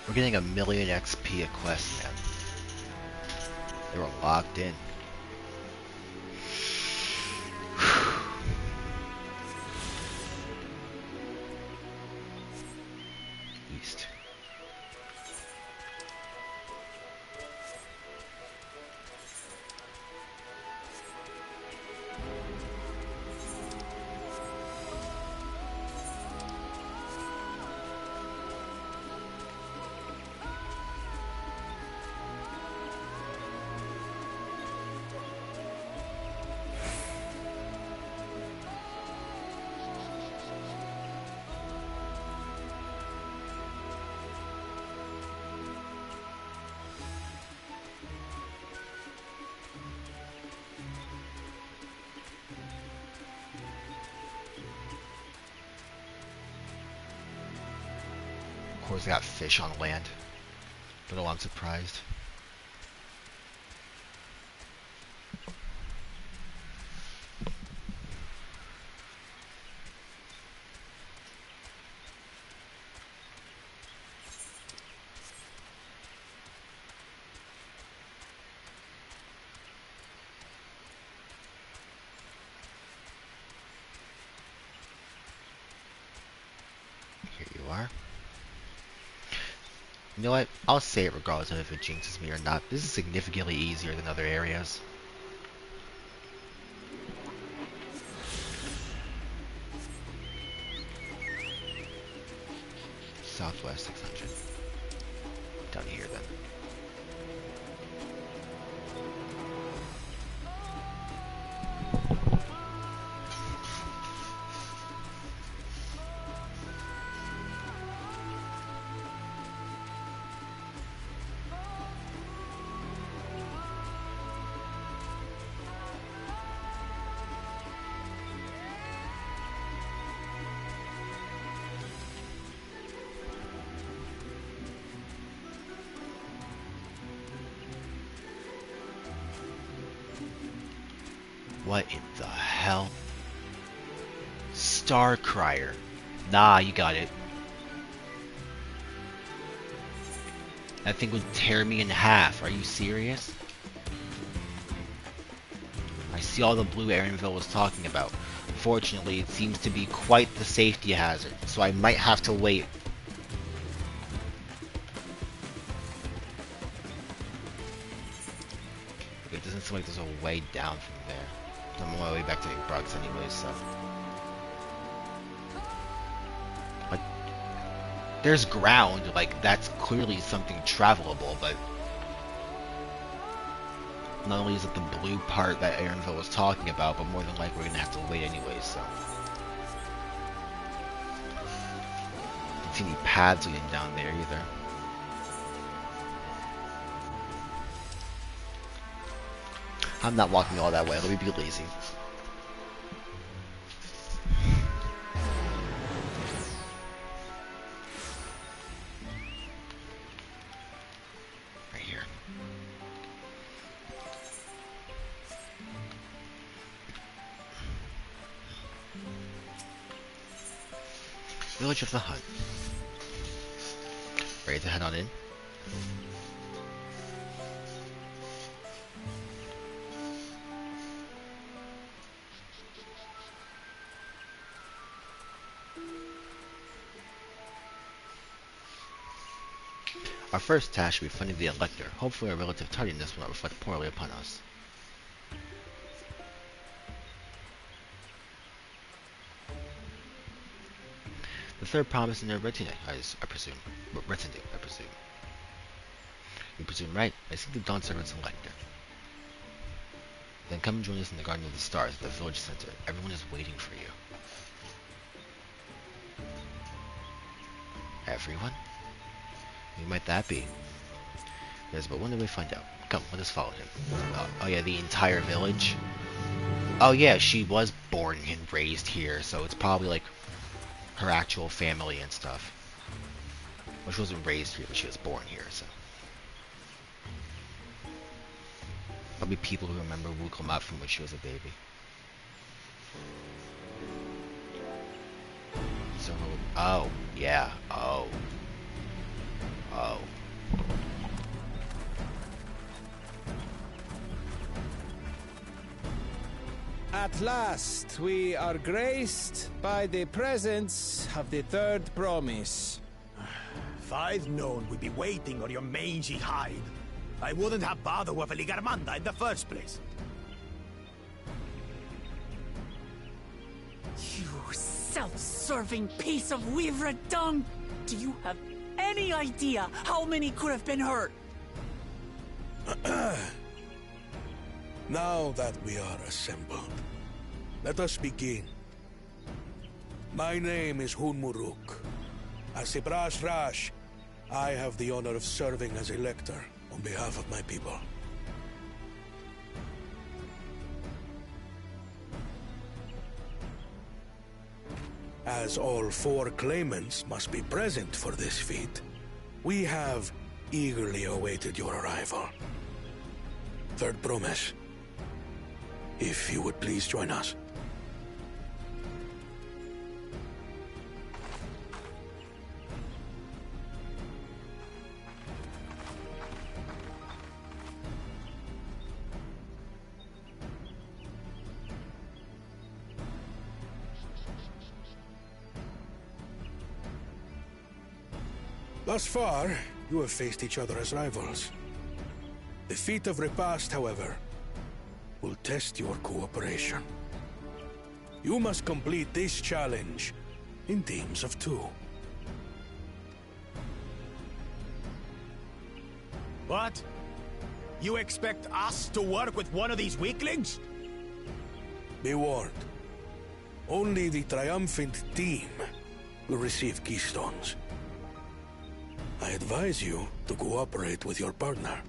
We're getting 1,000,000 XP a quest, man. They were locked in. East. Of course, I got fish on land. But oh, I'm surprised. Here you are. You know what? I'll say it regardless of if it jinxes me or not. This is significantly easier than other areas. Southwest 600. Down here then. What in the hell? Star Crier. Nah, you got it. That thing would tear me in half. Are you serious? I see all the blue Aaronville was talking about. Fortunately, it seems to be quite the safety hazard, so I might have to wait. It doesn't seem like there's a way down from there. I'm on my way back to Brock's anyways, so. Like, there's ground, like, that's clearly something travelable, but not only is it the blue part that Aaronville was talking about, but more than likely we're gonna have to wait anyways, so. Don't see any paths leading down there either. I'm not walking all that way, let me be lazy. Right here. Village of the Hunt. Ready to head on in? Our first task should be finding the Elector. Hopefully our relative tardiness will not reflect poorly upon us. The third promise in their retinue, I presume. Retinue, I presume. You presume right. I see the Dawn Servants elected. Then come join us in the Garden of the Stars at the village center. Everyone is waiting for you. Everyone? Who might that be? There's but one way to find out. Come, let us follow him. Oh yeah, the entire village? Oh yeah, she was born and raised here, so it's probably like her actual family and stuff. Well, she wasn't raised here, but she was born here, so. Probably people who remember Wukelmat from when she was a baby. So, oh, yeah, oh. Oh. At last, we are graced by the presence of the third promise. If I'd known we'd be waiting on your mangy hide, I wouldn't have bothered with Ligarmanda in the first place. You self-serving piece of weaver dung! Do you have any idea how many could have been hurt? Now that we are assembled, let us begin. My name is Hunmuruk. As a Brash Rash, I have the honor of serving as a lector on behalf of my people. As all 4 claimants must be present for this feat, we have eagerly awaited your arrival. Third promise. If you would please join us. Thus far, you have faced each other as rivals. The feat of repast, however, will test your cooperation. You must complete this challenge in teams of 2. What? You expect us to work with one of these weaklings? Be warned. Only the triumphant team will receive keystones. I advise you to cooperate with your partner.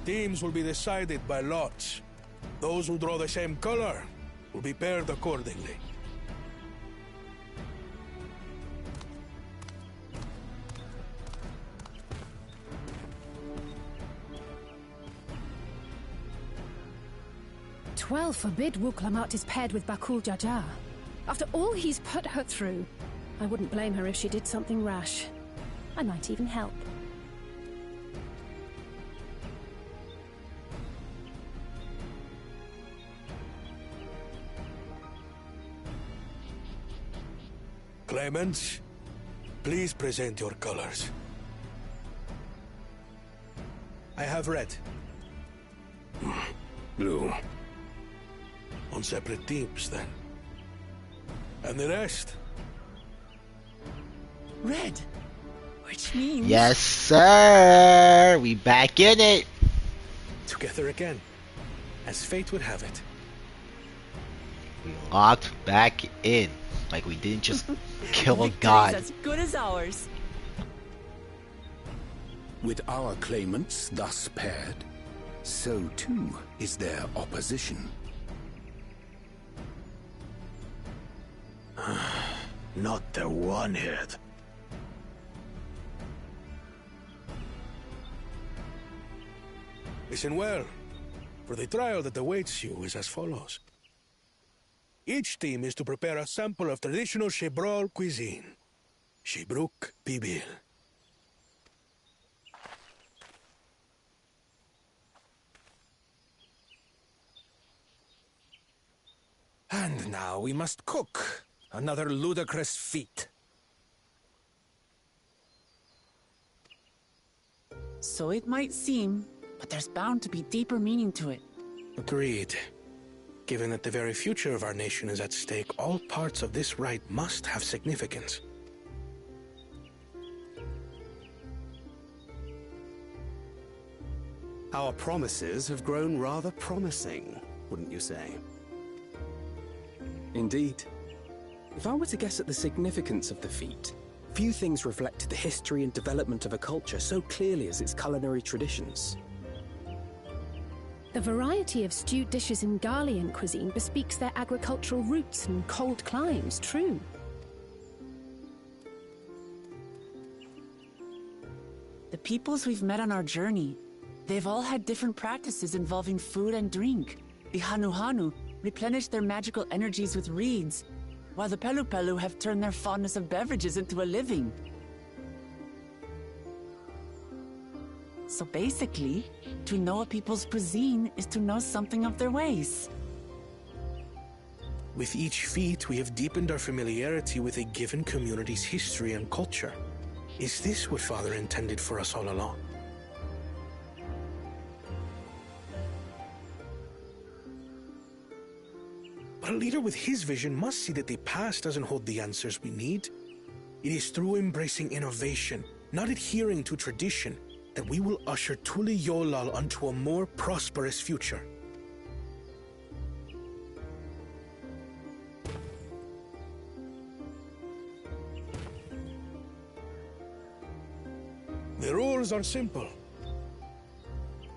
Teams will be decided by lots. Those who draw the same color will be paired accordingly. Twelve forbid Wuklamat is paired with Bakul Jaja. After all he's put her through, I wouldn't blame her if she did something rash. I might even help. Claimants, please present your colors. I have red. Blue. On separate teams, then. And the rest? Red. Which means... Yes, sir! We back in it! Together again, as fate would have it. We locked back in. Like we didn't just kill a Victory's god. as good as ours. With our claimants thus paired, so too is their opposition. Not the one-hit. Listen well, for the trial that awaits you is as follows. Each team is to prepare a sample of traditional Shebrol cuisine. Shebruk Pibil. And now we must cook. Another ludicrous feat. So it might seem, but there's bound to be deeper meaning to it. Agreed. Given that the very future of our nation is at stake, all parts of this rite must have significance. Our promises have grown rather promising, wouldn't you say? Indeed. If I were to guess at the significance of the feat, few things reflect the history and development of a culture so clearly as its culinary traditions. The variety of stewed dishes in Garlean cuisine bespeaks their agricultural roots and cold climes, true. The peoples we've met on our journey, they've all had different practices involving food and drink. The Hanu replenish their magical energies with reeds, while the Pelu have turned their fondness of beverages into a living. So basically, to know a people's cuisine is to know something of their ways. With each feat, we have deepened our familiarity with a given community's history and culture. Is this what Father intended for us all along? But a leader with his vision must see that the past doesn't hold the answers we need. It is through embracing innovation, not adhering to tradition, that we will usher Tuliyollal onto a more prosperous future. The rules are simple.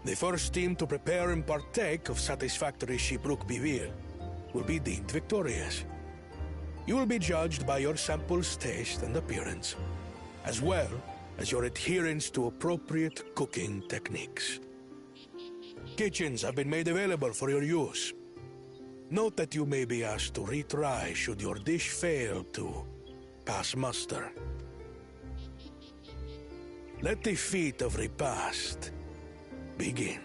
The first team to prepare and partake of satisfactory Shibruk Bivir will be deemed victorious. You will be judged by your sample's taste and appearance, as well as your adherence to appropriate cooking techniques. Kitchens have been made available for your use. Note that you may be asked to retry should your dish fail to pass muster. Let the feat of repast begin.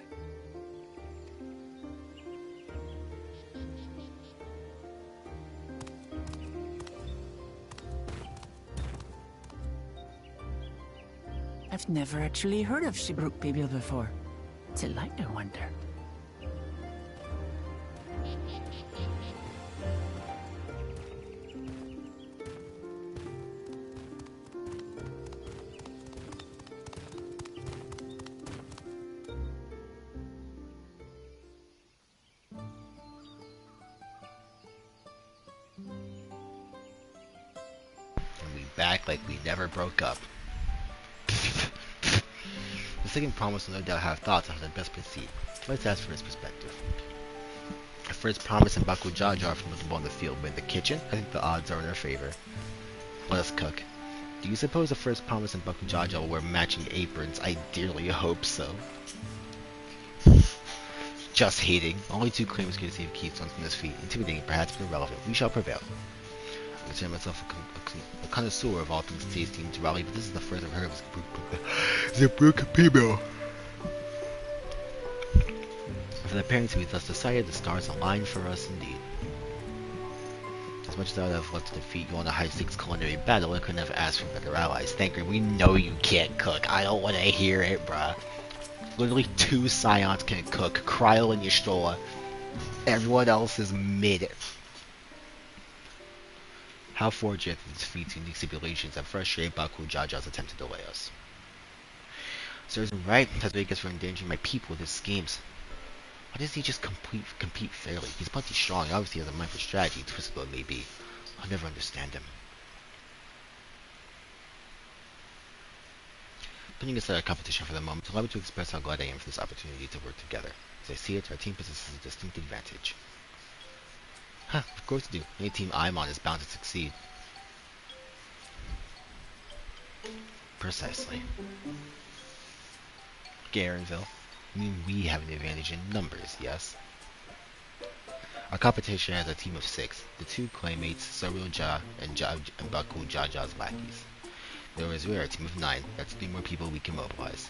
I've never actually heard of Shibruk Bibil before. What's it like, I wonder? And we back like we never broke up. The second promise will no doubt have thoughts on how to best proceed. Let's ask for his perspective. The first promise and Baku Jajar from the on the field, but in the kitchen, I think the odds are in our favor. Let us cook. Do you suppose the first promise and Baku Jajar will wear matching aprons? I dearly hope so. Just hating. Only 2 claims can receive keystones from this feat. Intimidating, perhaps, but irrelevant. We shall prevail. I consider myself a connoisseur of all things tasty and rally, but this is the first I've heard of Shibruk Bibil. For the parents we thus decided, the stars aligned for us indeed. As much as I would have loved to defeat you on a high-stakes culinary battle, I couldn't have asked for better allies. Thanker, we know you can't cook. I don't want to hear it, bruh. Literally 2 Scions can cook. Kryl and Ystrola. Everyone else is mid. How fortunate that these feats unique stipulations have frustrated Baku Jaja's attempt to delay us. Serves him right, as big as for endangering my people with his schemes. Why does he just compete fairly? He's plenty strong, obviously has a mind for strategy, twisted though it may be. I'll never understand him. Putting aside our competition for the moment, allow me to express how glad I am for this opportunity to work together. As I see it, our team possesses a distinct advantage. Huh, of course you do. Any team I'm on is bound to succeed. Precisely. Garenville. I mean, we have an advantage in numbers, yes? Our competition has a team of 6. The 2 claymates, Sarulja and Baku Jaja's lackeys. Whereas we are a team of 9. That's 3 more people we can mobilize.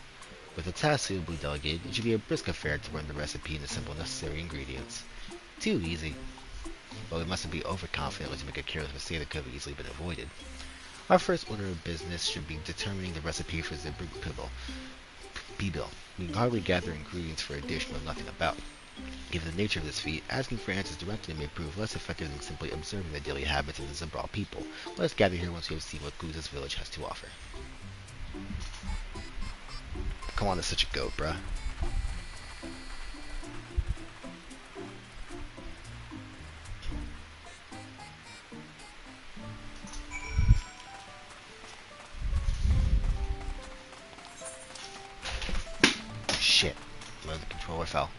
With a task suitably delegated, it should be a brisk affair to learn the recipe and assemble necessary ingredients. Too easy. But we mustn't be overconfident to make a careless mistake that could have easily been avoided. Our first order of business should be determining the recipe for Shibruk Bibil. We can hardly gather ingredients for a dish we know nothing about. Given the nature of this feat, asking for answers directly may prove less effective than simply observing the daily habits of the Zabral people. Let us gather here once we have seen what clues this village has to offer. Come on, that's such a goat, bruh. Shit. Where the controller fell.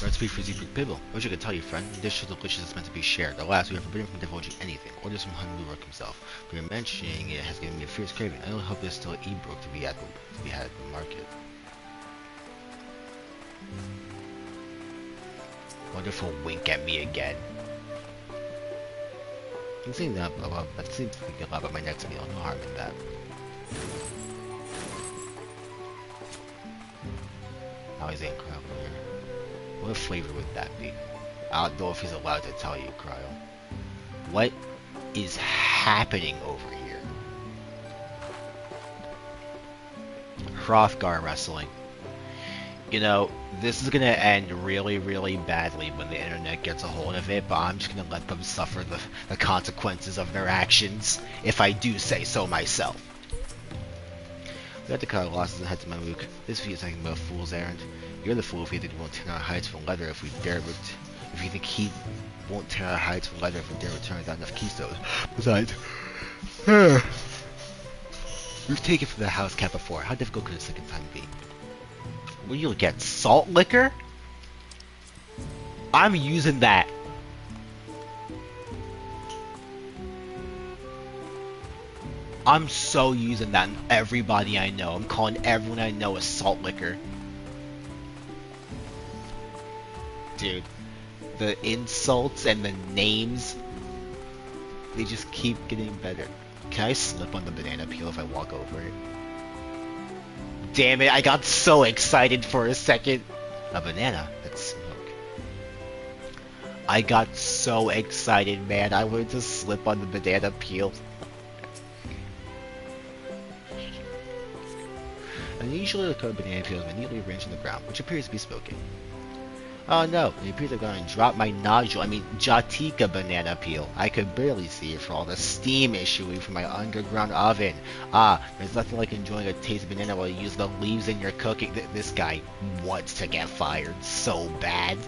Recipe for Zeebrugge Pibble. I wish I could tell you, friend. The dish is delicious is meant to be shared. Alas, we are forbidden from divulging anything. Orders from Hun Lurok himself. But your mentioning it has given me a fierce craving. I only hope there's still e-brook to be had at the market. Wonderful wink at me again. I'm thinking that seems to think a lot about my next meal. No harm in that. Now he's in crowd here. What flavor would that be? I don't know if he's allowed to tell you, Cryo. What is happening over here? Hrothgar wrestling. You know, this is gonna end really, really badly when the internet gets a hold of it, but I'm just gonna let them suffer the consequences of their actions, if I do say so myself. We have to cut our losses and head to Mamuk. This feat is nothing but a fool's errand. You're the fool if you think we won't tear our hides from leather if we dare. If you think he won't tear our hides from leather if we dare return without enough keystones. Besides, we've taken from the house cat before. How difficult could a second time be? Will you get salt liquor? I'm using that. I'm so using that on everybody I know. I'm calling everyone I know a salt liquor. Dude, the insults and the names, they just keep getting better. Can I slip on the banana peel if I walk over it? Damn it, I got so excited for a second. A banana? That's smoke. I got so excited, man. I wanted to slip on the banana peel. Unusually, the colored banana peels are neatly arranged on the ground, which appears to be smoking. Oh no, it appears I've gone and dropped my Jatika banana peel. I could barely see it for all the steam issuing from my underground oven. Ah, there's nothing like enjoying a taste of banana while you use the leaves in your cooking. This guy wants to get fired so bad.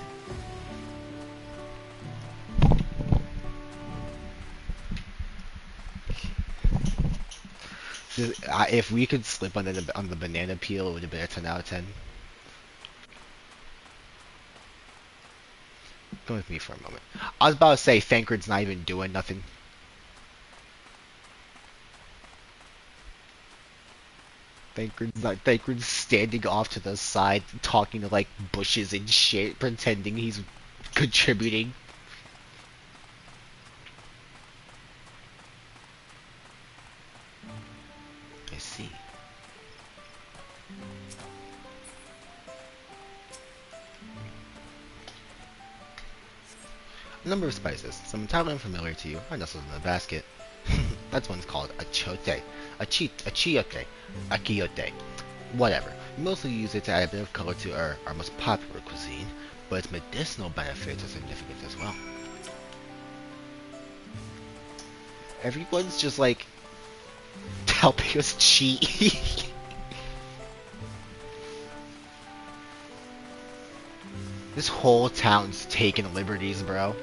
If we could slip on the banana peel, it would have been a 10 out of 10. Go with me for a moment. I was about to say Thancred's not even doing nothing. Thancred's standing off to the side, talking to like bushes and shit, pretending he's contributing. I see. A number of spices, some entirely unfamiliar to you, are nestled in the basket. That one's called achote, achiote, akiote, whatever. We mostly use it to add a bit of color to our most popular cuisine, but its medicinal benefits are significant as well. Everyone's just like helping us cheat. This whole town's taking liberties, bro.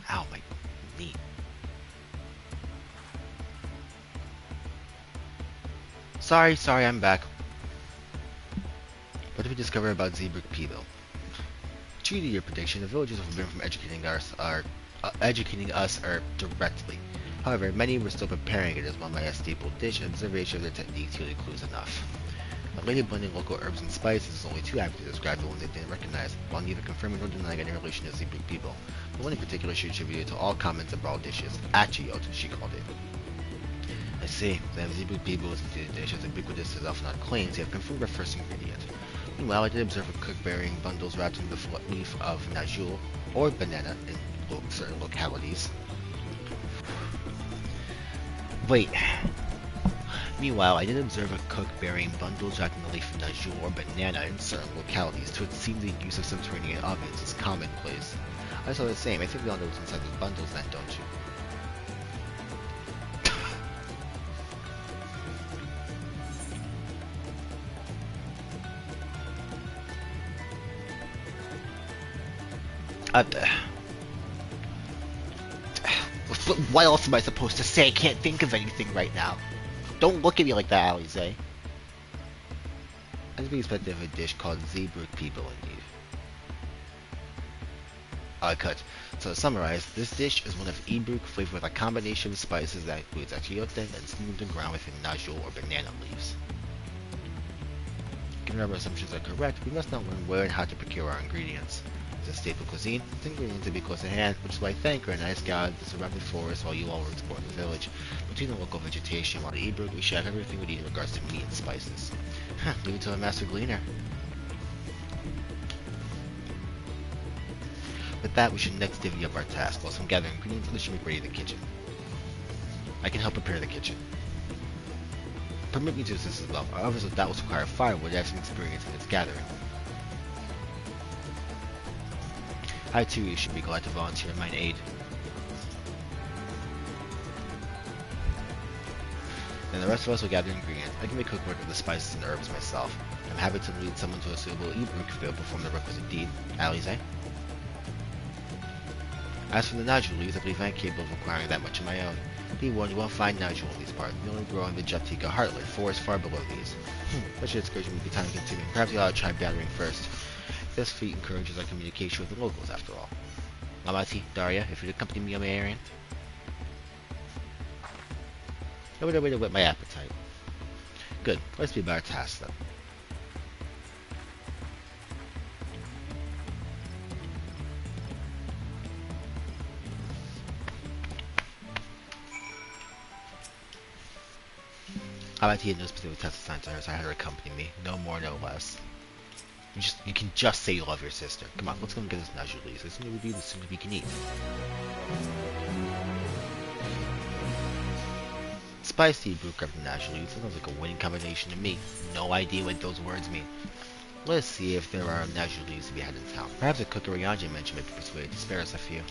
Ow, my knee. Sorry, I'm back. What did we discover about Zeebrugge Pibble? True to your prediction, the villagers have been from educating us directly. However, many were still preparing it as one by a staple dish, and observation of their techniques usually clues enough. A lady blending local herbs and spices is only too apt to describe the ones they didn't recognize, while neither confirming nor denying any relation to Zeebrugge people. The one in particular she attributed to all common Zabral dishes. Achiote, she called it. I see. The Zebu people is the dish as ubiquitous as often not claims, yet confirmed our first ingredient. Meanwhile, I did observe a cook burying bundles wrapped in the leaf of najul or banana in certain localities. Wait. Meanwhile, I did observe a cook burying bundles wrapped in the leaf of najul or banana in certain localities, so it seems the use of subterranean ovens is commonplace. I saw the same. I think we all know what's inside those bundles then, don't you? What else am I supposed to say? I can't think of anything right now. Don't look at me like that, Alize. As we expect of a dish called Zeebrugge people indeed. Cut. So to summarize, this dish is one of Ebrugge flavored with a combination of spices that includes achiote and steamed and ground within najul or banana leaves. Given our assumptions are correct, we must now learn where and how to procure our ingredients. As a staple cuisine, the ingredients to be close at hand, which is why I thank our nice God the surrounding forest while you all were exploring the village. Between the local vegetation, while the Ebrugge, we should have everything we need in regards to meat and spices. Leave it to a master gleaner. With that, we should next divvy up our task. While some gather ingredients, others should make ready the kitchen. I can help prepare the kitchen. Permit me to assist as well. Our ovens with that will require firewood and have some experience in its gathering. I too should be glad to volunteer in mine aid. Then the rest of us will gather ingredients. I can make cookwork of the spices and herbs myself. I'm happy to lead someone to a suitable Ebrugge if they'll perform the requisite deed. Alize? As for the najul leaves, I believe I am capable of acquiring that much of my own. Be warned, you won't find najul in these parts. They only grow in the Jatika heartland, forest far below these. Such an excursion would be time consuming. Perhaps we ought to try gathering first. This feat encourages our communication with the locals, after all. Amati, Daria, if you'd accompany me on my errand. No better way to whet my appetite. Good, let's be about our task then. Amati had no specific task assigned to her, so I had her accompany me. No more, no less. You can just say you love your sister. Come on, let's go and get this najul leaves. As soon as we do, the sooner we can eat. Spicy Ebrugge carved najul leaves. That sounds like a winning combination to me. No idea what those words mean. Let's see if there are najul leaves to be had in town. Perhaps a cook Ryanja mentioned might be persuaded to spare us a few.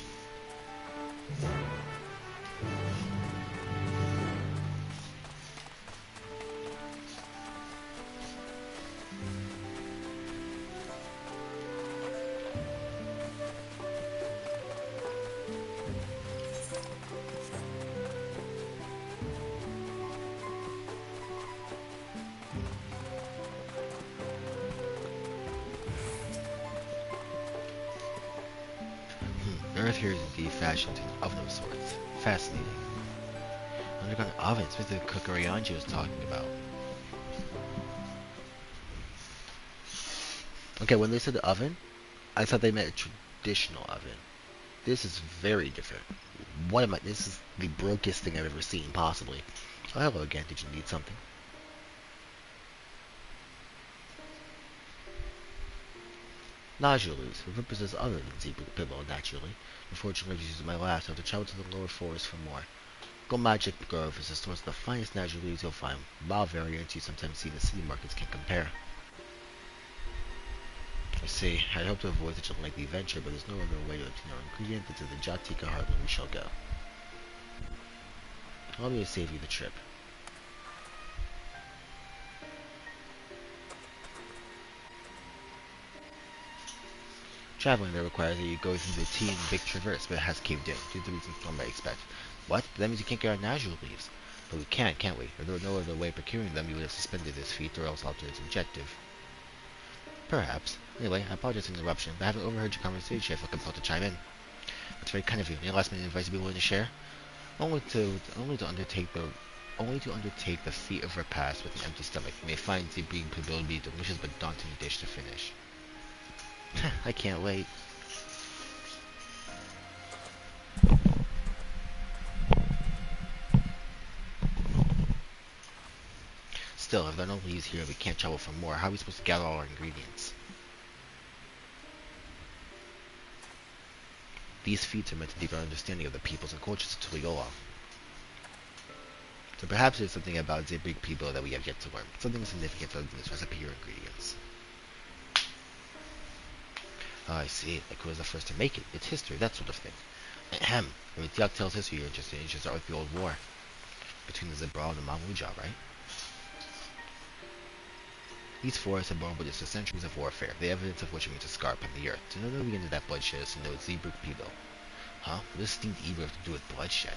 Earth here is indeed fashioned in an oven of sorts. Fascinating. Underground ovens, what the cookery Anjo was talking about. Okay, when they said oven, I thought they meant a traditional oven. This is very different. This is the brokest thing I've ever seen, possibly. Oh, hello again. Did you need something? Nodules, for purposes other than Zeebrugge pillow, naturally. Unfortunately, I've used my last. I have to travel to the lower forest for more. Go Magic Grove is the source of the finest nodules you'll find. Wild variants you sometimes see in the city markets can compare. I see. I'd hope to avoid such a lengthy venture, but there's no other way to obtain our ingredient than to the Jatika heartland we shall go. Allow me to save you the trip. Traveling there requires that you go through the T and Big Traverse, but it has caved in, due to the reasons one might expect. What? That means you can't get our najul leaves. But we can, can't we? If there were no other way of procuring them, you would have suspended this feat, or else altered its objective. Perhaps. Anyway, I apologize for the interruption, but I haven't overheard your conversation. I feel compelled to chime in. That's very kind of you. Any last minute advice you'd be willing to share? Only to undertake the feat of repast with an empty stomach. You may find the being people to be a delicious but daunting dish to finish. I can't wait. Still, if there are no leaves here and we can't travel for more, how are we supposed to gather all our ingredients? These feats are meant to deepen our understanding of the peoples and cultures of Tuliyola. So perhaps there's something about the big people that we have yet to learn. Something significant other than this recipe or ingredients. Oh, I see. Like who was the first to make it? It's history, that sort of thing. Ahem. I mean, Tiak tells history you're interested in. You should start with the old war. Between the Zebra and the Mamuja, right? These forests have borne witness to centuries of warfare, the evidence of which remains a scar upon the earth. To know the beginning of that bloodshed is to know Zeebrugg people. Huh? What does steamed Ebro have to do with bloodshed?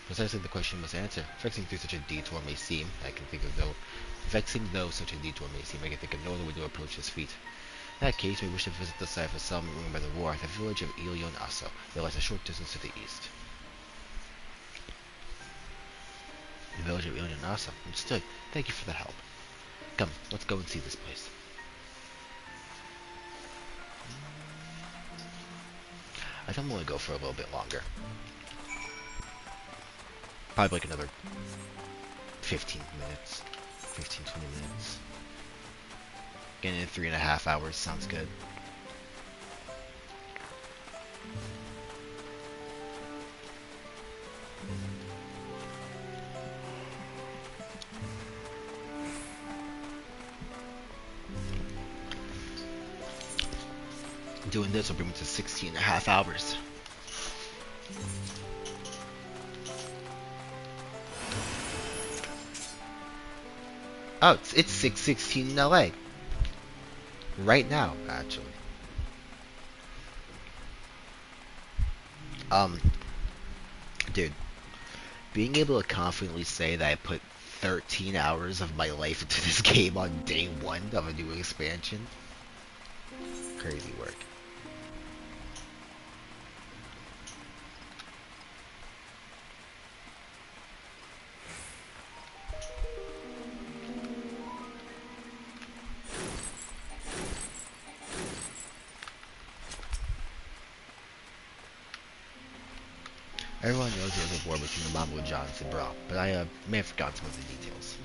Precisely the question you must answer. Vexing though such a detour may seem, I can think of no other way to approach this feat. In that case, we wish to visit the site of a settlement ruined by the war, the village of Ilion Aso. It lies a short distance to the east. The village of Ilion Aso. Understood. Thank you for the help. Come, let's go and see this place. I think I'm going to go for a little bit longer. Probably like another 15 minutes. 15-20 minutes. Getting in 3.5 hours sounds good. Doing this will bring me to 16.5 hours. Oh, it's 6:16 in LA. Right now, actually. Dude, being able to confidently say that I put 13 hours of my life into this game on day 1 of a new expansion, crazy work. Everyone knows there was a war between the Mamuja and Zebra, but I may have forgotten some of the details.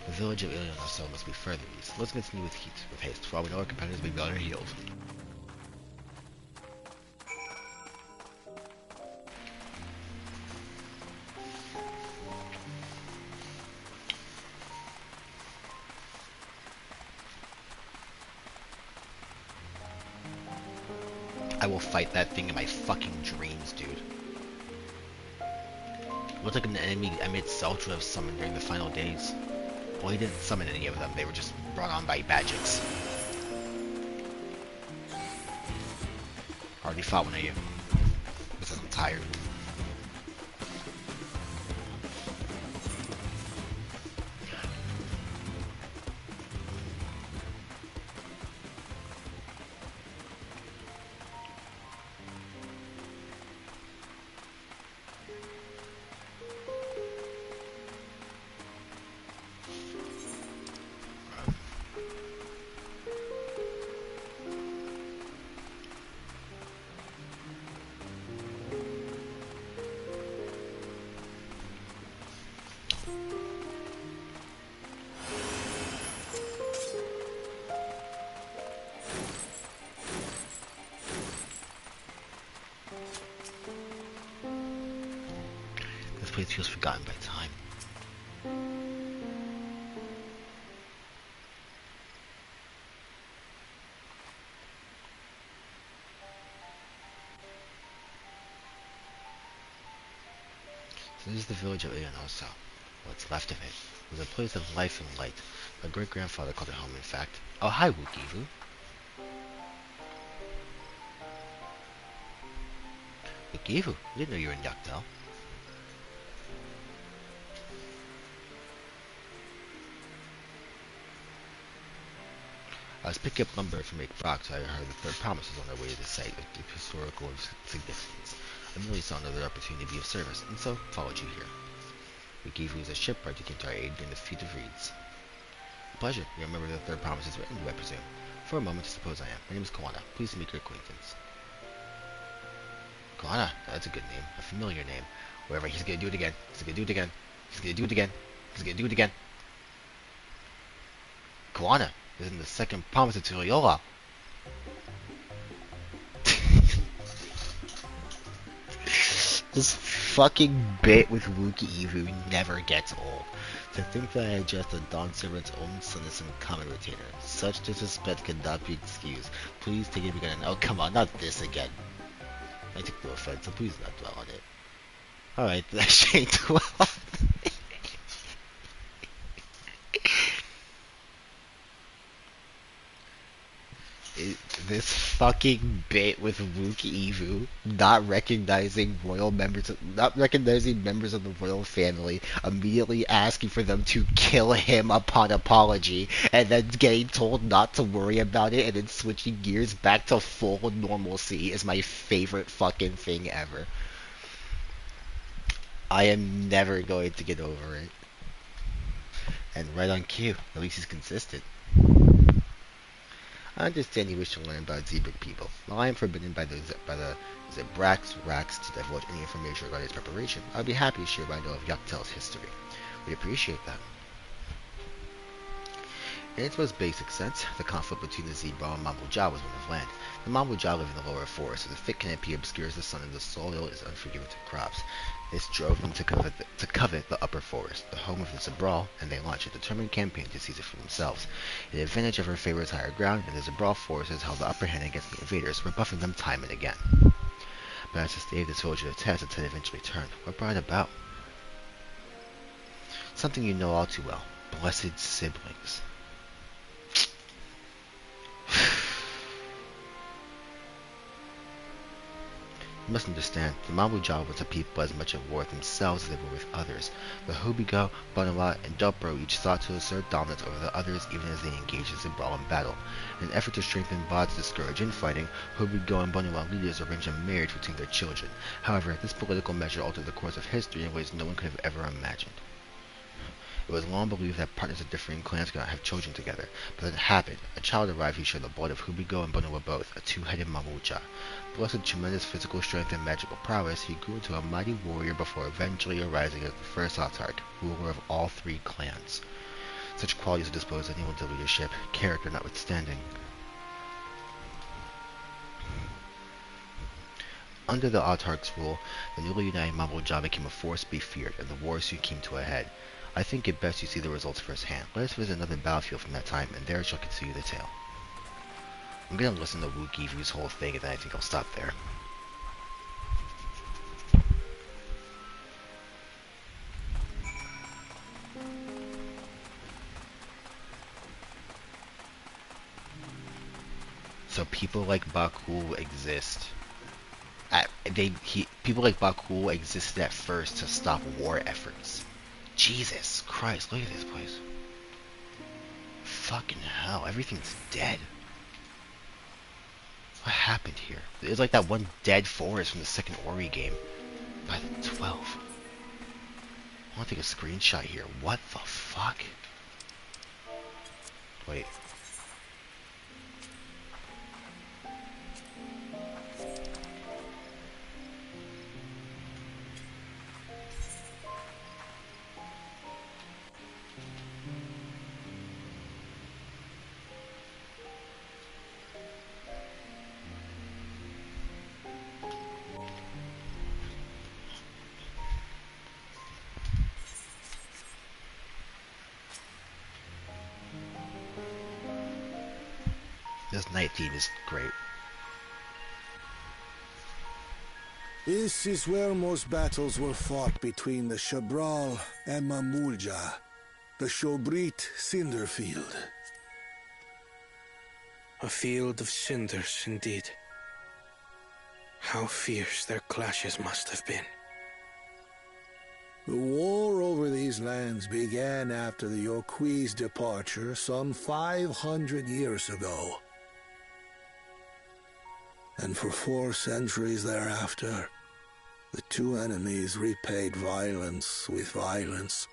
The village of Ilion Aso must be further east. Let's continue with haste, for all we know our competitors may be on our heels. I will fight that thing in my fucking dreams, dude. Looks like an enemy Emmett Selch would have summoned during the final days. Well, he didn't summon any of them, they were just brought on by Badgix. Already fought one of you. Because I'm tired. This place feels forgotten by time. So this is the village of Ilion Aso. What's left of it. It was a place of life and light. My great-grandfather called it home, in fact. Oh, hi, Wukivu. Wukivu? I didn't know you were in Yakdal. I was picking up lumber from Make Brock, so I heard that there are promises on their way to the site of deep historical significance. I merely saw another opportunity to be of service, and so followed you here. We gave you as a shipwright to come to our aid during the feat of reeds. A pleasure. You remember the third promise is written, do I presume? For a moment, I suppose I am. My name is Koana. Pleased to make your acquaintance. Koana? That's a good name. A familiar name. Whatever, he's gonna do it again. He's gonna do it again. He's gonna do it again. He's gonna do it again. Koana is in the second province of Turiola. This fucking bit with Wookiee Evu never gets old. To think that I just a Dawn Servant's own son as some common retainer. Such disrespect cannot be excused. Please take it again. Oh, come on, not this again. I took no offense, so please not dwell on it. Alright, that shade 12. This fucking bit with Wookiee Evu not recognizing members of the royal family, immediately asking for them to kill him upon apology, and then getting told not to worry about it, and then switching gears back to full normalcy is my favorite fucking thing ever. I am never going to get over it. And right on cue, at least he's consistent. I understand you wish to learn about zebra people. While I am forbidden by the Zebrax Rax to divulge any information regarding its preparation, I would be happy to share what I know of Yaktel's history. We appreciate that. In its most basic sense, the conflict between the zebra and Mambuja was one of land. The Mambuja live in the lower forest, so the thick canopy obscures the sun and the soil is unforgiving to crops. This drove them to covet the upper forest, the home of the Zabral, and they launched a determined campaign to seize it for themselves. The advantage ever favors higher ground, and the Zabral forces held the upper hand against the invaders, rebuffing them time and again. But as the state of this village of the test, its head eventually turned. What brought it about? Something you know all too well. Blessed siblings. You must understand, the Mambuja was a people as much at war with themselves as they were with others. The Hubigo, Bonawa, and Dopro each sought to assert dominance over the others even as they engaged in Zabral in battle. In an effort to strengthen bonds and discourage infighting, Hubigo and Bonawa leaders arranged a marriage between their children. However, this political measure altered the course of history in ways no one could have ever imagined. It was long believed that partners of differing clans could not have children together, but then it happened. A child arrived who shared the blood of Hubigo and Bonawa both, a two-headed Mambuja. Blessed with tremendous physical strength and magical prowess, he grew into a mighty warrior before eventually arising as the first Autarch, ruler of all three clans. Such qualities would dispose anyone to leadership, character notwithstanding. Under the Autarch's rule, the newly united Mambuja became a force to be feared, and the war soon came to a head. I think it best you see the results firsthand. Let us visit another battlefield from that time, and there I shall continue the tale. I'm gonna listen to Wookiee Evu's whole thing, and then I think I'll stop there. So people like Bakul exist. People like Bakul existed at first to stop war efforts. Jesus Christ, look at this place. Fucking hell, everything's dead. What happened here? It's like that one dead forest from the second Ori game. By the 12. I want to take a screenshot here. What the fuck? Wait. This night theme is great. This is where most battles were fought between the Shabral and Mambuja, the Shobrit Cinder Field. A field of cinders, indeed. How fierce their clashes must have been. The war over these lands began after the Yokui's departure some 500 years ago. And for 4 centuries thereafter, the two enemies repaid violence with violence.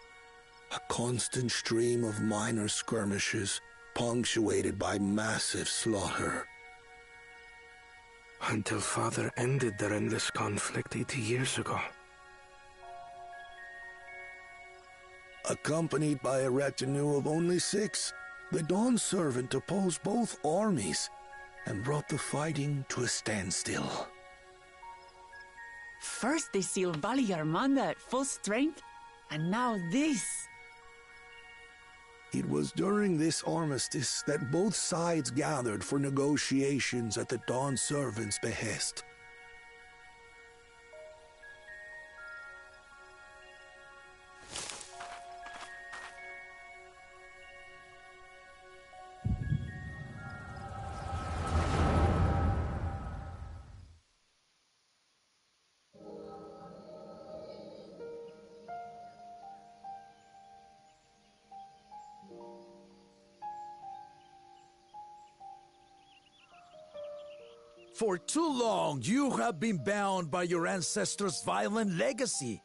A constant stream of minor skirmishes, punctuated by massive slaughter. Until Father ended their endless conflict 80 years ago. Accompanied by a retinue of only 6, the Dawn Servant opposed both armies and brought the fighting to a standstill. First they sealed Valigarmanda at full strength, and now this. It was during this armistice that both sides gathered for negotiations at the Dawn Servant's behest. For too long, you have been bound by your ancestors' violent legacy.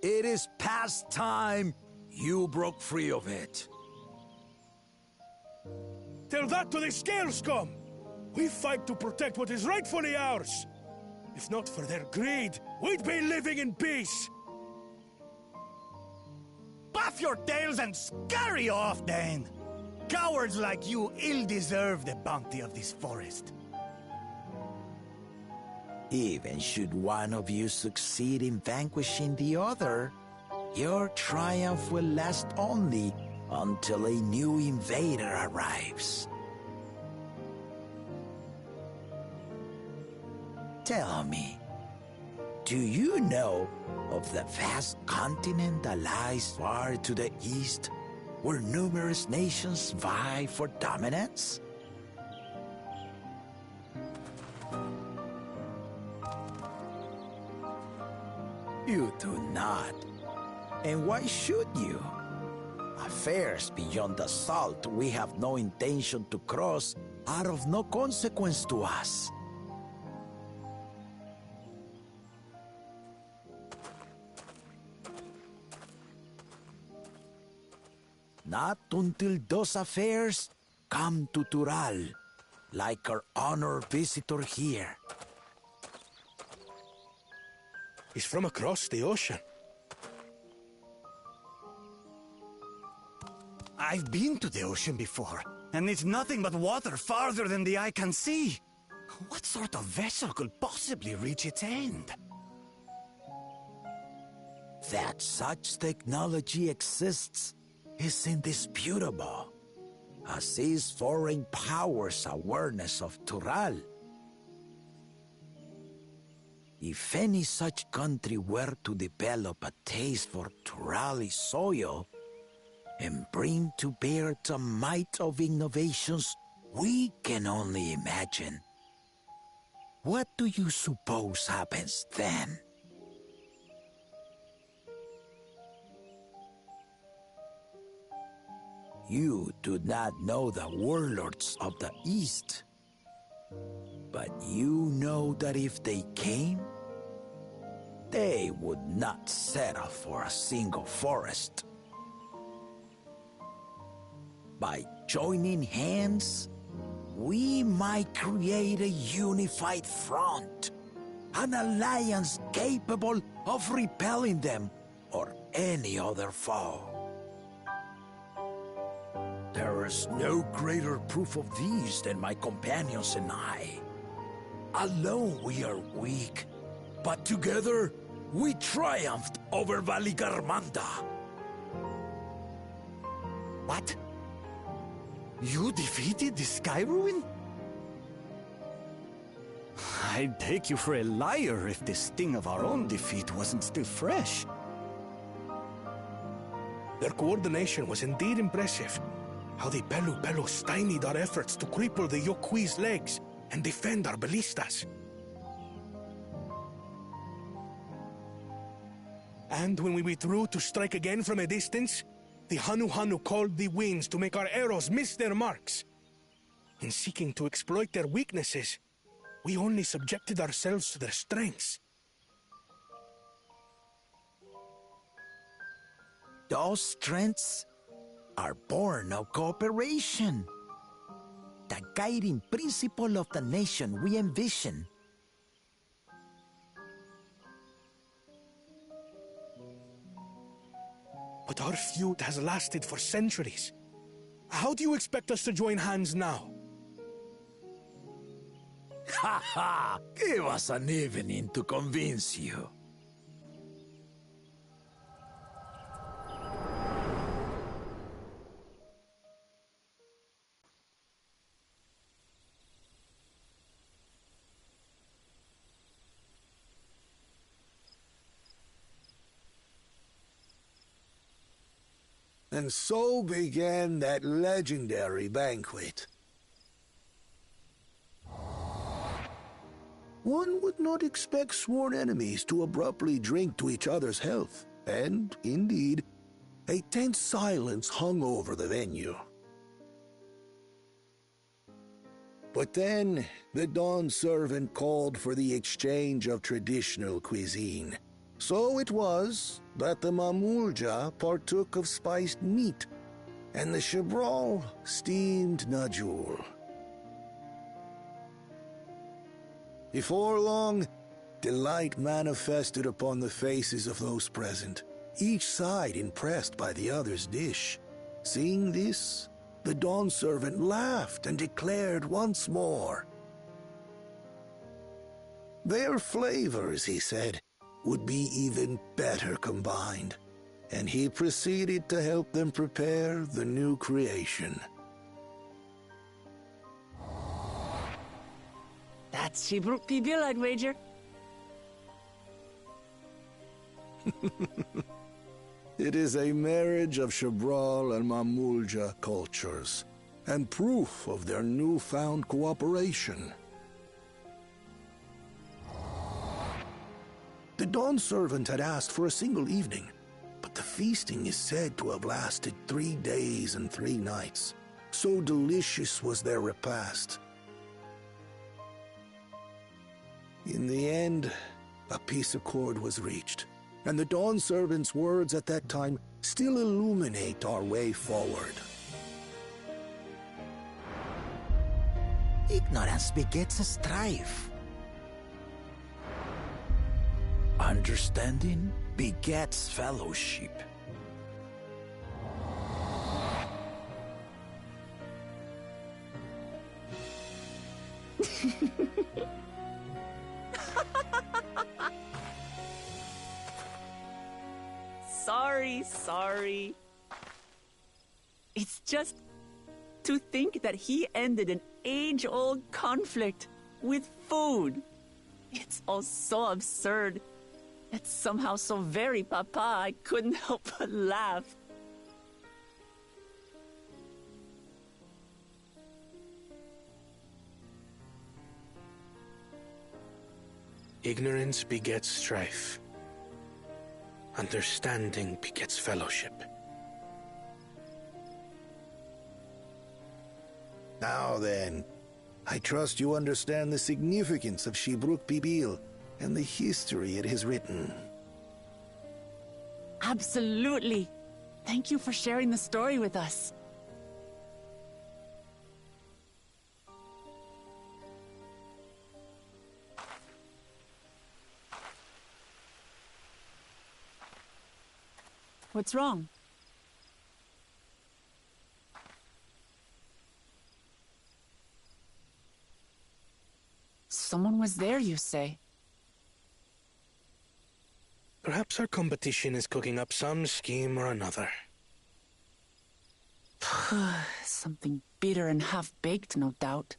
It is past time you broke free of it. Tell that to the Scale Scum! We fight to protect what is rightfully ours. If not for their greed, we'd be living in peace. Puff your tails and scurry off, then! Cowards like you ill deserve the bounty of this forest. Even should one of you succeed in vanquishing the other, your triumph will last only until a new invader arrives. Tell me, do you know of the vast continent that lies far to the east, where numerous nations vie for dominance? You do not. And why should you? Affairs beyond the salt we have no intention to cross are of no consequence to us. Not until those affairs come to Tural, like our honored visitor here. He's from across the ocean. I've been to the ocean before, and it's nothing but water farther than the eye can see. What sort of vessel could possibly reach its end? That such technology exists is indisputable, as is foreign powers' awareness of Tural. If any such country were to develop a taste for Turali soil and bring to bear the might of innovations we can only imagine, what do you suppose happens then? You do not know the warlords of the East, but you know that if they came, they would not settle for a single forest. By joining hands, we might create a unified front, an alliance capable of repelling them or any other foe. There is no greater proof of these than my companions and I. Alone we are weak, but together we triumphed over Valigarmanda. What? You defeated the Sky Ruin? I'd take you for a liar if the sting of our own defeat wasn't still fresh. Their coordination was indeed impressive. How they Pelu stymied our efforts to cripple the Yokui's legs and defend our ballistas. And when we withdrew to strike again from a distance, the Hanu called the winds to make our arrows miss their marks. In seeking to exploit their weaknesses, we only subjected ourselves to their strengths. Those strengths are born of cooperation. The guiding principle of the nation we envision. But But our feud has lasted for centuries. How do you expect us to join hands now? Ha ha! Give us an evening to convince you. And so began that legendary banquet. One would not expect sworn enemies to abruptly drink to each other's health, and, indeed, a tense silence hung over the venue. But then, the dawn servant called for the exchange of traditional cuisine. So it was that the Mamulja partook of spiced meat, and the Chibral steamed najul. Before long, delight manifested upon the faces of those present, each side impressed by the other's dish. Seeing this, the dawn servant laughed and declared once more. Their flavors, he said, would be even better combined, and he proceeded to help them prepare the new creation. That's Shibruk Pibil, I'd wager. It is a marriage of Chibral and Mamulja cultures, and proof of their newfound cooperation. The dawn servant had asked for a single evening, but the feasting is said to have lasted 3 days and 3 nights. So delicious was their repast. In the end, a peace accord was reached, and the dawn servant's words at that time still illuminate our way forward. Ignorance begets strife. Understanding begets fellowship. Sorry. It's just to think that he ended an age-old conflict with food. It's all so absurd. It's somehow so very papa, I couldn't help but laugh. Ignorance begets strife. Understanding begets fellowship. Now then, I trust you understand the significance of Shibruk Pibil and the history it has written. Absolutely. Thank you for sharing the story with us. What's wrong? Someone was there, you say? Perhaps our competition is cooking up some scheme or another. Something bitter and half-baked, no doubt.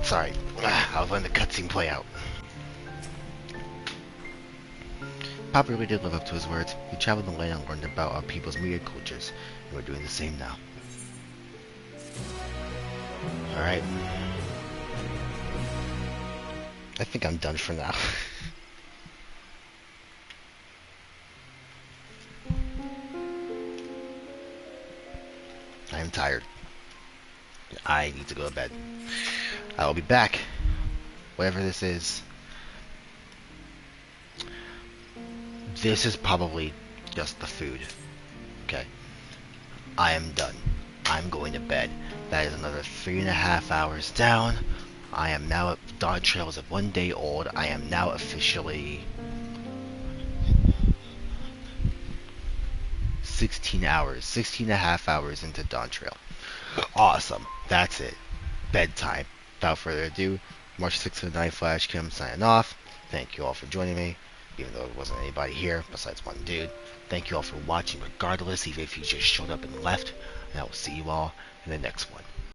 Sorry, I was letting the cutscene play out. Papa really did live up to his words. He traveled the land and learned about our people's myriad cultures, and we're doing the same now. Alright. I think I'm done for now. I am tired. I need to go to bed. I will be back. Whatever this is. This is probably just the food. Okay. I am done. I'm going to bed. That is another 3.5 hours down. I am now at Dawn Trail is 1 day old. I am now officially 16 hours, 16.5 hours into Dawn Trail. Awesome. That's it. Bedtime. Without further ado, March 6th of the Night Flash Kim signing off. Thank you all for joining me, even though there wasn't anybody here besides one dude. Thank you all for watching regardless, even if you just showed up and left. And I will see you all in the next one.